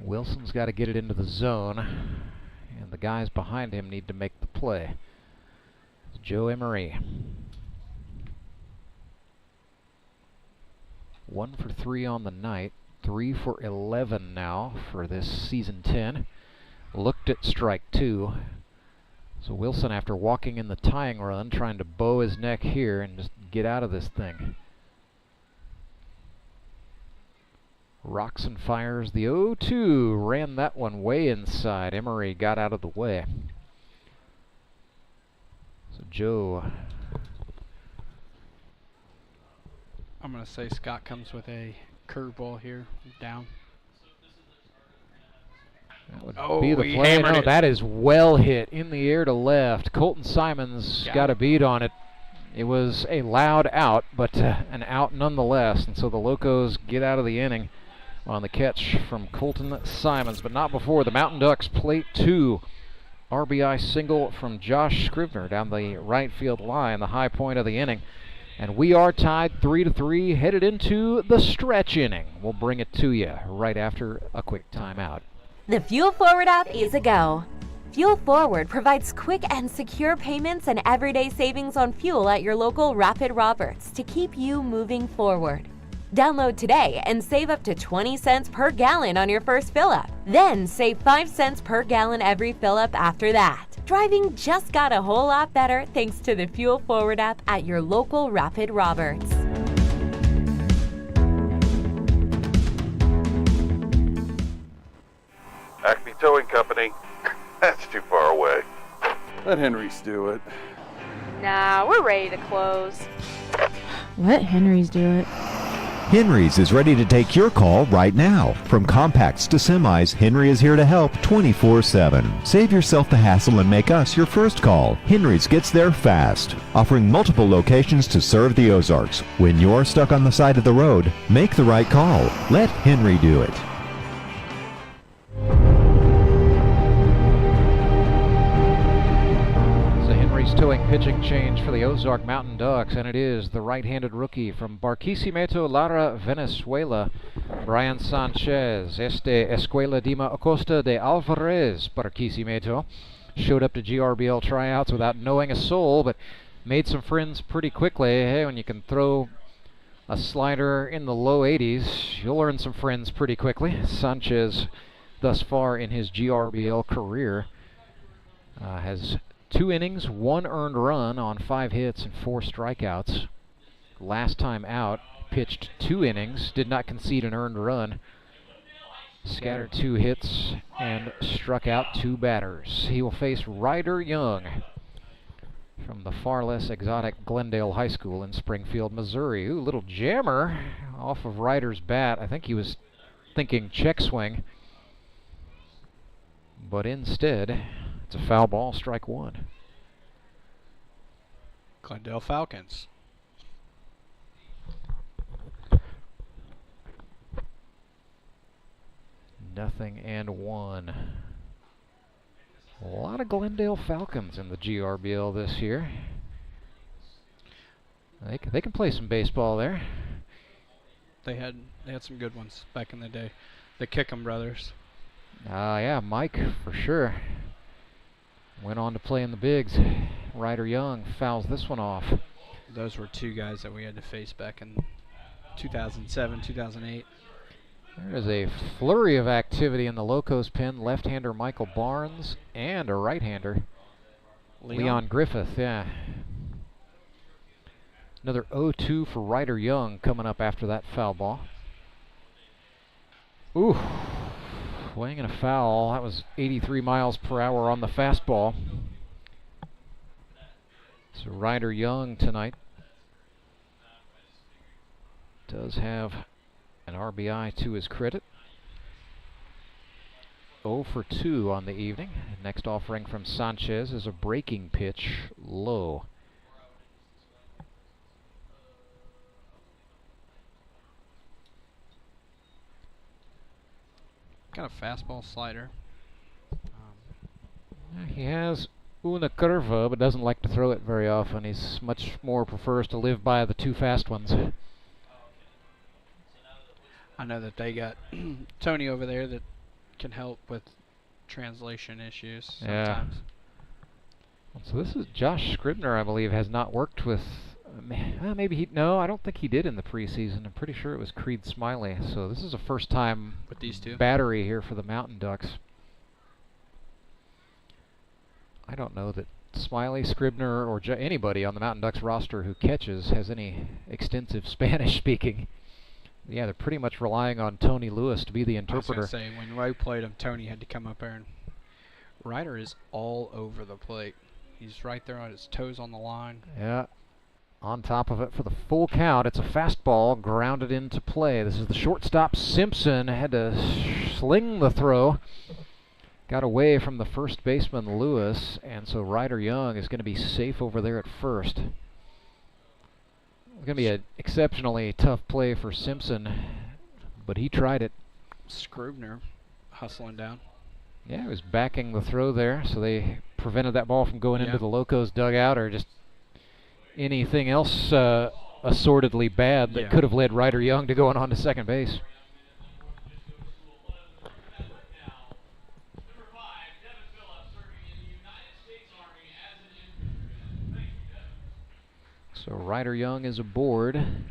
Wilson's got to get it into the zone, and the guys behind him need to make the play. It's Joe Emery. 1 for 3 on the night, 3 for 11 now for this season 10. Looked at strike 2. So Wilson, after walking in the tying run, trying to bow his neck here and just get out of this thing. Rocks and fires the 0-2. Ran that one way inside. Emery got out of the way. So Joe. I'm going to say Scott comes with a curveball here, down. That would be the play. No, that is well hit in the air to left. Colton Simons got a beat on it. It was a loud out, but an out nonetheless. And so the Locos get out of the inning on the catch from Colton Simons, but not before the Mountain Ducks plate 2. RBI single from Josh Scrivener down the right field line, the high point of the inning. And we are tied 3-3, headed into the stretch inning. We'll bring it to you right after a quick timeout. The Fuel Forward app is a go. Fuel Forward provides quick and secure payments and everyday savings on fuel at your local Rapid Roberts to keep you moving forward. Download today and save up to 20 cents per gallon on your first fill-up. Then save 5 cents per gallon every fill-up after that. Driving just got a whole lot better thanks to the Fuel Forward app at your local Rapid Roberts. Acme Towing Company. That's too far away. Let Henry's do it. Nah, we're ready to close. Let Henry's do it. Henry's is ready to take your call right now. From compacts to semis, Henry is here to help 24/7. Save yourself the hassle and make us your first call. Henry's gets there fast, offering multiple locations to serve the Ozarks. When you're stuck on the side of the road, make the right call. Let Henry do it. Towing pitching change for the Ozark Mountain Ducks, and it is the right-handed rookie from Barquisimeto, Lara, Venezuela, Brian Sanchez. Escuela Dima Acosta de Alvarez, Barquisimeto, showed up to GRBL tryouts without knowing a soul, but made some friends pretty quickly. Hey, when you can throw a slider in the low 80s, you'll earn some friends pretty quickly. Sanchez, thus far in his GRBL career, has 2 innings, 1 earned run on 5 hits and 4 strikeouts. Last time out, pitched 2 innings, did not concede an earned run. Scattered 2 hits and struck out 2 batters. He will face Ryder Young from the far less exotic Glendale High School in Springfield, Missouri. Ooh, little jammer off of Ryder's bat. I think he was thinking check swing, but instead it's a foul ball, strike 1. Glendale Falcons. Nothing and 1. A lot of Glendale Falcons in the GRBL this year. They can play some baseball there. They had some good ones back in the day. The Kickham brothers. Yeah, Mike for sure. Went on to play in the bigs. Ryder Young fouls this one off. Those were 2 guys that we had to face back in 2007, 2008. There is a flurry of activity in the Locos pen. Left-hander Michael Barnes and a right-hander Leon Griffith. Yeah. Another 0-2 for Ryder Young coming up after that foul ball. Ooh. Swing and a foul. That was 83 miles per hour on the fastball. So Ryder Young tonight does have an RBI to his credit. 0 for 2 on the evening. Next offering from Sanchez is a breaking pitch, low. Got a fastball slider. He has una curva, but doesn't like to throw it very often. He's much more prefers to live by the two fast ones. I know that they got Tony over there that can help with translation issues sometimes. Yeah. So this is Josh Scribner, I believe, has not worked with. Maybe he. No, I don't think he did in the preseason. I'm pretty sure it was Creed Smiley. So this is a first-time with these two battery here for the Mountain Ducks. I don't know that Smiley, Scribner, or anybody on the Mountain Ducks roster who catches has any extensive Spanish speaking. Yeah, they're pretty much relying on Tony Lewis to be the interpreter. I was going to say, when Ray played him, Tony had to come up there, and Ryder is all over the plate. He's right there on his toes on the line. Yeah. On top of it for the full count. It's a fastball grounded into play. This is the shortstop Simpson. Had to sling the throw. Got away from the first baseman Lewis, and so Ryder Young is going to be safe over there at first. It's going to be an exceptionally tough play for Simpson, but he tried it. Scribner hustling down. Yeah, he was backing the throw there, so they prevented that ball from going into the Locos dugout or just anything else assortedly bad that could have led Ryder Young to going on to second base. So Ryder Young is aboard. I'm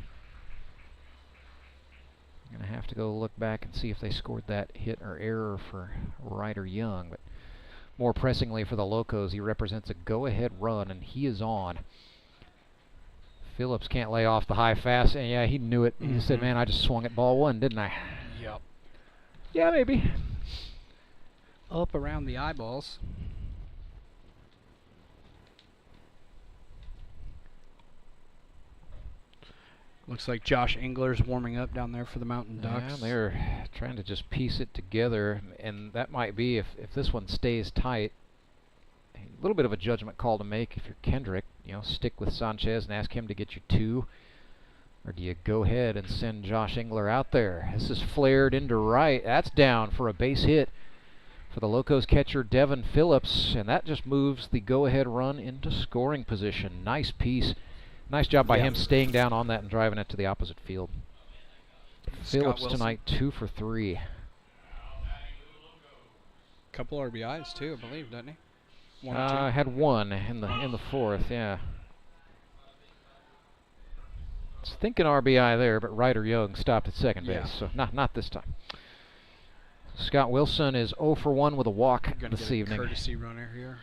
going to have to go look back and see if they scored that hit or error for Ryder Young. But more pressingly for the Locos, he represents a go-ahead run, and he is on. Phillips can't lay off the high fast, and yeah, he knew it. He just said, man, I just swung at ball one, didn't I? Yep. Yeah, maybe. Up around the eyeballs. Looks like Josh Engler's warming up down there for the Mountain Ducks. Yeah, they're trying to just piece it together, and that might be, if this one stays tight, a little bit of a judgment call to make if you're Kendrick. You know, stick with Sanchez and ask him to get you two, or do you go ahead and send Josh Engler out there? This is flared into right. That's down for a base hit for the Locos catcher Devin Phillips, and that just moves the go-ahead run into scoring position. Nice piece. Nice job by him staying down on that and driving it to the opposite field. Phillips tonight 2 for 3. Couple RBIs too, I believe, doesn't he? One or two? Had one in the fourth, yeah. I was thinking RBI there, but Ryder Young stopped at second base, so not this time. Scott Wilson is 0 for 1 with a walk this evening. Courtesy runner here.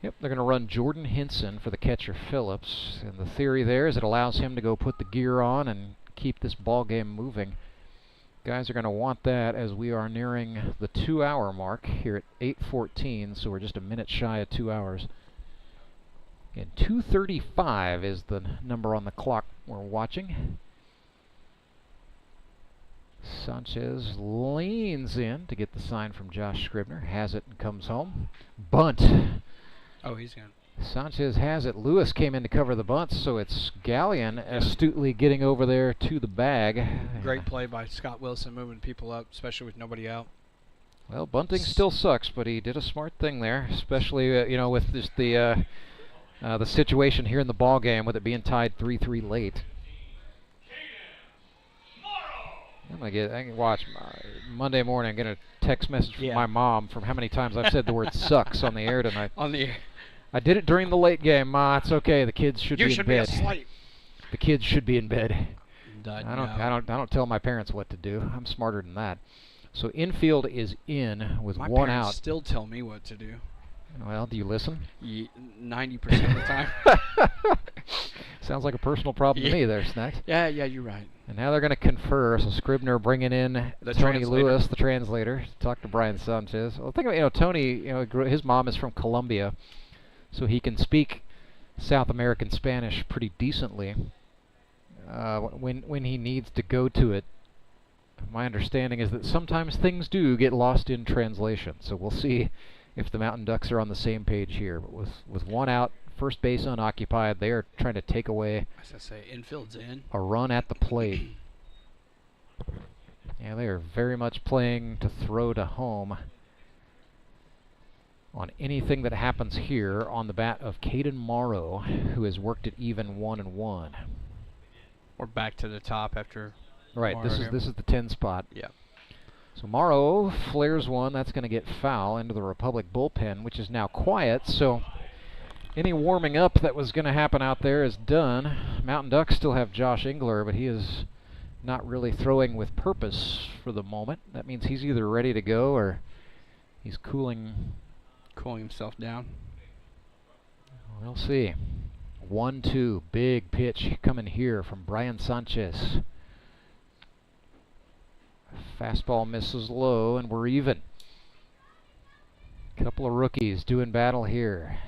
Yep, they're going to run Jordan Hinson for the catcher Phillips, and the theory there is it allows him to go put the gear on and keep this ball game moving. Guys are going to want that as we are nearing the 2-hour mark here at 8:14, so we're just a minute shy of 2 hours. And 2:35 is the number on the clock we're watching. Sanchez leans in to get the sign from Josh Scribner, has it and comes home. Bunt. Oh, he's gone. Sanchez has it. Lewis came in to cover the bunt, so it's Gallion astutely getting over there to the bag. Great play by Scott Wilson, moving people up, especially with nobody out. Well, bunting still sucks, but he did a smart thing there, especially with just the situation here in the ball game with it being tied 3-3 late. I can watch Monday morning. I'm getting a text message from my mom from how many times I've said the word "sucks" on the air tonight. On the air. I did it during the late game, Ma. It's okay. The kids should be in bed. You should be asleep. The kids should be in bed. I don't tell my parents what to do. I'm smarter than that. So infield is in with my one parents out. Still tell me what to do. Well, do you listen? 90% of the time. Sounds like a personal problem to me there, Snacks. Yeah, you're right. And now they're going to confer. So Scribner bringing in Tony Lewis, the translator, to talk to Brian Sanchez. Well, think about Tony. His mom is from Colombia, so he can speak South American Spanish pretty decently. When he needs to go to it, my understanding is that sometimes things do get lost in translation. So we'll see if the Mountain Ducks are on the same page here. But with one out, first base unoccupied, they are trying to take away infield's in. A run at the plate. Yeah, they are very much playing to throw to home. on anything that happens here on the bat of Caden Morrow, who has worked it even 1-1. We're back to the top after. Right. This is the 10 spot. Yeah. So Morrow flares one. That's going to get foul into the Republic bullpen, which is now quiet. So any warming up that was going to happen out there is done. Mountain Ducks still have Josh Engler, but he is not really throwing with purpose for the moment. That means he's either ready to go or he's cooling himself down. We'll see. 1-2, big pitch coming here from Brian Sanchez. Fastball misses low, and we're even. Couple of rookies doing battle here.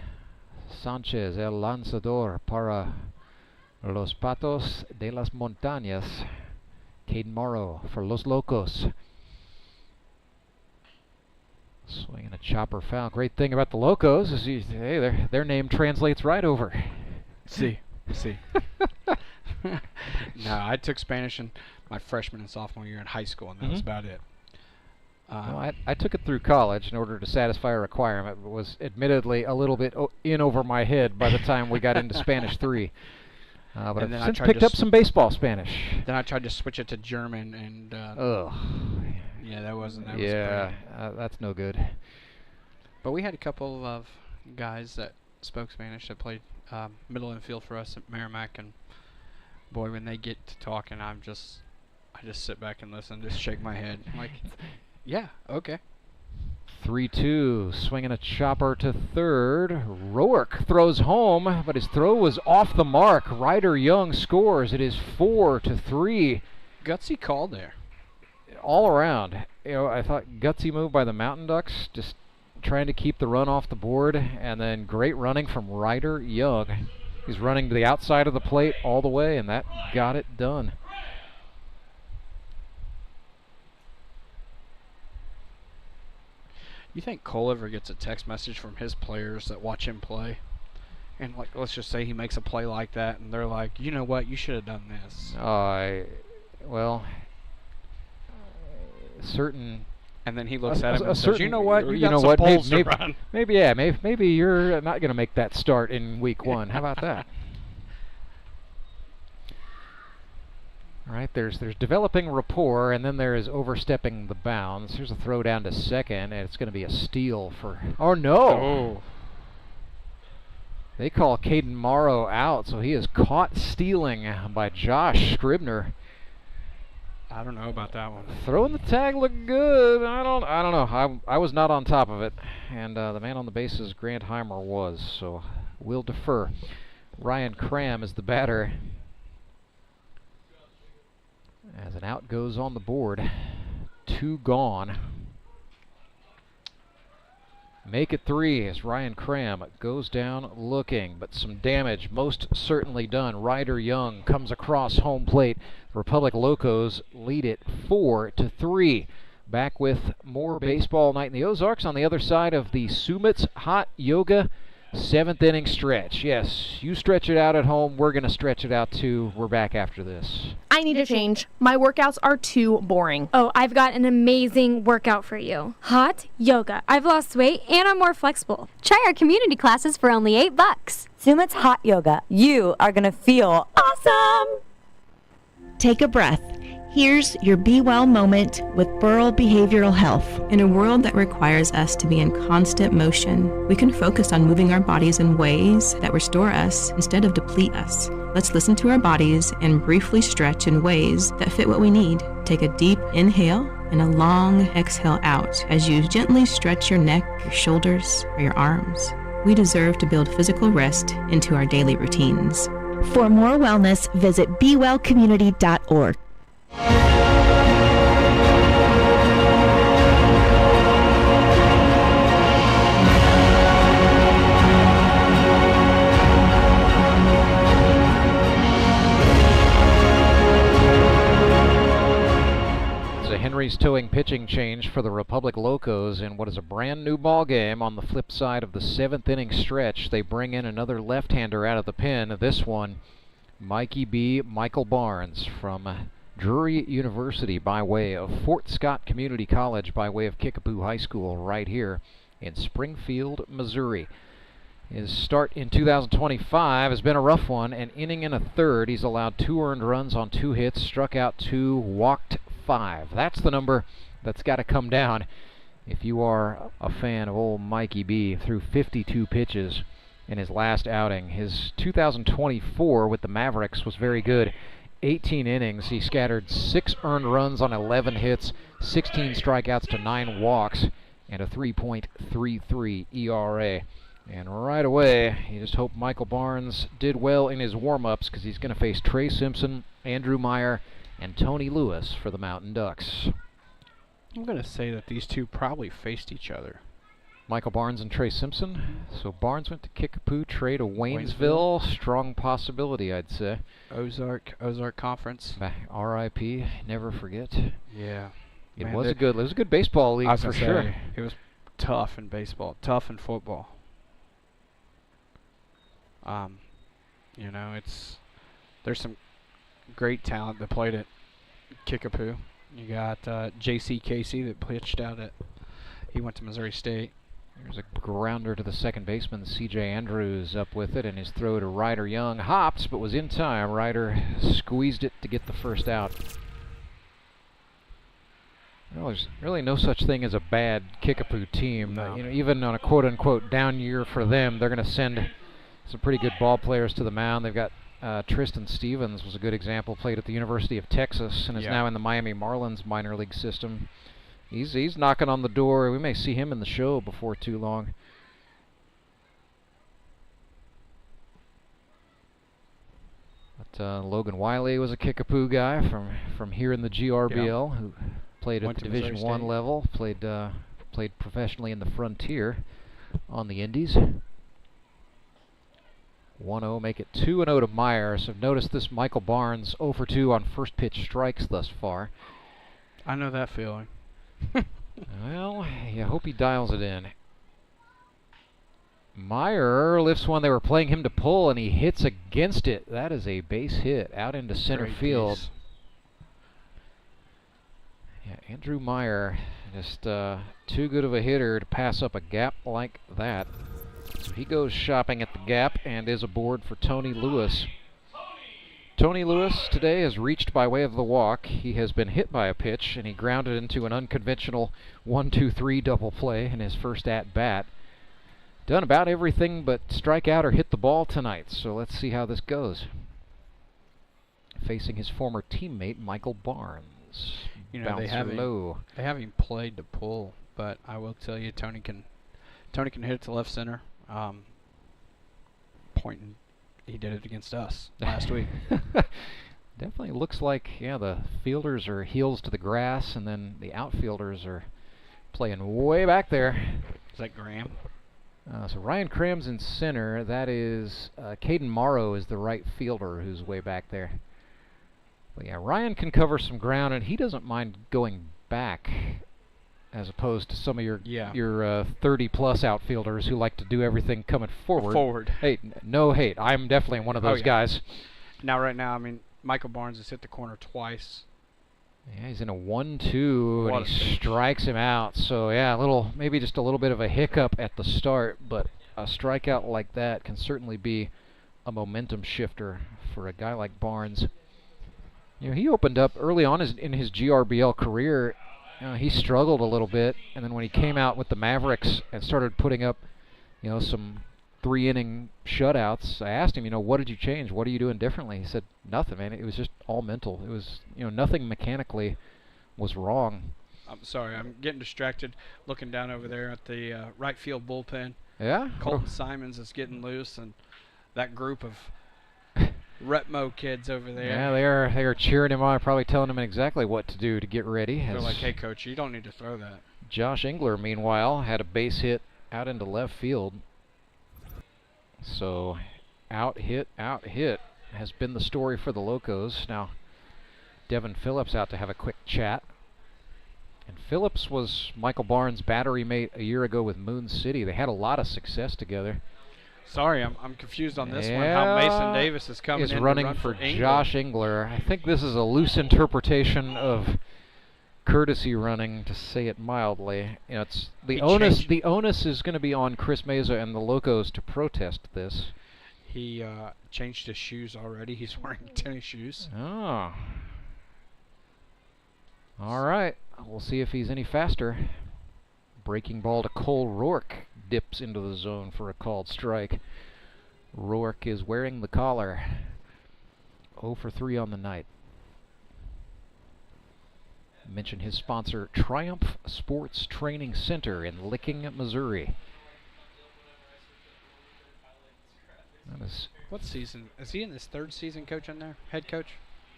Sanchez, el lanzador para los Patos de las Montañas. Caden Morrow for Los Locos. Swinging a chopper foul. Great thing about the Locos is their name translates right over. See. No, I took Spanish in my freshman and sophomore year in high school, and that was about it. Well, I took it through college in order to satisfy a requirement, but was admittedly a little bit in over my head by the time we got into Spanish 3. But I've since picked up some baseball Spanish. Then I tried to switch it to German, and yeah, that wasn't. That's no good. But we had a couple of guys that spoke Spanish that played middle infield for us at Merrimack, and boy, when they get to talking, I just sit back and listen, just shake my head, like, yeah, okay. 3-2, swinging a chopper to third. Roark throws home, but his throw was off the mark. Ryder Young scores. It is 4-3. Gutsy call there. All around. I thought gutsy move by the Mountain Ducks, just trying to keep the run off the board, and then great running from Ryder Young. He's running to the outside of the plate all the way, and that got it done. You think Cole ever gets a text message from his players that watch him play? And, like, let's just say he makes a play like that, and they're like, you know what, you should have done this. Well, certain... And then he looks at him and says, you know what, you got some polls to run. Maybe you're not going to make that start in week 1. How about that? All right, there's developing rapport, and then there is overstepping the bounds. Here's a throw down to second, and it's going to be a steal for... Oh, no! Oh. They call Caden Morrow out, so he is caught stealing by Josh Scribner. I don't know about that one. Throwing the tag looked good. I don't know. I was not on top of it, and the man on the bases, Grant Heimer, was, so we'll defer. Ryan Cram is the batter. As an out goes on the board. 2 gone. Make it 3 as Ryan Cram goes down looking, but some damage most certainly done. Ryder Young comes across home plate. The Republic Locos lead it 4-3. Back with more baseball night in the Ozarks on the other side of the Sumit's Hot Yoga 7th inning stretch. Yes, you stretch it out at home. We're going to stretch it out too. We're back after this. I need a change. My workouts are too boring. Oh, I've got an amazing workout for you. Hot yoga. I've lost weight and I'm more flexible. Try our community classes for only $8. Sumit's Hot Yoga. You are going to feel awesome. Take a breath. Here's your Be Well moment with Burl Behavioral Health. In a world that requires us to be in constant motion, we can focus on moving our bodies in ways that restore us instead of deplete us. Let's listen to our bodies and briefly stretch in ways that fit what we need. Take a deep inhale and a long exhale out as you gently stretch your neck, your shoulders, or your arms. We deserve to build physical rest into our daily routines. For more wellness, visit BeWellCommunity.org. Henry's towing pitching change for the Republic Locos in what is a brand new ball game. On the flip side of the 7th inning stretch, they bring in another left-hander out of the pen. This one, Michael Barnes from Drury University by way of Fort Scott Community College by way of Kickapoo High School right here in Springfield, Missouri. His start in 2025 has been a rough one. An inning and a third. He's allowed 2 earned runs on 2 hits, struck out 2, walked 5. That's the number that's got to come down if you are a fan of old Mikey B. Threw 52 pitches in his last outing. His 2024 with the Mavericks was very good. 18 innings. He scattered 6 earned runs on 11 hits, 16 strikeouts to 9 walks, and a 3.33 ERA. And right away, you just hope Michael Barnes did well in his warm-ups because he's going to face Trey Simpson, Andrew Meyer, and Tony Lewis for the Mountain Ducks. I'm going to say that these two probably faced each other. Michael Barnes and Trey Simpson. So Barnes went to Kickapoo, Trey to Waynesville. Strong possibility, I'd say. Ozark Conference. R.I.P. Never forget. Yeah. It was a good baseball league for sure. It was tough in baseball, tough in football. You know, there's some great talent that played at Kickapoo. You got J.C. Casey that pitched he went to Missouri State. There's a grounder to the second baseman, C.J. Andrews up with it, and his throw to Ryder Young hopped, but was in time. Ryder squeezed it to get the first out. Well, there's really no such thing as a bad Kickapoo team. No. You know, even on a quote-unquote down year for them, they're going to send some pretty good ball players to the mound. They've got Tristan Stevens was a good example, played at the University of Texas and is now in the Miami Marlins minor league system. He's knocking on the door. We may see him in the show before too long. But Logan Wiley was a Kickapoo guy from here in the GRBL who played at the Division I level, played professionally in the Frontier on the Indies. 1-0, make it 2-0 to Meyer. So notice this Michael Barnes 0 for 2 on first pitch strikes thus far. I know that feeling. Well, you hope he dials it in. Meyer lifts one. They were playing him to pull, and he hits against it. That is a base hit out into center field. Piece. Yeah, Andrew Meyer, just too good of a hitter to pass up a gap like that. So he goes shopping at the gap and is aboard for Tony Lewis. Tony Lewis today has reached by way of the walk. He has been hit by a pitch, and he grounded into an unconventional 1-2-3 double play in his first at-bat. Done about everything but strike out or hit the ball tonight, so let's see how this goes. Facing his former teammate, Michael Barnes. You know, they haven't played to pull, but I will tell you, Tony can hit it to left center. Pointing, he did it against us last week. Definitely looks like, the fielders are heels to the grass, and then the outfielders are playing way back there. Is that Graham? So Ryan Cram's in center. That is Caden Morrow is the right fielder who's way back there. But yeah, Ryan can cover some ground, and he doesn't mind going back, as opposed to some of your 30-plus outfielders who like to do everything coming forward. Hey, no hate. I'm definitely one of those guys. Now, right now, I mean, Michael Barnes has hit the corner twice. Yeah, he's in a 1-2, and he strikes him out. So, yeah, maybe just a little bit of a hiccup at the start, but a strikeout like that can certainly be a momentum shifter for a guy like Barnes. You know, he opened up early on in his GRBL career. He struggled a little bit, and then when he came out with the Mavericks and started putting up, some 3-inning shutouts, I asked him, what did you change? What are you doing differently? He said, nothing, man. It was just all mental. It was, nothing mechanically was wrong. I'm sorry, I'm getting distracted looking down over there at the right field bullpen. Yeah? Colton Simons is getting loose, and that group of Retmo kids over there. Yeah, they are cheering him on, probably telling him exactly what to do to get ready. They're like, hey, coach, you don't need to throw that. Josh Engler, meanwhile, had a base hit out into left field. So, out hit has been the story for the Locos. Now, Devin Phillips out to have a quick chat. And Phillips was Michael Barnes' battery mate a year ago with Moon City. They had a lot of success together. Sorry, I'm confused on this one. How Mason Davis is running for Josh Engler. I think this is a loose interpretation of courtesy running, to say it mildly. You know, it's the onus. The onus is going to be on Chris Meza and the Locos to protest this. He changed his shoes already. He's wearing tennis shoes. Oh. All right. We'll see if he's any faster. Breaking ball to Cole Roark. Dips into the zone for a called strike. Roark is wearing the collar. 0 for 3 on the night. Mention his sponsor, Triumph Sports Training Center in Licking, Missouri. That is What season? Is he in his 3rd season coaching there? Head coach?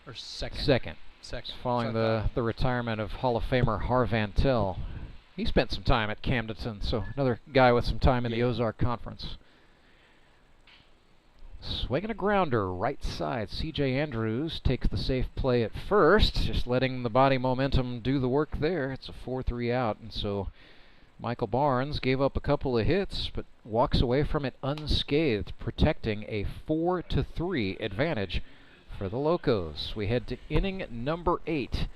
Or second? Second. Second. Following the retirement of Hall of Famer Harvan Tell. He spent some time at Camdenton, so another guy with some time in the Ozark Conference. Swinging a grounder, right side. C.J. Andrews takes the safe play at first, just letting the body momentum do the work there. It's a 4-3 out, and so Michael Barnes gave up a couple of hits, but walks away from it unscathed, protecting a 4-3 advantage for the Locos. We head to inning number 8.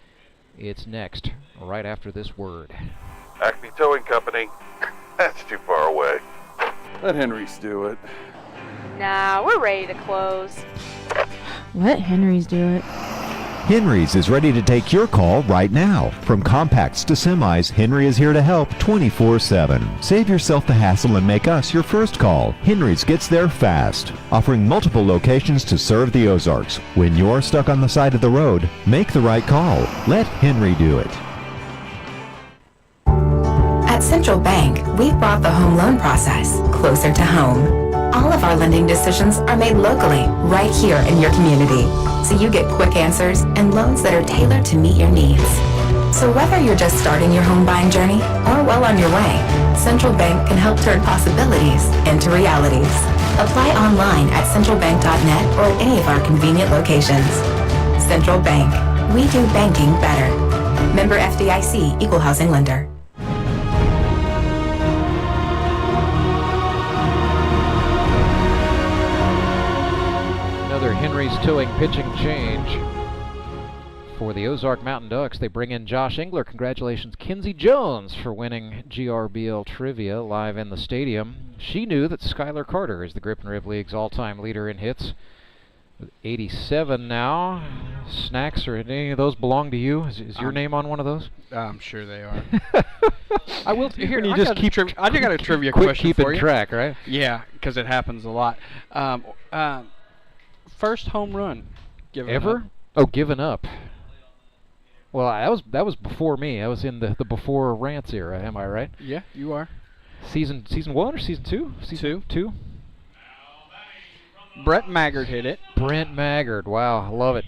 It's next, right after this word. Acme Towing Company. That's too far away. Let Henry's do it. Nah, we're ready to close. Let Henry's do it. Henry's is ready to take your call right now. From compacts to semis, Henry is here to help 24/7. Save yourself the hassle and make us your first call. Henry's gets there fast, offering multiple locations to serve the Ozarks. When you're stuck on the side of the road, make the right call. Let Henry do it. At Central Bank, we've brought the home loan process closer to home. All of our lending decisions are made locally, right here in your community, so you get quick answers and loans that are tailored to meet your needs. So whether you're just starting your home buying journey or well on your way, Central Bank can help turn possibilities into realities. Apply online at centralbank.net or at any of our convenient locations. Central Bank. We do banking better. Member FDIC, Equal Housing Lender. Henry's Towing pitching change for the Ozark Mountain Ducks. They bring in Josh Engler. Congratulations, Kinsey Jones, for winning GRBL Trivia live in the stadium. She knew that Skylar Carter is the Grip and Rib League's all-time leader in hits. With 87 now. Snacks, or any of those belong to you? Is your name on one of those? I'm sure they are. I will. Here, you I just got a trivia quick question for you. Keeping track, right? Yeah, because it happens a lot. First home run given ever? Up. Oh, given up. Well, that was before me. I was in the before Rants era. Am I right? Yeah, you are. Season 1 or season 2? Season 2. Brett Maggard hit it. Brent Maggard. Wow, I love it.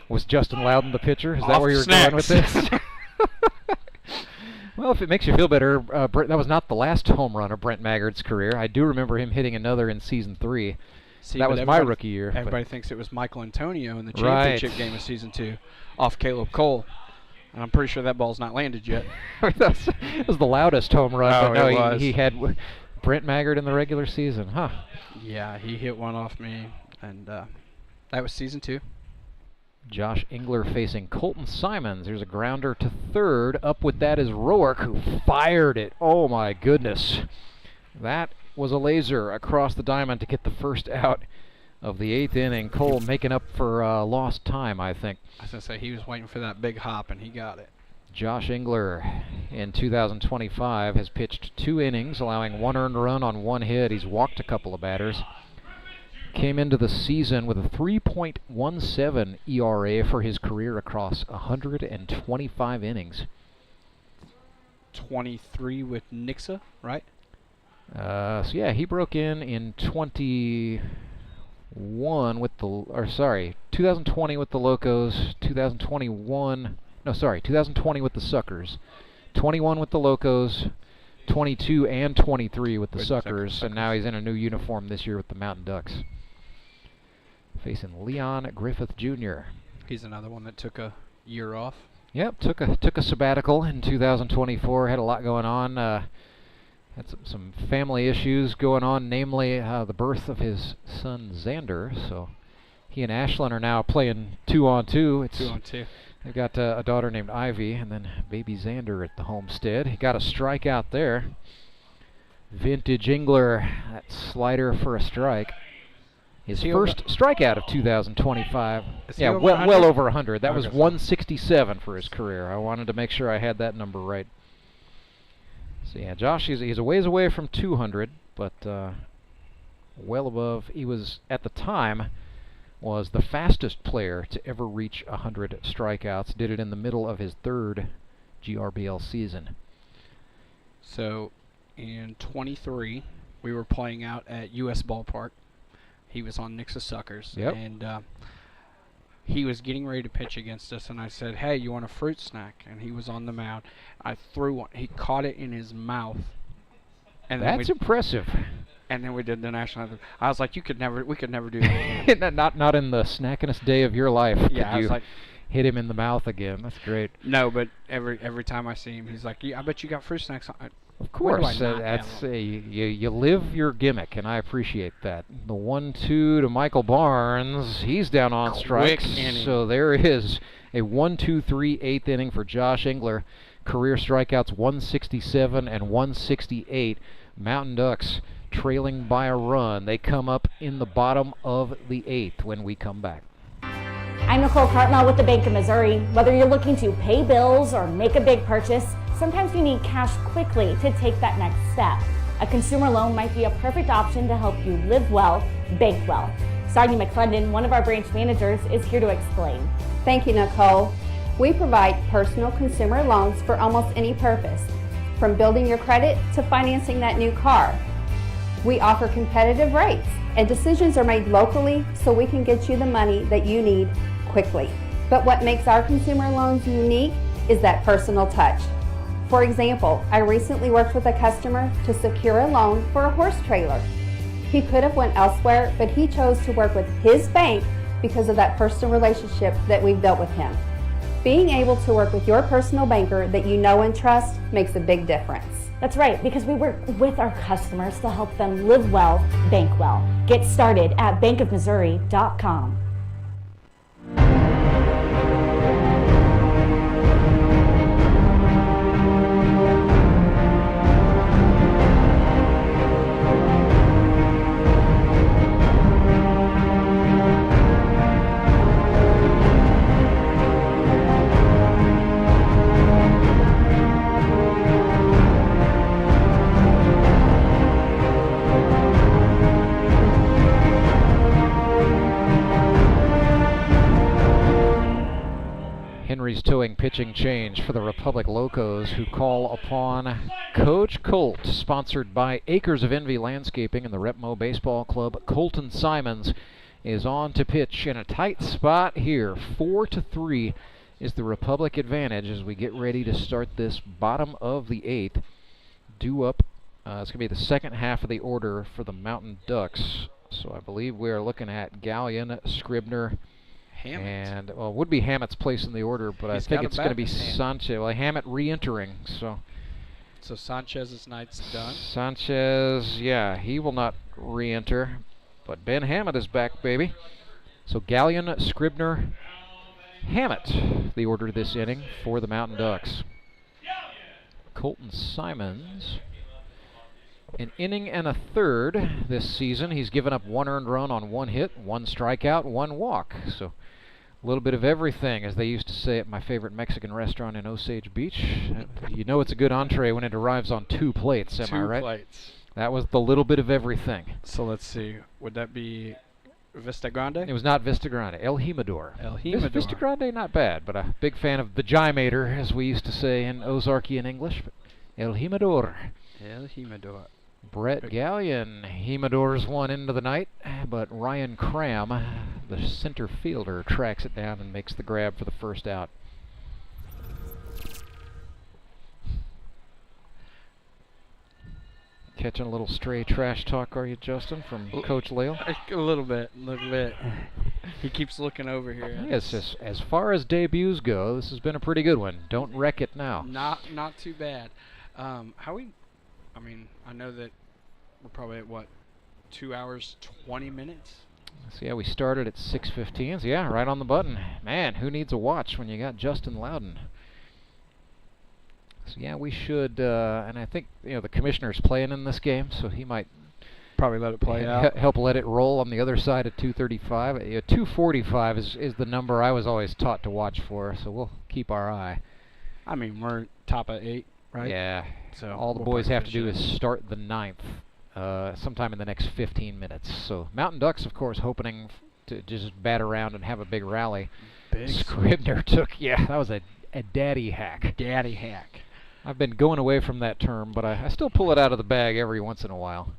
Was Justin Loudon the pitcher? Is that where you're going with this? Well, if it makes you feel better, that was not the last home run of Brent Maggard's career. I do remember him hitting another in season 3. See, that was my rookie year. Everybody thinks it was Michael Antonio in the championship game of season 2 off Caleb Cole. And I'm pretty sure that ball's not landed yet. That was the loudest home run. Oh, but no, it was. He had Brent Maggard in the regular season. Huh. Yeah, he hit one off me. And that was season 2. Josh Engler facing Colton Simons. There's a grounder to third. Up with that is Roark, who fired it. Oh, my goodness. That was a laser across the diamond to get the first out of the 8th inning. Cole making up for lost time, I think. I was going to say, he was waiting for that big hop, and he got it. Josh Engler in 2025 has pitched 2 innings, allowing 1 earned run on 1 hit. He's walked a couple of batters. Came into the season with a 3.17 ERA for his career across 125 innings. 23 with Nixa, right? So yeah, he broke in 21 with the, 2020 with the Locos, 2020 with the Suckers, 21 with the Locos, 22 and 23 with the Suckers, and now he's in a new uniform this year with the Mountain Ducks. Facing Leon Griffith Jr. He's another one that took a year off. Yep, took a sabbatical in 2024. Had a lot going on. Had some family issues going on, namely the birth of his son Xander. So he and Ashlyn are now playing 2-on-2. It's 2-on-2. They've got a daughter named Ivy, and then baby Xander at the homestead. He got a strikeout there. Vintage Engler, that slider for a strike. His first strikeout of 2025. Yeah, well over 100. That was 167 for his career. I wanted to make sure I had that number right. So yeah, Josh, he's a ways away from 200, but well above. He was, at the time, was the fastest player to ever reach 100 strikeouts. Did it in the middle of his third GRBL season. So in 23, we were playing out at US Ballpark. He was on Nix's Suckers, and he was getting ready to pitch against us, and I said, hey, you want a fruit snack? And he was on the mound. I threw one. He caught it in his mouth. And that's impressive. And then we did the national anthem. I was like, we could never do that. not in the snackinest day of your life. Yeah, I was like, hit him in the mouth again. That's great. No, but every time I see him, he's like, yeah, I bet you got fruit snacks on. Of course, that's you live your gimmick, and I appreciate that. The 1-2 to Michael Barnes. He's down on strikes. So there is a 1-2-3 8th inning for Josh Engler. Career strikeouts 167 and 168. Mountain Ducks trailing by a run. They come up in the bottom of the 8th when we come back. I'm Nicole Cartmel with the Bank of Missouri. Whether you're looking to pay bills or make a big purchase, sometimes you need cash quickly to take that next step. A consumer loan might be a perfect option to help you live well, bank well. Sonia McClendon, one of our branch managers, is here to explain. Thank you, Nicole. We provide personal consumer loans for almost any purpose, from building your credit to financing that new car. We offer competitive rates, and decisions are made locally so we can get you the money that you need quickly. But what makes our consumer loans unique is that personal touch. For example, I recently worked with a customer to secure a loan for a horse trailer. He could have went elsewhere, but he chose to work with his bank because of that personal relationship that we've built with him. Being able to work with your personal banker that you know and trust makes a big difference. That's right, because we work with our customers to help them live well, bank well. Get started at bankofmissouri.com. Henry's towing pitching change for the Republic Locos, who call upon Coach Colt, sponsored by Acres of Envy Landscaping and the Repmo Baseball Club. Colton Simons is on to pitch in a tight spot here. 4-3 is the Republic advantage as we get ready to start this bottom of the 8th. Due up, it's going to be the second half of the order for the Mountain Ducks. So I believe we are looking at Gallion, Scribner, and well, it would be Hammett's place in the order, but I think it's going to be Sanchez. Well, Hammett re-entering, so Sanchez's night's done. Sanchez, yeah, he will not re-enter, but Ben Hammett is back, baby. So Gallion, Scribner, Hammett, the order this inning for the Mountain Ducks. Colton Simons, an inning and a third this season. He's given up 1 earned run on 1 hit, 1 strikeout, 1 walk. So a little bit of everything, as they used to say at my favorite Mexican restaurant in Osage Beach. You know it's a good entree when it arrives on 2 plates, am I right? 2 plates. That was the little bit of everything. So let's see. Would that be Vista Grande? It was not Vista Grande. El Jimador. El Jimador. Vista Grande, not bad, but a big fan of the Jimator, as we used to say in Ozarkian English. But El Jimador. El Jimador. Brett Gallion, Jimador's one into the night, but Ryan Cram, the center fielder, tracks it down and makes the grab for the first out. Catching a little stray trash talk, are you, Justin, from Coach Lale? A little bit. He keeps looking over here. Yes, as far as debuts go, this has been a pretty good one. Don't wreck it now. Not too bad. I know that we're probably at, 2 hours, 20 minutes? So yeah, we started at 6:15. So yeah, right on the button. Man, who needs a watch when you got Justin Loudon? So yeah, we should, and I think the commissioner's playing in this game, so he might probably let it play out. Help let it roll on the other side at 2:35. 2:45 is the number I was always taught to watch for, so we'll keep our eye. I mean, we're top of 8, right? Yeah. So all the boys have to do is start the 9th sometime in the next 15 minutes. So Mountain Ducks, of course, hoping to just bat around and have a big rally. Big Scribner took, that was a daddy hack. Daddy hack. I've been going away from that term, but I still pull it out of the bag every once in a while.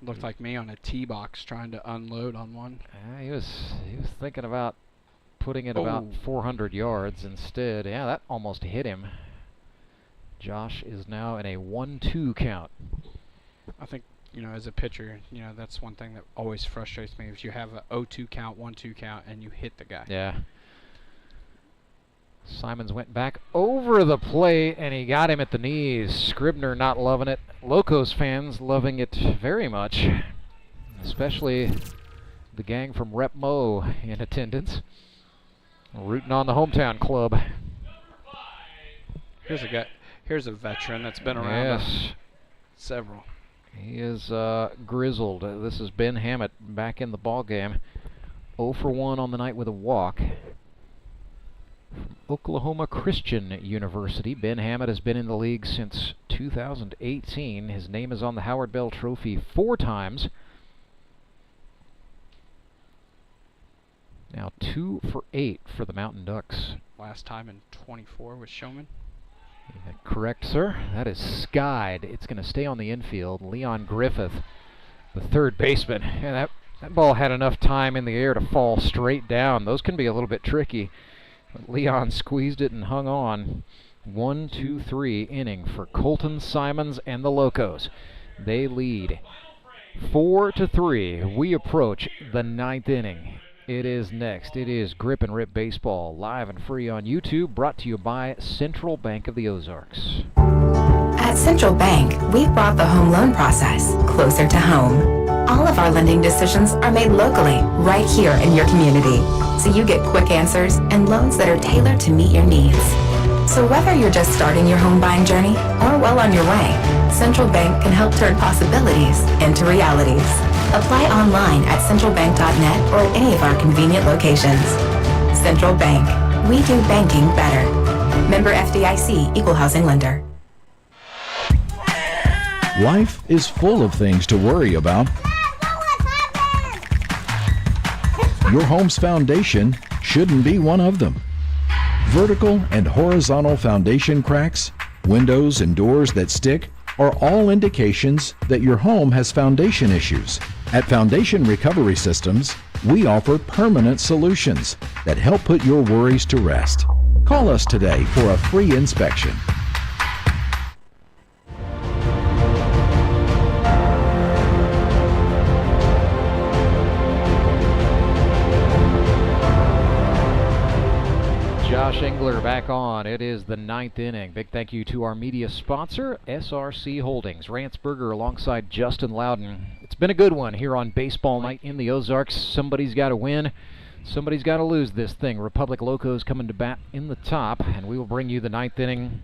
Looked like me on a tee box trying to unload on one. He was thinking about putting it about 400 yards instead. Yeah, that almost hit him. Josh is now in a 1-2 count. I think, as a pitcher, that's one thing that always frustrates me. If you have a 0-2 count, 1-2 count, and you hit the guy. Yeah. Simons went back over the plate, and he got him at the knees. Scribner not loving it. Locos fans loving it very much, especially the gang from Rep Mo in attendance, rooting on the hometown club. Here's a guy. Here's a veteran that's been around several. He is grizzled. This is Ben Hammett back in the ball game. 0 for 1 on the night with a walk. From Oklahoma Christian University, Ben Hammett has been in the league since 2018. His name is on the Howard Bell Trophy 4 times. Now 2 for 8 for the Mountain Ducks. Last time in 24 with Showman. Correct, sir. That is skied. It's going to stay on the infield. Leon Griffith, the third baseman. And that ball had enough time in the air to fall straight down. Those can be a little bit tricky. But Leon squeezed it and hung on. 1-2-3 inning for Colton Simons and the Locos. They lead 4-3. We approach the 9th inning. It is next. It is Grip and Rip Baseball, live and free on YouTube, brought to you by Central Bank of the Ozarks. At Central Bank, we've brought the home loan process closer to home. All of our lending decisions are made locally, right here in your community, so you get quick answers and loans that are tailored to meet your needs. So whether you're just starting your home buying journey or well on your way, Central Bank can help turn possibilities into realities. Apply online at centralbank.net or at any of our convenient locations. Central Bank. We do banking better. Member FDIC, Equal Housing Lender. Life is full of things to worry about. Your home's foundation shouldn't be one of them. Vertical and horizontal foundation cracks, windows and doors that stick are all indications that your home has foundation issues. At Foundation Recovery Systems, we offer permanent solutions that help put your worries to rest. Call us today for a free inspection. Josh Engler back on. It is the 9th inning. Big thank you to our media sponsor, SRC Holdings. Rance Berger alongside Justin Loudon. It's been a good one here on Baseball Night in the Ozarks. Somebody's got to win. Somebody's got to lose this thing. Republic Locos coming to bat in the top, and we will bring you the 9th inning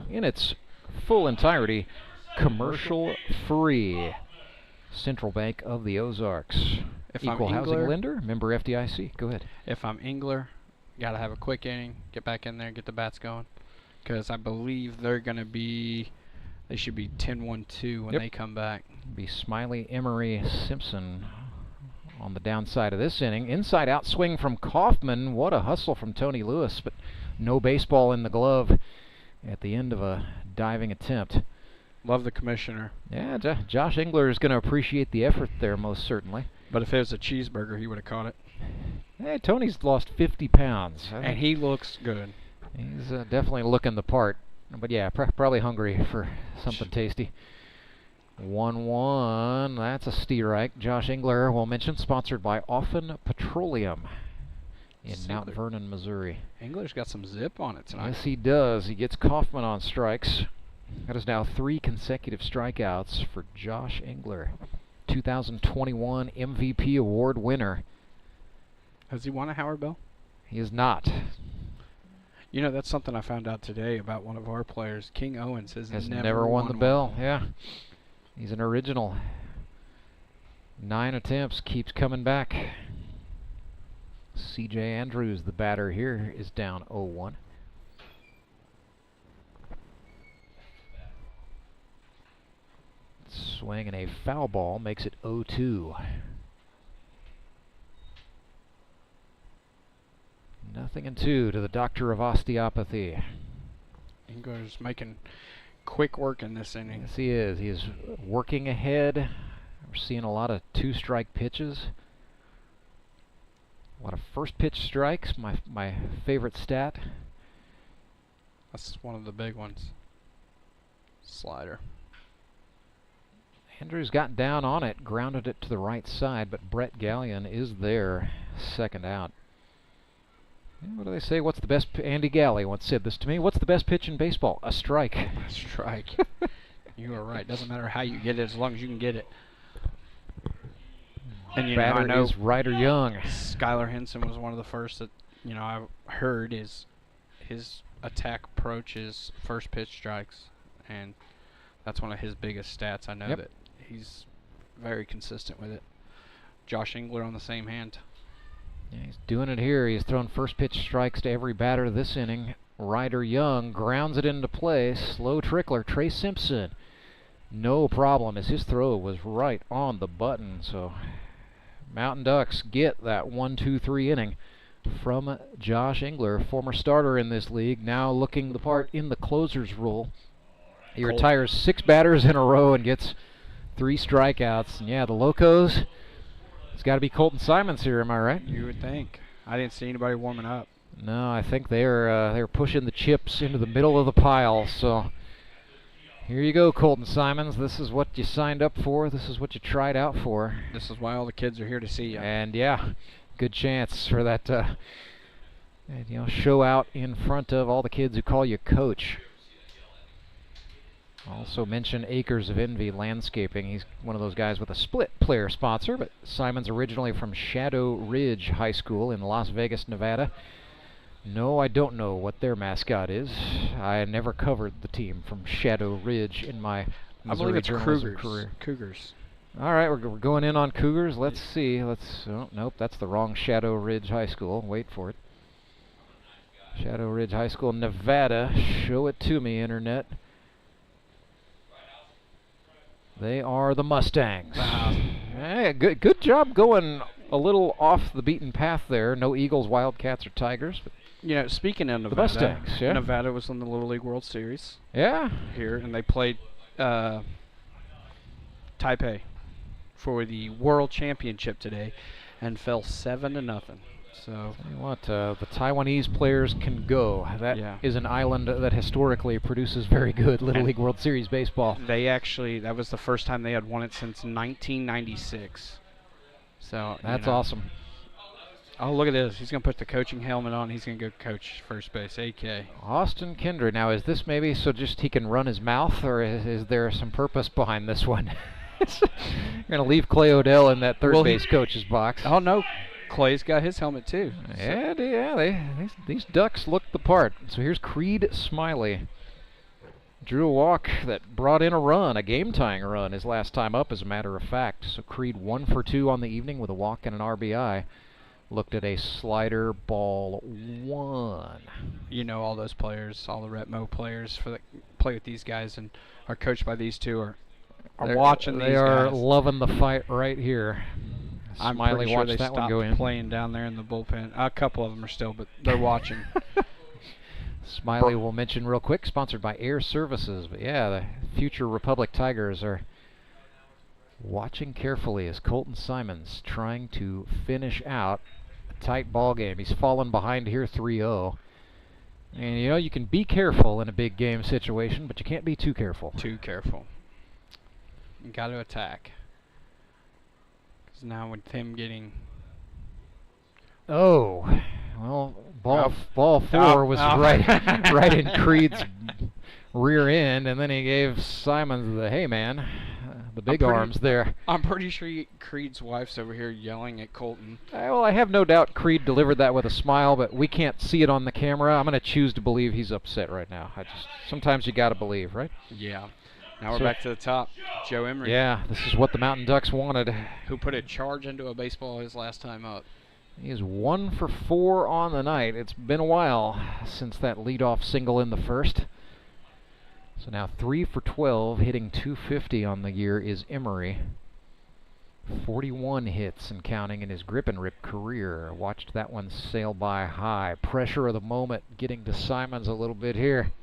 in its full entirety, commercial free. Central Bank of the Ozarks. Equal housing lender, member FDIC. Go ahead. If I'm Engler, got to have a quick inning, get back in there, get the bats going, because I believe they're going to be, they should be 10-1-2 when they come back. Be Smiley, Emery, Simpson on the downside of this inning. Inside out swing from Kaufman. What a hustle from Tony Lewis, but no baseball in the glove at the end of a diving attempt. Love the commissioner. Yeah, Josh Engler is going to appreciate the effort there, most certainly. But if it was a cheeseburger, he would have caught it. Hey, Tony's lost 50 pounds. And he looks good. He's definitely looking the part. But yeah, probably hungry for something tasty. 1-1. That's a strike. Josh Engler, we'll mention, sponsored by Often Petroleum in Mount Vernon, Missouri. Engler's got some zip on it tonight. Yes, he does. He gets Kaufman on strikes. That is now 3 consecutive strikeouts for Josh Engler. 2021 MVP award winner. Has he won a Howard Bell? He is not. You know, that's something I found out today about one of our players. King Owens has never won the bell. Yeah. He's an original. 9 attempts, keeps coming back. CJ Andrews, the batter here, is down 0-1. Swing and a foul ball makes it 0-2. Nothing in 2 to the doctor of osteopathy. Engler's making quick work in this inning. Yes, he is. He is working ahead. We're seeing a lot of 2-strike pitches. A lot of first pitch strikes, my favorite stat. That's one of the big ones. Slider. Andrews got down on it, grounded it to the right side, but Brett Gallion is there, second out. What do they say? What's the best? Andy Galley once said this to me. What's the best pitch in baseball? A strike. A strike. You are right. Doesn't matter how you get it, as long as you can get it. And batter I know is Ryder Young. Skylar Henson was one of the first that I heard is his attack approach is first pitch strikes, and that's one of his biggest stats. I know that he's very consistent with it. Josh Engler on the same hand. Yeah, he's doing it here. He's thrown first pitch strikes to every batter this inning. Ryder Young grounds it into play. Slow trickler. Trey Simpson. No problem, as his throw was right on the button. So Mountain Ducks get that 1-2-3 inning from Josh Engler, former starter in this league, now looking the part in the closer's role. He retires 6 batters in a row and gets 3 strikeouts. And yeah, the Locos, it's got to be Colton Simons here, am I right? You would think. I didn't see anybody warming up. No, I think they're pushing the chips into the middle of the pile. So here you go, Colton Simons. This is what you signed up for. This is what you tried out for. This is why all the kids are here to see you. And yeah, good chance for that show out in front of all the kids who call you coach. Also mention Acres of Envy Landscaping. He's one of those guys with a split player sponsor, but Simon's originally from Shadow Ridge High School in Las Vegas, Nevada. No, I don't know what their mascot is. I never covered the team from Shadow Ridge in my Missouri journalism career. Cougars. All right, we're going in on Cougars. Let's see. Nope, that's the wrong Shadow Ridge High School. Wait for it. Shadow Ridge High School, Nevada. Show it to me, Internet. They are the Mustangs. Hey, good job going a little off the beaten path there. No Eagles, Wildcats, or Tigers. But speaking of Nevada, the Mustangs, yeah. Nevada was in the Little League World Series. Yeah. Here, and they played Taipei for the World Championship today, and fell 7-0. So tell you what, the Taiwanese players can go. That is an island that historically produces very good Little League World Series baseball. That was the first time they had won it since 1996. So that's awesome. Oh, look at this. He's going to put the coaching helmet on. He's going to go coach first base, AK. Austin Kendrick. Now, is this maybe so just he can run his mouth, or is there some purpose behind this one? You're going to leave Clay Odell in that third base coach's box. Oh, no. Clay's got his helmet, too. These Ducks look the part. So here's Creed Smiley. Drew a walk that brought in a run, a game-tying run, his last time up, as a matter of fact. So Creed 1 for 2 on the evening with a walk and an RBI. Looked at a slider, ball 1. You know, all those players, all the Retmo players play with these guys and are coached by these two are watching these guys. They are loving the fight right here. I'm Smiley pretty sure watched they that one go in. stopped playing down there in the bullpen. A couple of them are still, but they're watching. Smiley will mention real quick, sponsored by Air Services. But yeah, the future Republic Tigers are watching carefully as Colton Simons trying to finish out a tight ball game. He's fallen behind here 3-0. And you can be careful in a big game situation, but you can't be too careful. Too careful. You got to attack. Because now with him getting... Oh, well, ball 4 was right in Creed's rear end, and then he gave Simons the, hey man, the big arms there. I'm pretty sure Creed's wife's over here yelling at Colton. Well, I have no doubt Creed delivered that with a smile, but we can't see it on the camera. I'm going to choose to believe he's upset right now. Sometimes you got to believe, right? Yeah. Now we're back to the top. Joe Emery. Yeah, this is what the Mountain Ducks wanted. Who put a charge into a baseball his last time up. He is 1 for 4 on the night. It's been a while since that leadoff single in the first. So now 3 for 12, hitting .250 on the year is Emery. 41 hits and counting in his grip and rip career. Watched that one sail by high. Pressure of the moment getting to Simons a little bit here.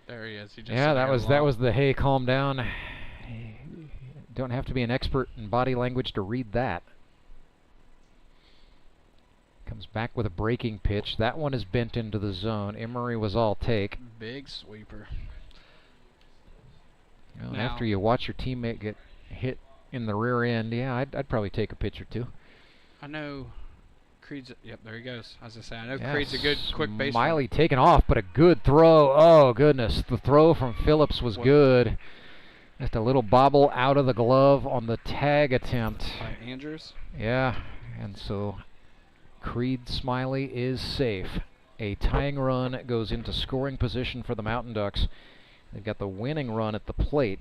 There he is. He just that was the hey, calm down. Don't have to be an expert in body language to read that. Comes back with a breaking pitch. That one is bent into the zone. Emery was all take. Big sweeper. Well, after you watch your teammate get hit in the rear end, yeah, I'd probably take a pitch or two. I know Creed's. Yep, there he goes. As I say, I know Creed's a good quick baseman. Smiley taken off, but a good throw. Oh goodness, the throw from Phillips was good. Just a little bobble out of the glove on the tag attempt. By Andrews. Yeah, and so Creed Smiley is safe. A tying run goes into scoring position for the Mountain Ducks. They've got the winning run at the plate.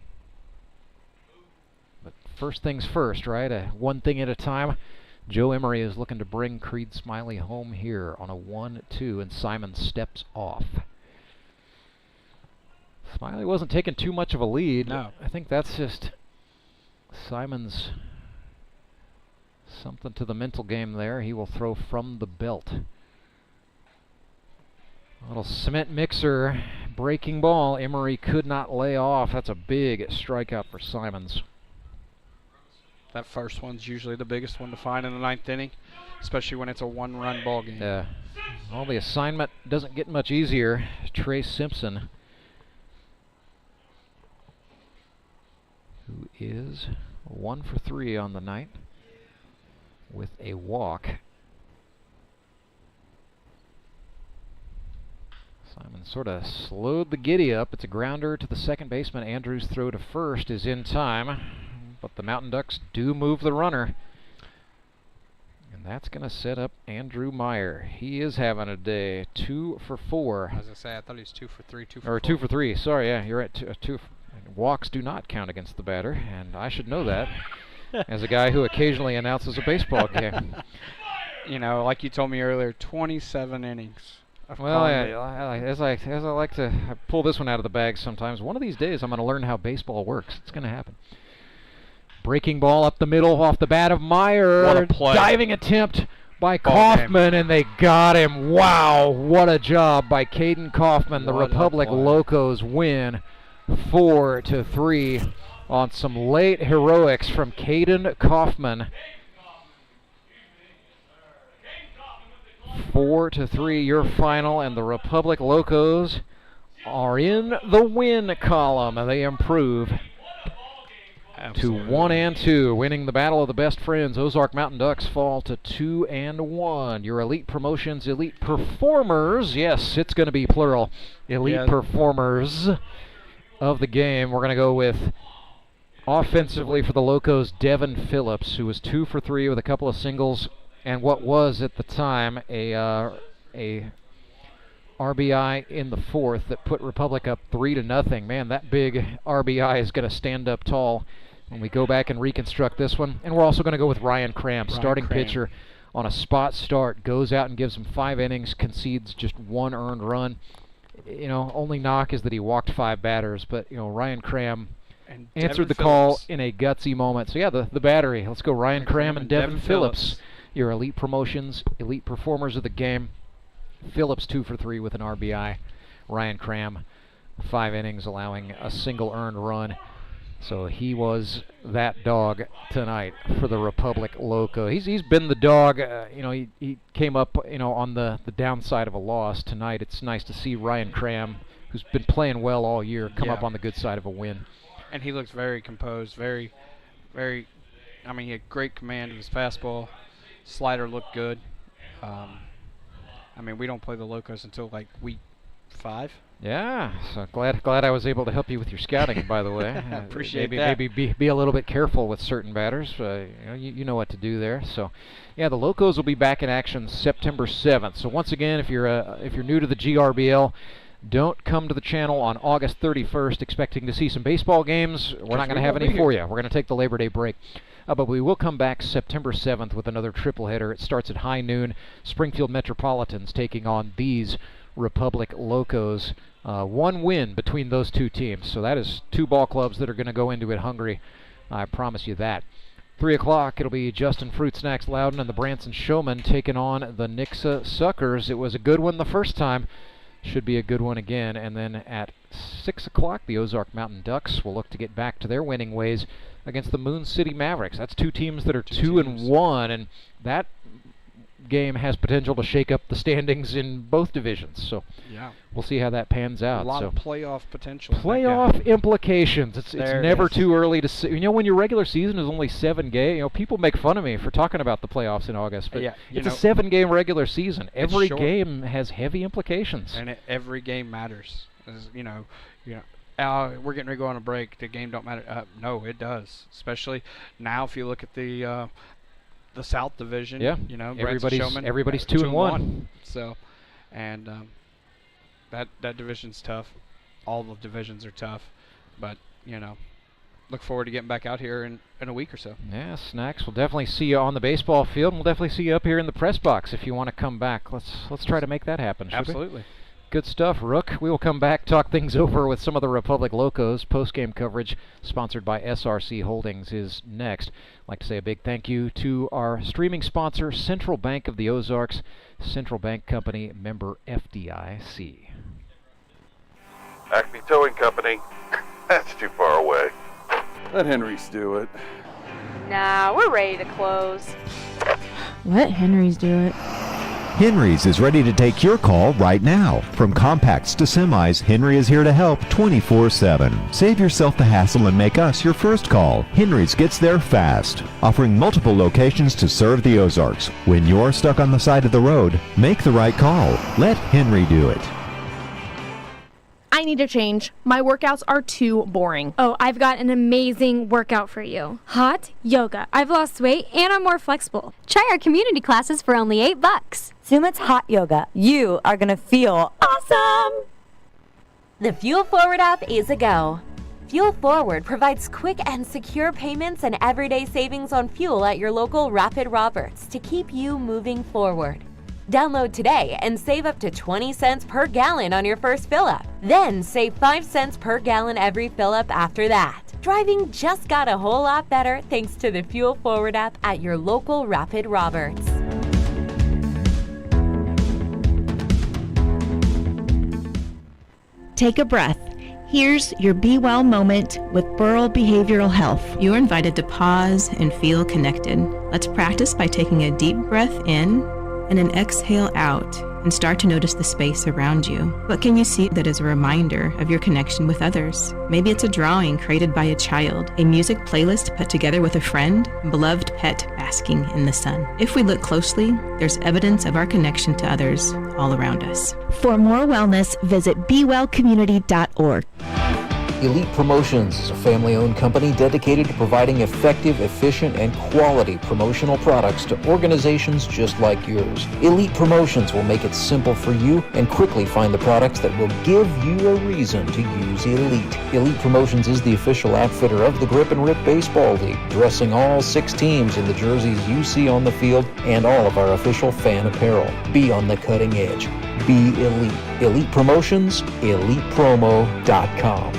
But first things first, right? One thing at a time. Joe Emery is looking to bring Creed Smiley home here on a 1-2, and Simon steps off. Smiley wasn't taking too much of a lead. No. I think that's just Simon's something to the mental game there. He will throw from the belt. A little cement mixer, breaking ball. Emery could not lay off. That's a big strikeout for Simons. That first one's usually the biggest one to find in the ninth inning, especially when it's a one-run ball game. Yeah. Well, the assignment doesn't get much easier. Trey Simpson, who is 1 for 3 on the night with a walk. Simon sort of slowed the giddy up. It's a grounder to the second baseman. Andrews' throw to first is in time, but the Mountain Ducks do move the runner. And that's going to set up Andrew Meyer. He is having a day. 2 for 4. As I say, I thought he was 2 for 3, 2 for 4. Or 2 for 3. Sorry, yeah, you're right. Walks do not count against the batter, and I should know that as a guy who occasionally announces a baseball game. You know, like you told me earlier, 27 innings. Well, as I like to pull this one out of the bag sometimes, one of these days I'm going to learn how baseball works. It's going to happen. Breaking ball up the middle off the bat of Meyer. What a play. Diving attempt by Kaufman, and they got him. Wow, what a job by Caden Kaufman. The Republic Locos win 4-3 on some late heroics from Caden Kaufman. 4-3 your final, and the Republic Locos are in the win column, and they improve to 1-2, winning the battle of the best friends. Ozark Mountain Ducks fall to 2-1. Your elite promotions, elite performers, yes, it's going to be plural, elite performers of the game. We're going to go with offensively for the Locos, Devin Phillips, who was 2 for 3 with a couple of singles and what was at the time a RBI in the fourth that put Republic up 3-0. Man, that big RBI is going to stand up tall when we go back and reconstruct this one. And we're also going to go with Ryan Cram, starting pitcher on a spot start, goes out and gives him 5 innings, concedes just 1 earned run. You know, only knock is that he walked 5 batters, but you know, Ryan Cram answered the call in a gutsy moment. So yeah, the battery. Let's go Ryan Cram and Devin Phillips. Your elite promotions, elite performers of the game. Phillips 2 for 3 with an RBI. Ryan Cram 5 innings, allowing a single earned run. So he was that dog tonight for the Republic Loco. He's been the dog. You know, he came up, you know, on the downside of a loss tonight. It's nice to see Ryan Cram, who's been playing well all year, come up on the good side of a win. And he looks very composed, very, very. I mean, he had great command of his fastball. Slider looked good. I mean, we don't play the Locos until like week 5. Yeah, so glad I was able to help you with your scouting, by the way. Appreciate that. Maybe be a little bit careful with certain batters. You know what to do there. So, yeah, the Locos will be back in action September 7th. So once again, if you're new to the GRBL, don't come to the channel on August 31st expecting to see some baseball games. We're not going to have any for you. We're going to take the Labor Day break. But we will come back September 7th with another triple header. It starts at high noon. Springfield Metropolitans taking on these Republic Locos. One win between those two teams. So that is two ball clubs that are going to go into it hungry. I promise you that. 3 o'clock, it'll be Justin Fruit Snacks Loudon and the Branson Showmen taking on the Nixa Suckers. It was a good one the first time. Should be a good one again. And then at 6 o'clock, the Ozark Mountain Ducks will look to get back to their winning ways against the Moon City Mavericks. That's two teams that are 2-1, and that game has potential to shake up the standings in both divisions. So yeah, we'll see how that pans out. A lot of playoff potential. Playoff implications. It's never too early to see. When your regular season is only 7 games, people make fun of me for talking about the playoffs in August, but it's a 7-game regular season. Every game has heavy implications, and every game matters. We're getting ready to go on a break. The game don't matter. No, it does. Especially now, if you look at the South Division. Yeah, everybody's 2-1. So, and that division's tough. All the divisions are tough, but look forward to getting back out here in a week or so. Yeah, Snacks. We'll definitely see you on the baseball field, and we'll definitely see you up here in the press box if you want to come back. Let's try to make that happen. Absolutely. Good stuff, Rook. We will come back, talk things over with some of the Republic Locos. Post-game coverage sponsored by SRC Holdings is next. I'd like to say a big thank you to our streaming sponsor, Central Bank of the Ozarks, Central Bank Company, member FDIC. Acme Towing Company. That's too far away. Let Henry's do it. Nah, we're ready to close. Let Henry's do it. Henry's is ready to take your call right now. From compacts to semis, Henry is here to help 24/7. Save yourself the hassle and make us your first call. Henry's gets there fast, offering multiple locations to serve the Ozarks. When you're stuck on the side of the road, make the right call. Let Henry do it. I need to change. My workouts are too boring. Oh, I've got an amazing workout for you. Hot yoga. I've lost weight and I'm more flexible. Try our community classes for only $8. Sumit's Hot Yoga. You are going to feel awesome! The Fuel Forward app is a go. Fuel Forward provides quick and secure payments and everyday savings on fuel at your local Rapid Roberts to keep you moving forward. Download today and save up to 20 cents per gallon on your first fill-up. Then save 5 cents per gallon every fill-up after that. Driving just got a whole lot better thanks to the Fuel Forward app at your local Rapid Roberts. Take a breath. Here's your Be Well moment with Burl Behavioral Health. You're invited to pause and feel connected. Let's practice by taking a deep breath in and an exhale out, and start to notice the space around you. What can you see that is a reminder of your connection with others? Maybe it's a drawing created by a child, a music playlist put together with a friend, a beloved pet basking in the sun. If we look closely, there's evidence of our connection to others all around us. For more wellness, visit BeWellCommunity.org. Elite Promotions is a family-owned company dedicated to providing effective, efficient, and quality promotional products to organizations just like yours. Elite Promotions will make it simple for you and quickly find the products that will give you a reason to use Elite. Elite Promotions is the official outfitter of the Grip and Rip Baseball League, dressing all 6 teams in the jerseys you see on the field and all of our official fan apparel. Be on the cutting edge. Be Elite. Elite Promotions, ElitePromo.com.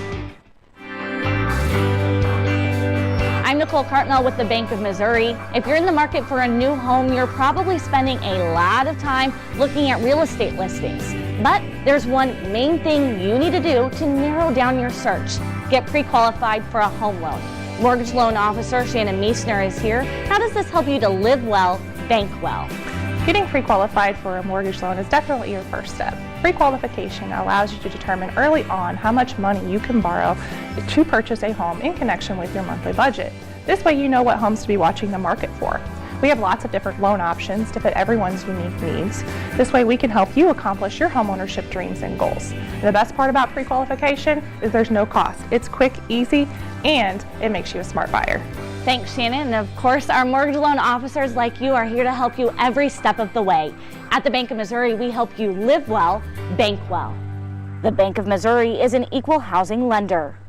I'm Nicole Cartmel with the Bank of Missouri. If you're in the market for a new home, you're probably spending a lot of time looking at real estate listings. But there's one main thing you need to do to narrow down your search. Get pre-qualified for a home loan. Mortgage loan officer Shannon Meissner is here. How does this help you to live well, bank well? Getting pre-qualified for a mortgage loan is definitely your first step. Pre-qualification allows you to determine early on how much money you can borrow to purchase a home in connection with your monthly budget. This way you know what homes to be watching the market for. We have lots of different loan options to fit everyone's unique needs. This way we can help you accomplish your homeownership dreams and goals. And the best part about pre-qualification is there's no cost. It's quick, easy, and it makes you a smart buyer. Thanks, Shannon. And of course, our mortgage loan officers like you are here to help you every step of the way. At the Bank of Missouri, we help you live well, bank well. The Bank of Missouri is an equal housing lender.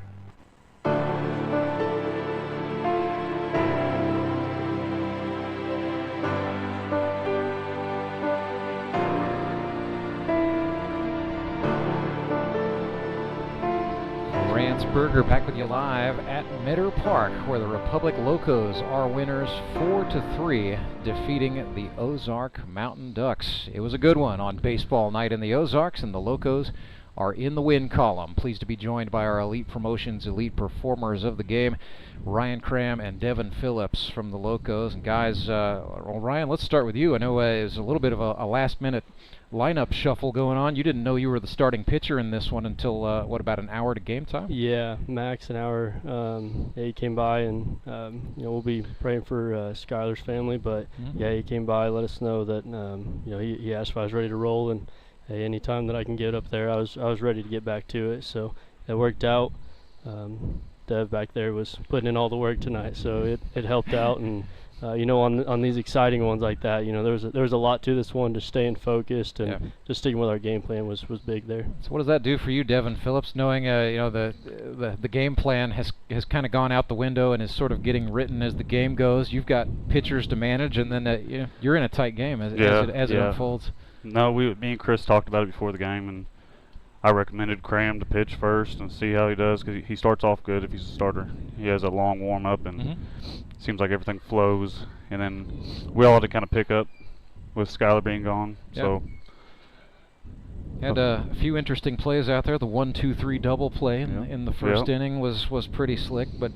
Burger back with you live at Meadow Park, where the Republic Locos are winners 4-3, defeating the Ozark Mountain Ducks. It was a good one on baseball night in the Ozarks, and the Locos are in the win column. Pleased to be joined by our Elite Promotions elite performers of the game, Ryan Cram and Devin Phillips from the Locos. And guys, well, Ryan, let's start with you. I know it was a little bit of a last-minute lineup shuffle going on. You didn't know you were the starting pitcher in this one until, what, about an hour to game time? Yeah, max an hour. He came by, and we'll be praying for Skylar's family, but yeah, he came by, let us know that he asked if I was ready to roll, and hey, any time that I can get up there, I was ready to get back to it. So it worked out. Dev back there was putting in all the work tonight, so it helped out. And on these exciting ones like that, there was a lot to this one. Just staying focused and just sticking with our game plan was big there. So what does that do for you, Devin Phillips, knowing the game plan has kind of gone out the window and is sort of getting written as the game goes? You've got pitchers to manage, and then you're in a tight game as it unfolds. No, me and Chris talked about it before the game, and I recommended Cram to pitch first and see how he does, because he starts off good if he's a starter. He has a long warm-up, and seems like everything flows. And then we all had to kind of pick up with Skylar being gone. Yeah. So had a few interesting plays out there. The 1-2-3 double play in the first inning was pretty slick, but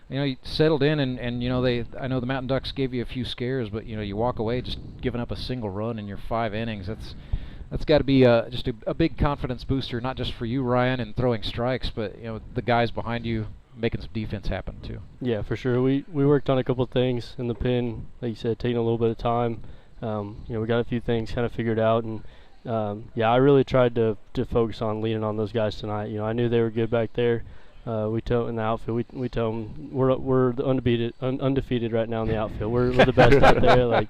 you settled in, and I know the Mountain Ducks gave you a few scares, but you walk away just giving up a single run in your 5 innings. That's got to be just a big confidence booster, not just for you, Ryan, in throwing strikes, but the guys behind you making some defense happen too. Yeah, for sure. We worked on a couple of things in the pen, like you said, taking a little bit of time. We got a few things kind of figured out, and I really tried to focus on leaning on those guys tonight. I knew they were good back there. We tell in the outfield, we tell them we're the undefeated right now in the outfield. We're the best out there. Like,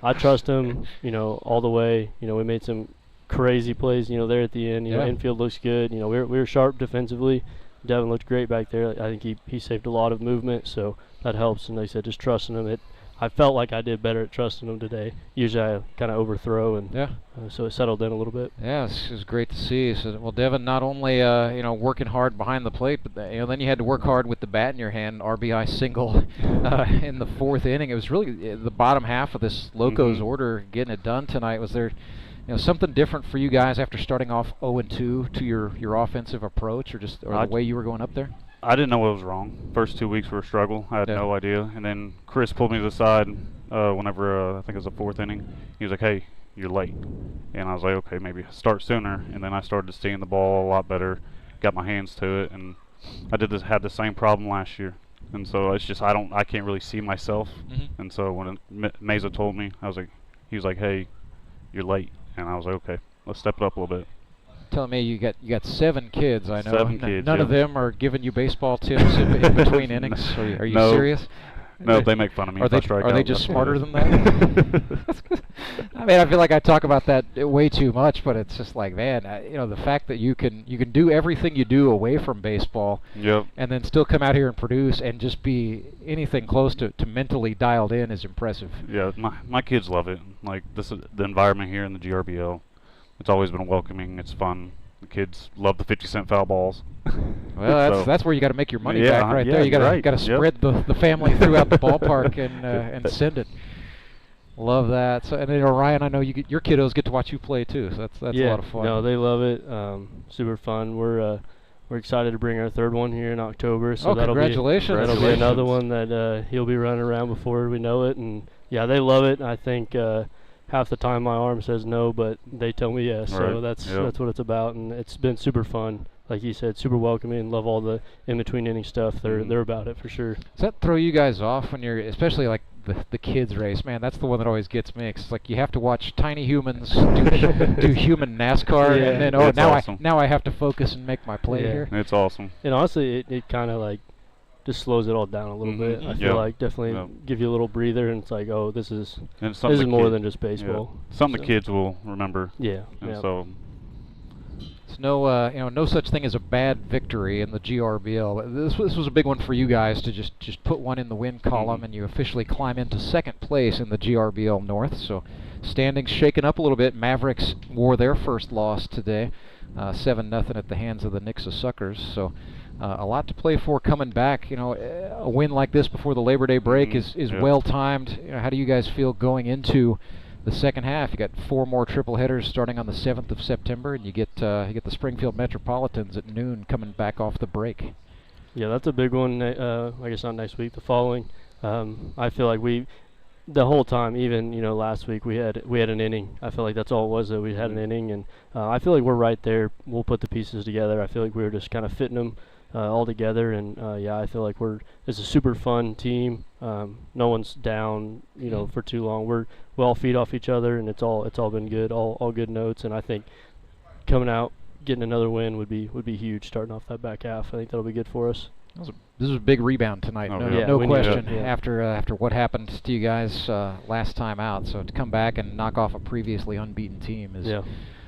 I trust them, all the way. We made some crazy plays, there at the end. Infield looks good. We were sharp defensively. Devin looked great back there. I think he saved a lot of movement, so that helps. And like I said, just trusting him. I felt like I did better at trusting him today. Usually I kind of overthrow, and so it settled in a little bit. Yeah, it was great to see. So, well, Devin, not only working hard behind the plate, but then you had to work hard with the bat in your hand. RBI single in the 4th inning. It was really the bottom half of this Locos order getting it done tonight. Was there something different for you guys after starting off 0-2 to your offensive approach, or the way you were going up there? I didn't know what was wrong. First 2 weeks were a struggle. I had no idea. And then Chris pulled me to the side whenever I think it was the 4th inning. He was like, "Hey, you're late." And I was like, "Okay, maybe start sooner." And then I started seeing the ball a lot better, got my hands to it, and I had the same problem last year. And so it's just I can't really see myself. And so when Meza told me, he was like, "Hey, you're late." And I was like, "Okay, let's step it up a little bit." Telling me you got 7 kids, I know. 7 kids. None of them are giving you baseball tips in between innings. Are you serious? No, they make fun of me if I strike out. Are they just smarter than that? I mean, I feel like I talk about that way too much, but it's just like, man, the fact that you can do everything you do away from baseball, and then still come out here and produce and just be anything close to mentally dialed in is impressive. Yeah, my kids love it. Like the environment here in the GRBL. It's always been welcoming. It's fun. The kids love the 50-cent foul balls. Well, that's where you got to make your money back right there. You got to spread the family throughout the ballpark and send it. Love that. So, and then Ryan, I know your kiddos get to watch you play too. So that's a lot of fun. No, they love it. Super fun. We're excited to bring our 3rd one here in October. So congratulations! That'll be another one that he'll be running around before we know it. And yeah, they love it. I think. Half the time my arm says no, but they tell me yes. So that's what it's about, and it's been super fun. Like you said, super welcoming. Love all the in-between inning stuff. They're about it for sure. Does that throw you guys off when you're, especially like the kids race, man, that's the one that always gets me. 'Cause it's like you have to watch tiny humans do human NASCAR, and then now I have to focus and make my play here. It's awesome. And honestly, it kind of like just slows it all down a little bit. I feel like definitely give you a little breather, and it's like, oh, this is more than just baseball. Something the kids will remember. Yeah. And so. It's no such thing as a bad victory in the GRBL. But this was a big one for you guys to just put one in the win column, and you officially climb into second place in the GRBL North. So standings shaken up a little bit. Mavericks wore their first loss today, 7-0 at the hands of the Nixa Suckers. So a lot to play for coming back. A win like this before the Labor Day break is well timed. How do you guys feel going into the second half? You got 4 more triple headers starting on the 7th of September, and you get the Springfield Metropolitans at noon coming back off the break. Yeah, that's a big one. I guess not next week, the following. I feel like the whole time, even last week we had an inning. I feel like that's all it was, that we had an inning, and I feel like we're right there. We'll put the pieces together. I feel like we were just kind of fitting them all together, and I feel like it's a super fun team. No one's down, for too long. We all feed off each other, and it's all been good, all good notes. And I think coming out, getting another win would be huge. Starting off that back half, I think that'll be good for us. This was a big rebound tonight, no question. After what happened to you guys last time out, so to come back and knock off a previously unbeaten team is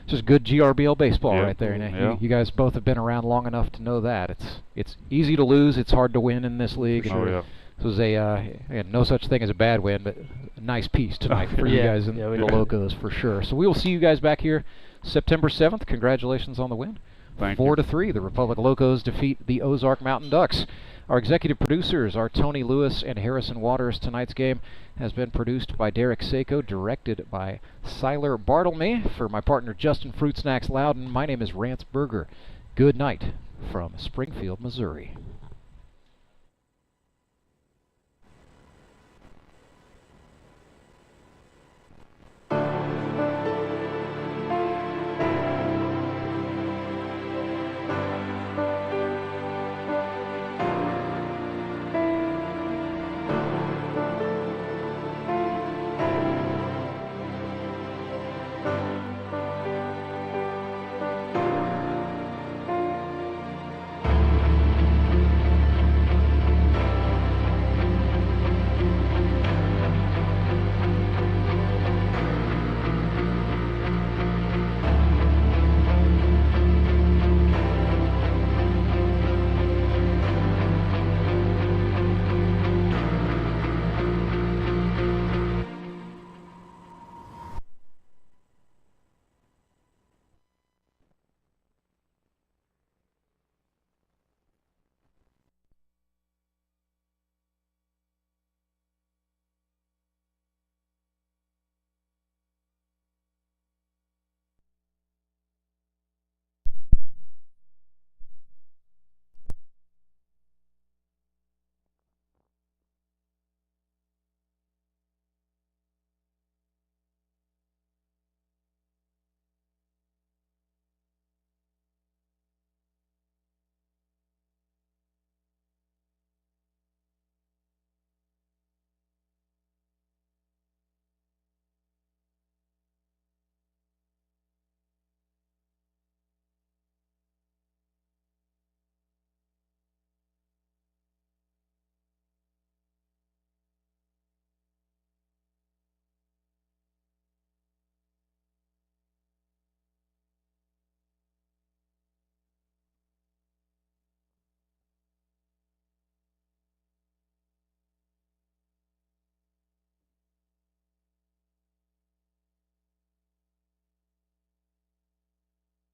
just good GRBL baseball right there. You guys both have been around long enough to know that it's easy to lose, it's hard to win in this league. Sure. This was no such thing as a bad win, but a nice piece tonight for you guys in the Locos for sure. So we will see you guys back here September 7th. Congratulations on the win. 4-3, the Republic Locos defeat the Ozark Mountain Ducks. Our executive producers are Tony Lewis and Harrison Waters. Tonight's game has been produced by Derek Sako, directed by Siler Bartlemy. For my partner Justin Fruit Snacks Loudon, my name is Rance Berger. Good night from Springfield, Missouri.